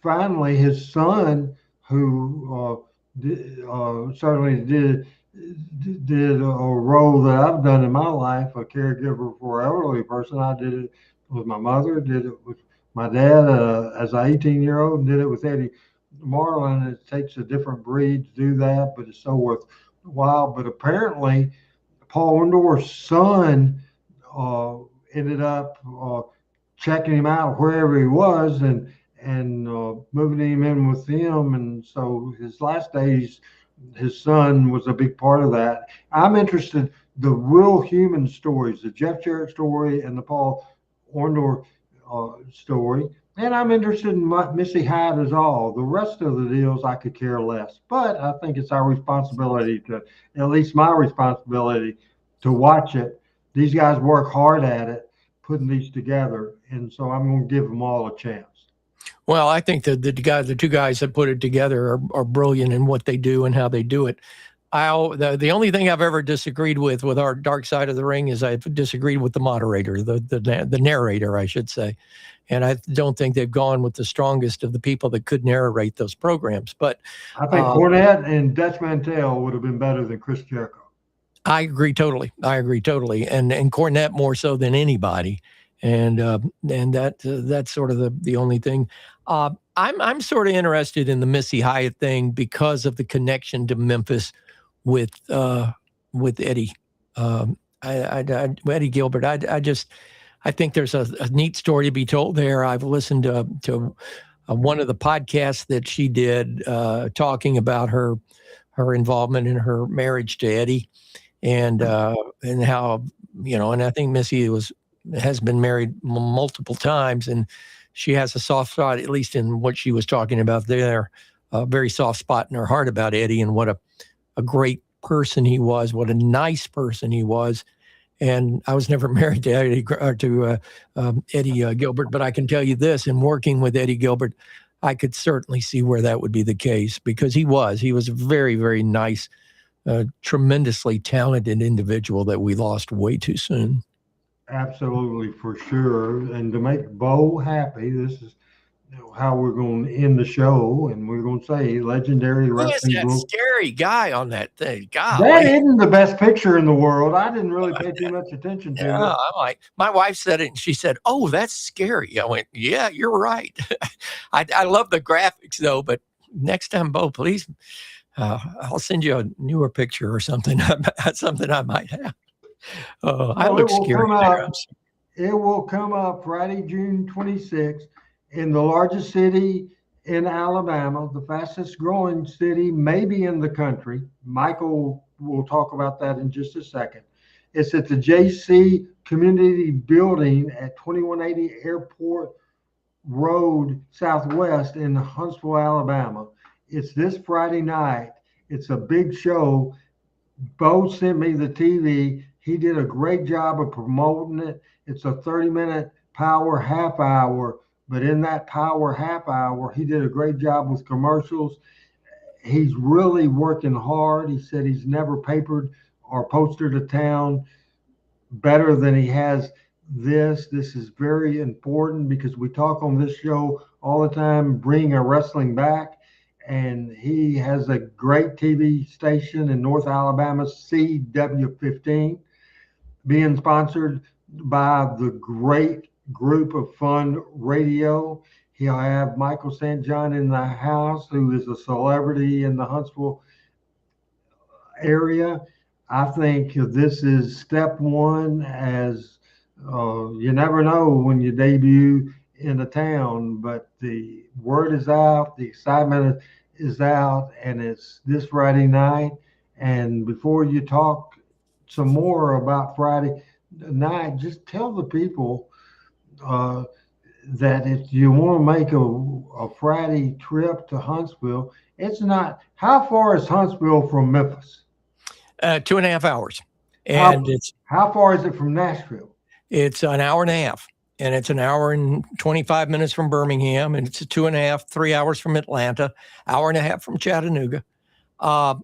Finally, his son, who certainly did a role that I've done in my life, a caregiver for an elderly person. I did it with my mother, did it with my dad as an 18-year-old, did it with Eddie marlin. It takes a different breed to do that, but it's so worthwhile. But apparently, Paul Orndorff's son uh, ended up checking him out wherever he was and moving him in with him. And so his last days, his son was a big part of that. I'm interested the real human stories, the Jeff Jarrett story and the Paul Orndorff story. And I'm interested in Missy Hyde as all. The rest of the deals I could care less. But I think it's our responsibility to, at least my responsibility, to watch it. These guys work hard at it, putting these together. And so I'm going to give them all a chance. Well, I think that the two guys that put it together are brilliant in what they do and how they do it. The only thing I've ever disagreed with our Dark Side of the Ring is I've disagreed with the moderator, the narrator, I should say. And I don't think they've gone with the strongest of the people that could narrate those programs. But I think Cornette and Dutch Mantell would have been better than Chris Jericho. I agree totally. And Cornette more so than anybody. And that's sort of the only thing. I'm sort of interested in the Missy Hyatt thing because of the connection to Memphis with Eddie. Eddie Gilbert. I think there's a neat story to be told there. I've listened to one of the podcasts that she did talking about her involvement in her marriage to Eddie, and how, and I think Missy has been married multiple times, and she has a soft spot, at least in what she was talking about there, a very soft spot in her heart about Eddie and what a great person he was, what a nice person he was. And I was never married to Eddie Gilbert, but I can tell you this: in working with Eddie Gilbert, I could certainly see where that would be the case, because he was a very, very nice, tremendously talented individual that we lost way too soon. Absolutely, for sure. And to make Bo happy, this is how we're going to end the show, and we're going to say legendary wrestling. Who is that scary guy on that thing? God, that isn't the best picture in the world. I didn't really pay too much attention to it. I'm like, my wife said it, and she said, "Oh, that's scary." I went, "Yeah, you're right." I love the graphics though, but next time, Bo, please, I'll send you a newer picture or something. Something I might have. I look scary there. It will come up Friday, June 26th. In the largest city in Alabama, the fastest growing city maybe in the country. Michael will talk about that in just a second. It's at the JC Community Building at 2180 Airport Road Southwest in Huntsville, Alabama. It's this Friday night. It's a big show. Bo sent me the TV. He did a great job of promoting it. It's a 30-minute power half hour. But in that power half hour, he did a great job with commercials. He's really working hard. He said he's never papered or postered a town better than he has this. This is very important because we talk on this show all the time, bring our wrestling back. And he has a great TV station in North Alabama, CW15, being sponsored by the great Group of Fun Radio. He'll have Michael St. John in the house, who is a celebrity in the Huntsville area. I think this is step one, as you never know when you debut in a town, but the word is out, the excitement is out, and it's this Friday night. And before you talk some more about Friday night, just tell the people that if you want to make a Friday trip to Huntsville, it's not. How far is Huntsville from Memphis? 2.5 hours. And how far is it from Nashville? It's an hour and a half, and it's an hour and 25 minutes from Birmingham, and it's 2.5, 3 hours from Atlanta, hour and a half from Chattanooga. I'll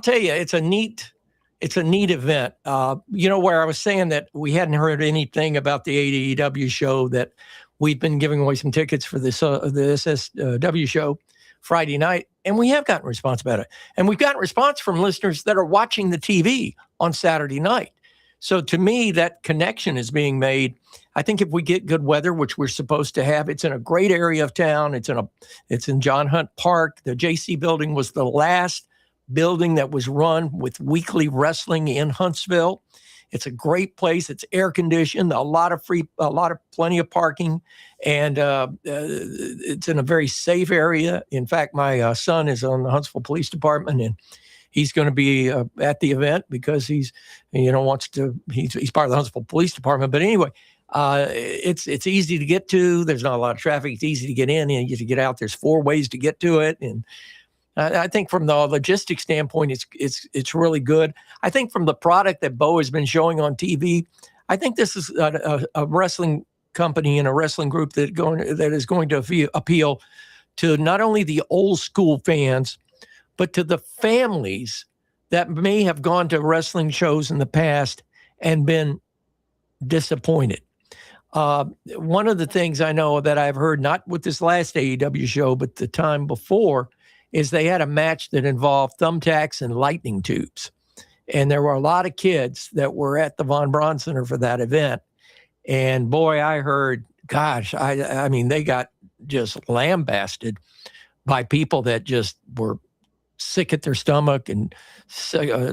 tell you, it's a neat event. Where I was saying that we hadn't heard anything about the AEW show, that we've been giving away some tickets for the SSW show Friday night, and we have gotten response about it. And we've gotten response from listeners that are watching the TV on Saturday night. So to me, that connection is being made. I think if we get good weather, which we're supposed to have, it's in a great area of town. It's in John Hunt Park. The JC building was the last building that was run with weekly wrestling in Huntsville. It's a great place. It's air conditioned, plenty of parking, and it's in a very safe area. In fact, my son is on the Huntsville Police Department, and he's going to be at the event because he's part of the Huntsville Police Department. But anyway, it's easy to get to. There's not a lot of traffic. It's easy to get in and to get out. There's 4 ways to get to it, and I think from the logistics standpoint, it's really good. I think from the product that Bo has been showing on TV, I think this is a wrestling company and a wrestling group that is going to appeal to not only the old school fans, but to the families that may have gone to wrestling shows in the past and been disappointed. One of the things I know that I've heard, not with this last AEW show, but the time before, is they had a match that involved thumbtacks and lightning tubes. And there were a lot of kids that were at the Von Braun Center for that event. And boy, I heard, gosh, I mean, they got just lambasted by people that just were sick at their stomach and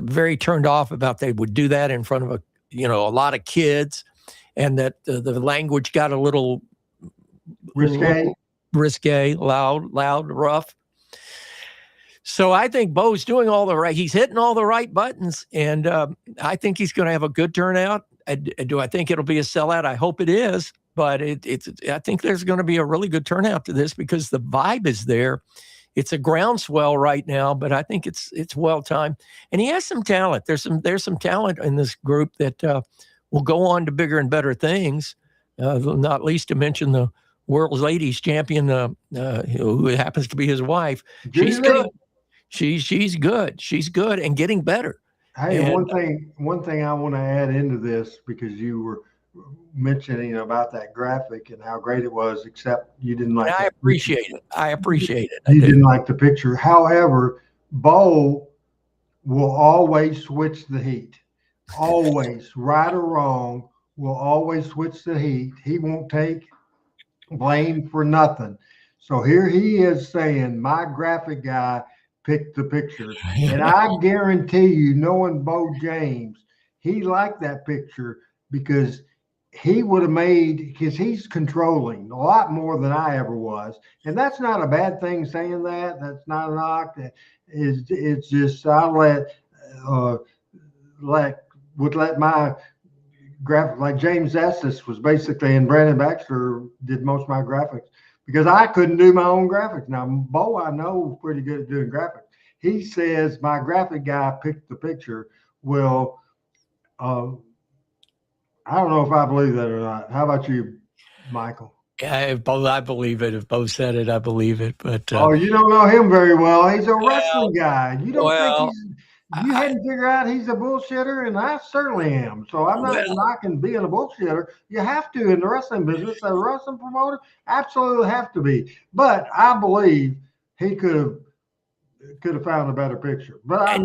very turned off about they would do that in front of a lot of kids, and that the language got a little risque, loud, rough. So I think Bo's doing he's hitting all the right buttons, and I think he's going to have a good turnout. Do I think it'll be a sellout? I hope it is, but I think there's going to be a really good turnout to this because the vibe is there. It's a groundswell right now, but I think it's well timed, and he has some talent. There's some talent in this group that will go on to bigger and better things. Not least to mention the world's ladies champion, who happens to be his wife. She's good. She's good. She's good and getting better. Hey, and one thing I want to add into this, because you were mentioning about that graphic and how great it was, except you didn't like it. I appreciate it. You didn't like the picture. However, Bo will always switch the heat. Always, right or wrong, will always switch the heat. He won't take blame for nothing. So here he is saying, my graphic guy picked the picture. And I guarantee you, knowing Bo James, he liked that picture because he would have because he's controlling a lot more than I ever was. And that's not a bad thing saying that. That's not a knock. It's just, I let my graphic, like James Estes was basically, and Brandon Baxter did most of my graphics because I couldn't do my own graphics. Now, Bo, I know, is pretty good at doing graphics. He says my graphic guy picked the picture. Well, I don't know if I believe that or not. How about you, Michael? Yeah, I believe it. If Bo said it, I believe it. But you don't know him very well. He's a wrestling guy. You don't think you hadn't figured out he's a bullshitter, and I certainly am. So I'm not knocking being a bullshitter. You have to in the wrestling business. A wrestling promoter absolutely have to be. But I believe he could have found a better picture. But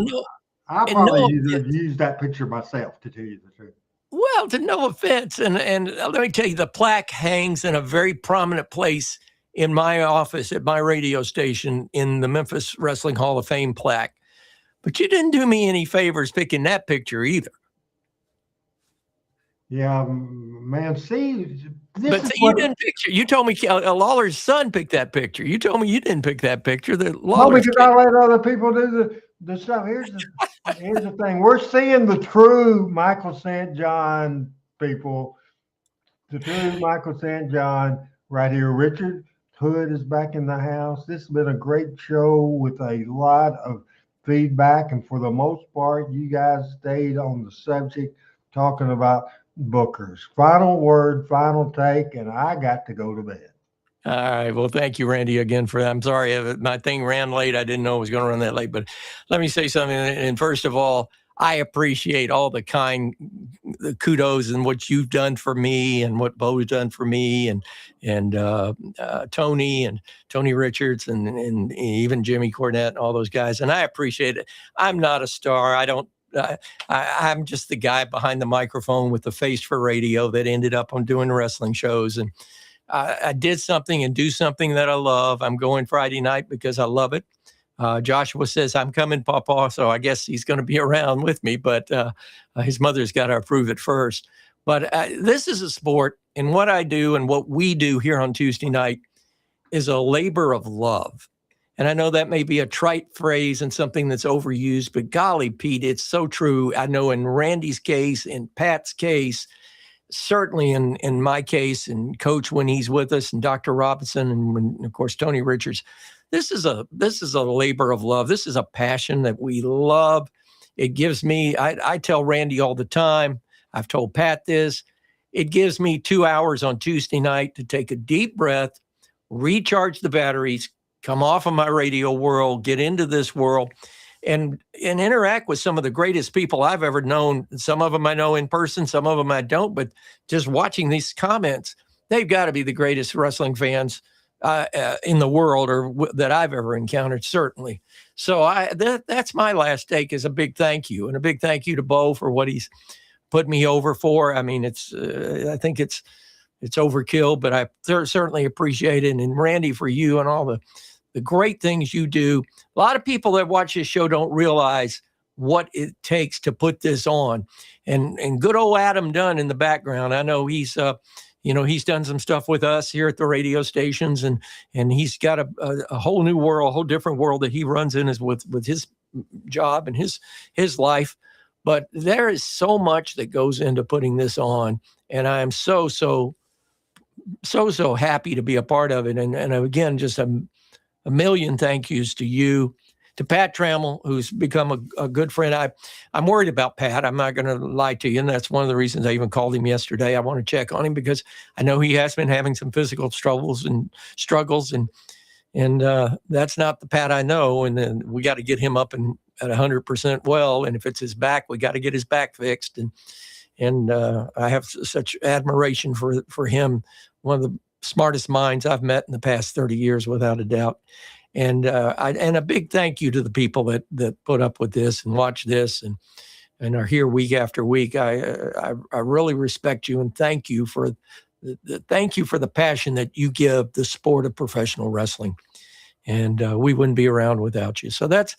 I probably used that picture myself, to tell you the truth. Well, to no offense, and let me tell you, the plaque hangs in a very prominent place in my office at my radio station in the Memphis Wrestling Hall of Fame plaque. But you didn't do me any favors picking that picture either. Yeah, man. See, you didn't picture. You told me Lawler's son picked that picture. You told me you didn't pick that picture. Because I let other people do the stuff. Here's the thing. We're seeing the true Michael St. John people. The true Michael St. John right here. Richard Hood is back in the house. This has been a great show with a lot of feedback, and for the most part, you guys stayed on the subject talking about bookers. Final word, final take, and I got to go to bed. All right. Well, thank you, Randy, again for that. I'm sorry my thing ran late. I didn't know it was going to run that late, but let me say something. And first of all, I appreciate all the kudos and what you've done for me and what Bo's done for me and Tony Richards and even Jimmy Cornette and all those guys. And I appreciate it. I'm not a star. I don't I'm just the guy behind the microphone with the face for radio that ended up on doing wrestling shows. And I did something and do something that I love. I'm going Friday night because I love it. Joshua says, I'm coming, Papa. So I guess he's going to be around with me, but his mother's got to approve it first. But this is a sport, and what I do and what we do here on Tuesday night is a labor of love. And I know that may be a trite phrase and something that's overused, but golly, Pete, it's so true. I know in Randy's case, in Pat's case, certainly in my case, and Coach when he's with us, and Dr. Robinson, and when, of course, Tony Richards, this is a labor of love. This is a passion that we love. It gives me, I tell Randy all the time, I've told Pat this, it gives me 2 hours on Tuesday night to take a deep breath, recharge the batteries, come off of my radio world, get into this world, and interact with some of the greatest people I've ever known. Some of them I know in person, some of them I don't, but just watching these comments, they've got to be the greatest wrestling fans in the world or that I've ever encountered, certainly. So that's my last take, is a big thank you, and a big thank you to Bo for what he's put me over for. I mean, I think it's overkill, but I certainly appreciate it. And Randy, for you and all the great things you do. A lot of people that watch this show don't realize what it takes to put this on. And good old Adam Dunn in the background, I know he's he's done some stuff with us here at the radio stations, and he's got a whole new world, a whole different world that he runs in with his job and his life. But there is so much that goes into putting this on, and I am so happy to be a part of it. And again, just a million thank yous to you, to Pat Trammell, who's become a good friend. I'm worried about Pat. I'm not going to lie to you. And that's one of the reasons I even called him yesterday. I want to check on him because I know he has been having some physical struggles, and that's not the Pat I know. And then we got to get him up and at 100% well. And if it's his back, we got to get his back fixed. And I have such admiration for him. One of the smartest minds I've met in the past 30 years, without a doubt. And a big thank you to the people that put up with this and watch this and are here week after week. I really respect you, and thank you for the passion that you give the sport of professional wrestling. And we wouldn't be around without you. So that's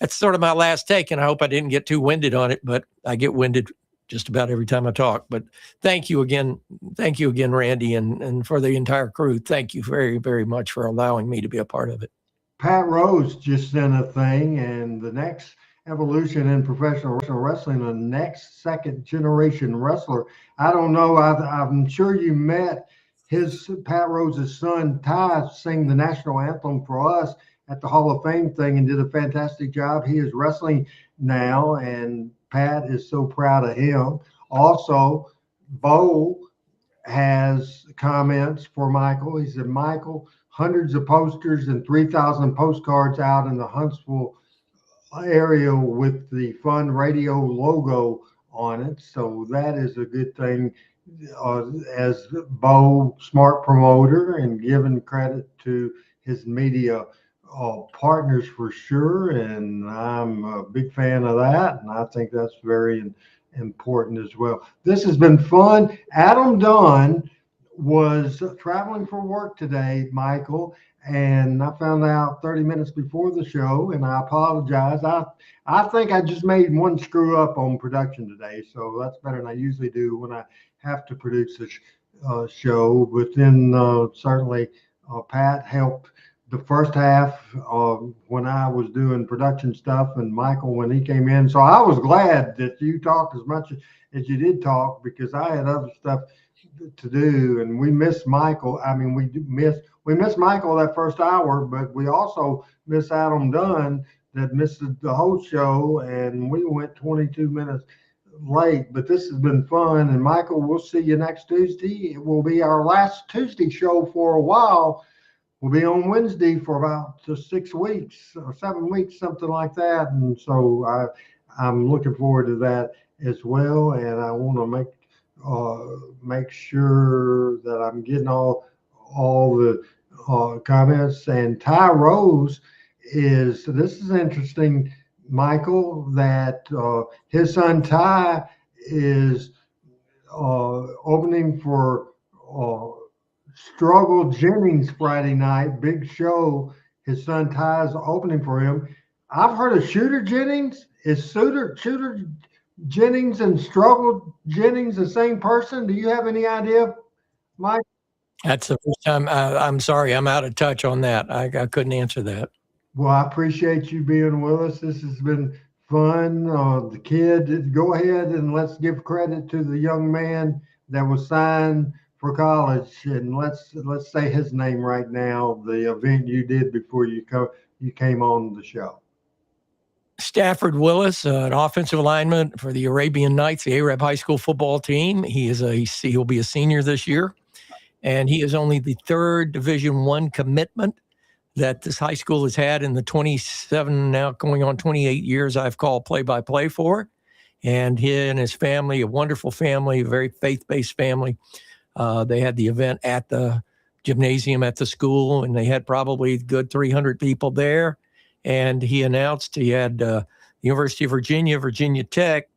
sort of my last take, and I hope I didn't get too winded on it, but I get winded just about every time I talk. But thank you again, Randy, and for the entire crew. Thank you very, very much for allowing me to be a part of it. Pat Rose just sent a thing, and the next evolution in professional wrestling, the next second generation wrestler. I don't know. I'm sure you met Pat Rose's son, Ty, sing the national anthem for us at the Hall of Fame thing and did a fantastic job. He is wrestling now, and Pat is so proud of him. Also, Bo has comments for Michael. He said, Michael, hundreds of posters and 3,000 postcards out in the Huntsville area with the Fun Radio logo on it. So that is a good thing. As Bo, smart promoter, and giving credit to his media partners for sure. And I'm a big fan of that. And I think that's very important as well. This has been fun. Adam Dunn was traveling for work today, Michael, and I found out 30 minutes before the show, and I apologize. I think I just made one screw up on production today, so that's better than I usually do when I have to produce a show. But then certainly Pat helped the first half when I was doing production stuff, and Michael when he came in. So I was glad that you talked as much as you did talk, because I had other stuff to do, and we missed Michael. I mean, we missed Michael that first hour, but we also missed Adam Dunn that missed the whole show, and we went 22 minutes late. But this has been fun, and Michael, we'll see you next Tuesday. It will be our last Tuesday show for a while. We'll be on Wednesday for about 6 weeks or 7 weeks, something like that. And so I'm looking forward to that as well. And I want to make sure that I'm getting all the comments. And Ty Rose this is interesting Michael, that his son Ty is opening for Struggle Jennings Friday night. Big show. His son Ty's opening for him. I've heard of Shooter Jennings. Is Shooter Jennings and Struggle Jennings the same person? Do you have any idea, Mike? That's the first time. I'm sorry, I'm out of touch on that. I couldn't answer that. Well, I appreciate you being with us. This has been fun. The kid, go ahead and let's give credit to the young man that was signed for college, and let's say his name right now. The event you did before you came on the show. Stafford Willis, an offensive lineman for the Arabian Knights, the Arab high school football team. He'll be a senior this year, and he is only the third Division I commitment that this high school has had in the 27, now going on 28 years I've called play-by-play for. And he and his family, a wonderful family, a very faith-based family. They had the event at the gymnasium at the school, and they had probably a good 300 people there. And he announced he had University of Virginia, Virginia Tech,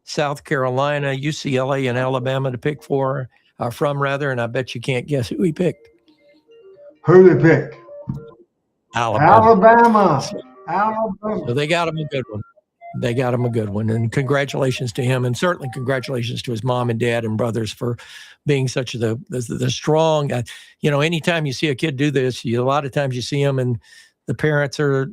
South Carolina, UCLA, and Alabama to pick from, and I bet you can't guess who he picked. Who they pick? Alabama. Alabama. So they got him a good one. And congratulations to him, and certainly congratulations to his mom and dad and brothers for being such the strong. Anytime you see a kid do this, a lot of times you see them and the parents are,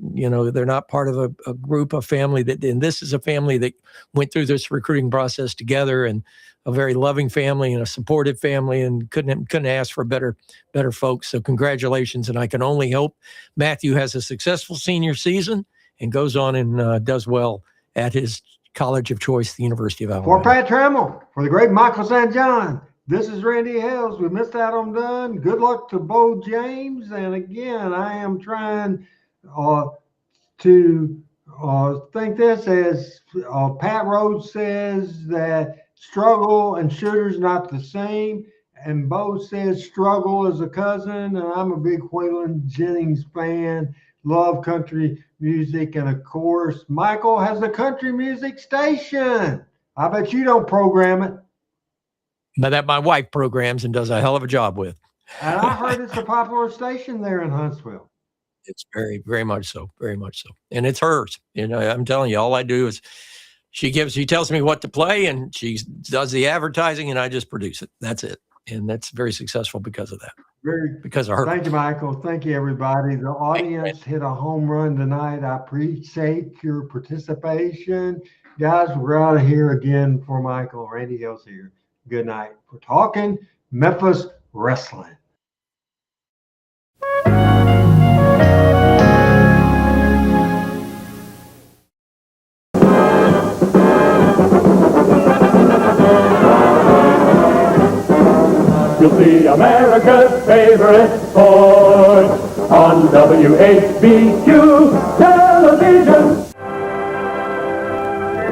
they're not part of a group, a family and this is a family that went through this recruiting process together, and a very loving family and a supportive family, and couldn't ask for better folks. So congratulations. And I can only hope Matthew has a successful senior season and goes on and does well at his college of choice, the University of Alabama. For Pat Trammell, for the great Michael St. John, this is Randy Hales. We missed out on Dunn. Good luck to Bo James. And again, I am trying to think this as Pat Rhodes says that struggle and shooter's not the same. And Bo says struggle is a cousin. And I'm a big Waylon Jennings fan. Love country music. And of course, Michael has a country music station. I bet you don't program it. That my wife programs and does a hell of a job with. And I heard it's a popular station there in Huntsville. It's very, very much so. Very much so. And it's hers. I'm telling you, all I do is she tells me what to play, and she does the advertising, and I just produce it. That's it. And that's very successful because of that. Because of her. Thank you, Michael. Thank you, everybody. The audience hit a home run tonight. I appreciate your participation. Guys, we're out of here again for Michael. Randy Hill's here. Good night. We're talking Memphis wrestling. You'll see America's favorite sport on WHBQ television.